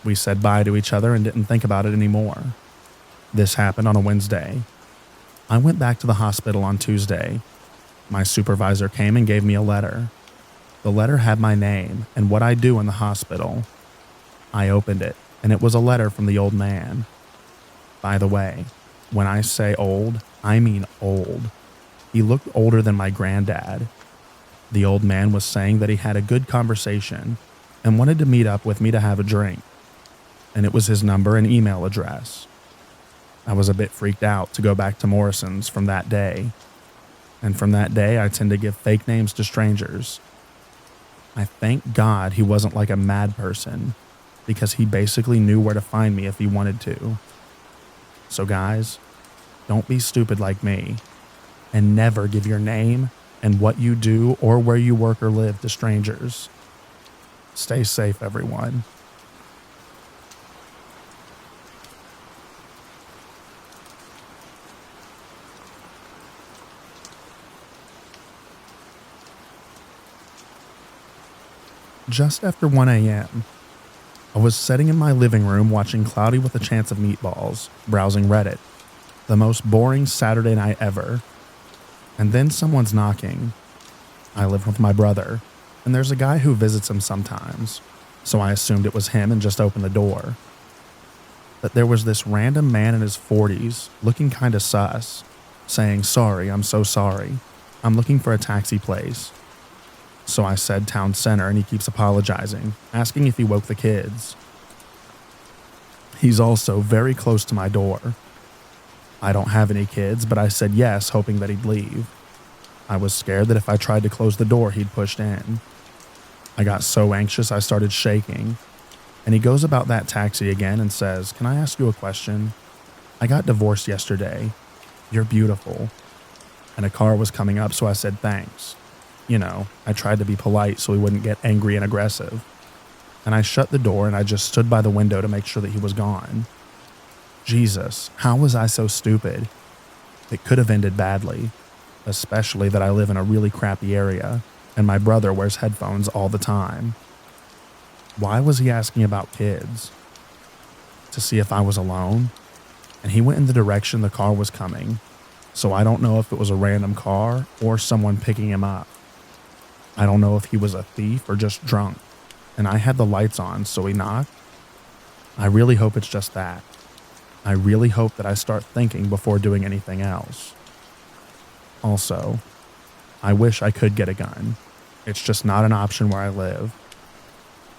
We said bye to each other and didn't think about it anymore. This happened on a Wednesday. I went back to the hospital on Tuesday. My supervisor came and gave me a letter. The letter had my name and what I do in the hospital. I opened it, and it was a letter from the old man. By the way, when I say old, I mean old. He looked older than my granddad. The old man was saying that he had a good conversation and wanted to meet up with me to have a drink. And it was his number and email address. I was a bit freaked out to go back to Morrison's from that day. And from that day, I tend to give fake names to strangers. I thank God he wasn't like a mad person, because he basically knew where to find me if he wanted to. So guys, don't be stupid like me, and never give your name and what you do or where you work or live to strangers. Stay safe, everyone. Just after 1 a.m., I was sitting in my living room watching Cloudy with a Chance of Meatballs, browsing Reddit. The most boring Saturday night ever. And then someone's knocking. I live with my brother, and there's a guy who visits him sometimes, so I assumed it was him and just opened the door. But there was this random man in his 40s, looking kinda sus, saying, "Sorry, I'm so sorry. I'm looking for a taxi place." So I said town center, and he keeps apologizing, asking if he woke the kids. He's also very close to my door. I don't have any kids, but I said yes, hoping that he'd leave. I was scared that if I tried to close the door, he'd push in. I got so anxious I started shaking, and he goes about that taxi again and says, "Can I ask you a question? I got divorced yesterday. You're beautiful." And a car was coming up, so I said thanks. You know, I tried to be polite so he wouldn't get angry and aggressive. And I shut the door and I just stood by the window to make sure that he was gone. Jesus, how was I so stupid? It could have ended badly, especially that I live in a really crappy area and my brother wears headphones all the time. Why was he asking about kids? To see if I was alone? And he went in the direction the car was coming, so I don't know if it was a random car or someone picking him up. I don't know if he was a thief or just drunk, and I had the lights on, so he knocked. I really hope it's just that. I really hope that I start thinking before doing anything else. Also, I wish I could get a gun. It's just not an option where I live.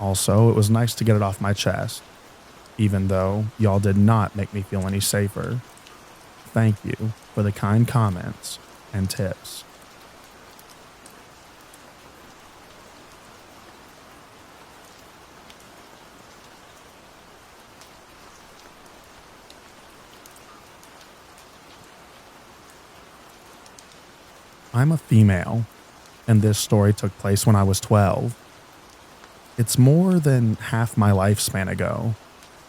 Also, it was nice to get it off my chest, even though y'all did not make me feel any safer. Thank you for the kind comments and tips. I'm a female, and this story took place when I was 12. It's more than half my lifespan ago,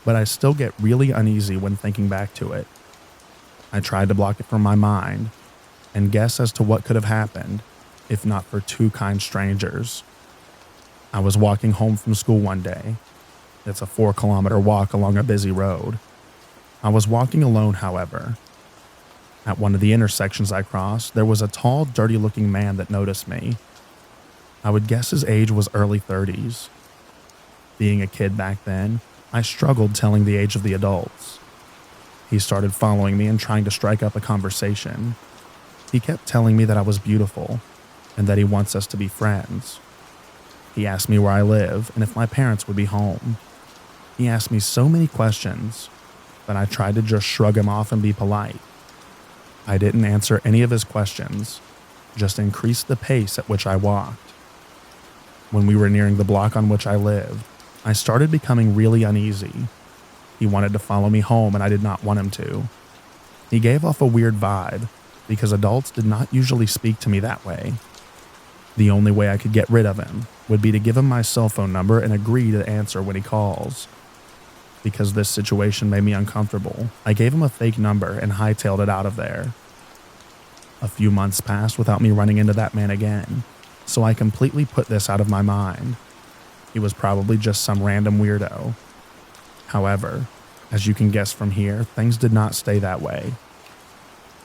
but I still get really uneasy when thinking back to it. I tried to block it from my mind and guess as to what could have happened if not for two kind strangers. I was walking home from school one day. It's a 4-kilometer walk along a busy road. I was walking alone, however. At one of the intersections I crossed, there was a tall, dirty-looking man that noticed me. I would guess his age was early 30s. Being a kid back then, I struggled telling the age of the adults. He started following me and trying to strike up a conversation. He kept telling me that I was beautiful and that he wants us to be friends. He asked me where I live and if my parents would be home. He asked me so many questions, but I tried to just shrug him off and be polite. I didn't answer any of his questions, just increased the pace at which I walked. When we were nearing the block on which I lived, I started becoming really uneasy. He wanted to follow me home and I did not want him to. He gave off a weird vibe because adults did not usually speak to me that way. The only way I could get rid of him would be to give him my cell phone number and agree to answer when he calls. Because this situation made me uncomfortable, I gave him a fake number and hightailed it out of there. A few months passed without me running into that man again, so I completely put this out of my mind. He was probably just some random weirdo. However, as you can guess from here, things did not stay that way.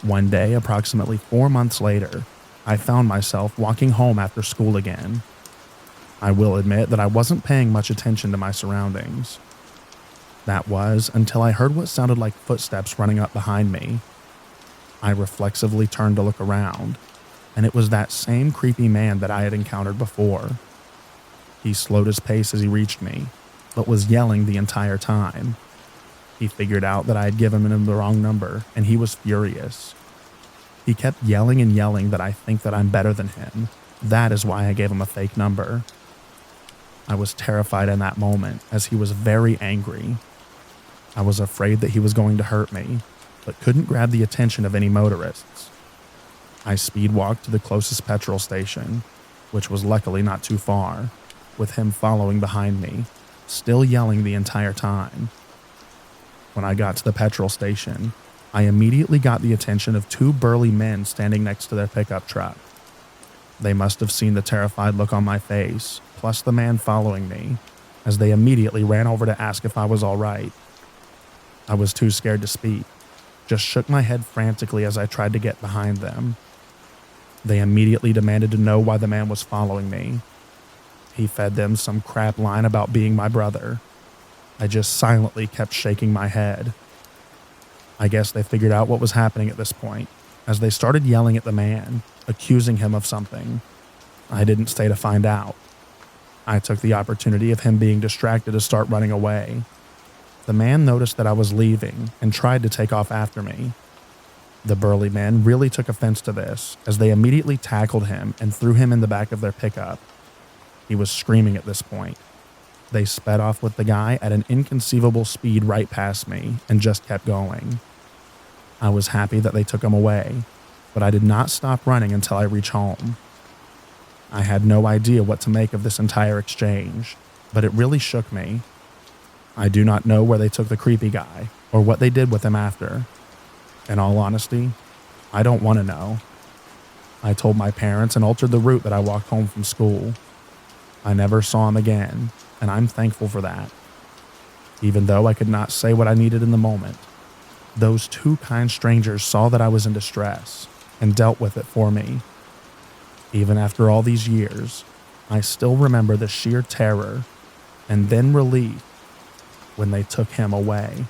One day, approximately 4 months later, I found myself walking home after school again. I will admit that I wasn't paying much attention to my surroundings. That was until I heard what sounded like footsteps running up behind me. I reflexively turned to look around, and it was that same creepy man that I had encountered before. He slowed his pace as he reached me, but was yelling the entire time. He figured out that I had given him the wrong number, and he was furious. He kept yelling and yelling that I think that I'm better than him. That is why I gave him a fake number. I was terrified in that moment, as he was very angry. I was afraid that he was going to hurt me, but couldn't grab the attention of any motorists. I speed walked to the closest petrol station, which was luckily not too far, with him following behind me, still yelling the entire time. When I got to the petrol station, I immediately got the attention of two burly men standing next to their pickup truck. They must have seen the terrified look on my face, plus the man following me, as they immediately ran over to ask if I was all right. I was too scared to speak, just shook my head frantically as I tried to get behind them. They immediately demanded to know why the man was following me. He fed them some crap line about being my brother. I just silently kept shaking my head. I guess they figured out what was happening at this point, as they started yelling at the man, accusing him of something. I didn't stay to find out. I took the opportunity of him being distracted to start running away. The man noticed that I was leaving and tried to take off after me. The burly men really took offense to this, as they immediately tackled him and threw him in the back of their pickup. He was screaming at this point. They sped off with the guy at an inconceivable speed right past me and just kept going. I was happy that they took him away, but I did not stop running until I reached home. I had no idea what to make of this entire exchange, but it really shook me. I do not know where they took the creepy guy or what they did with him after. In all honesty, I don't want to know. I told my parents and altered the route that I walked home from school. I never saw him again, and I'm thankful for that. Even though I could not say what I needed in the moment, those two kind strangers saw that I was in distress and dealt with it for me. Even after all these years, I still remember the sheer terror and then relief when they took him away.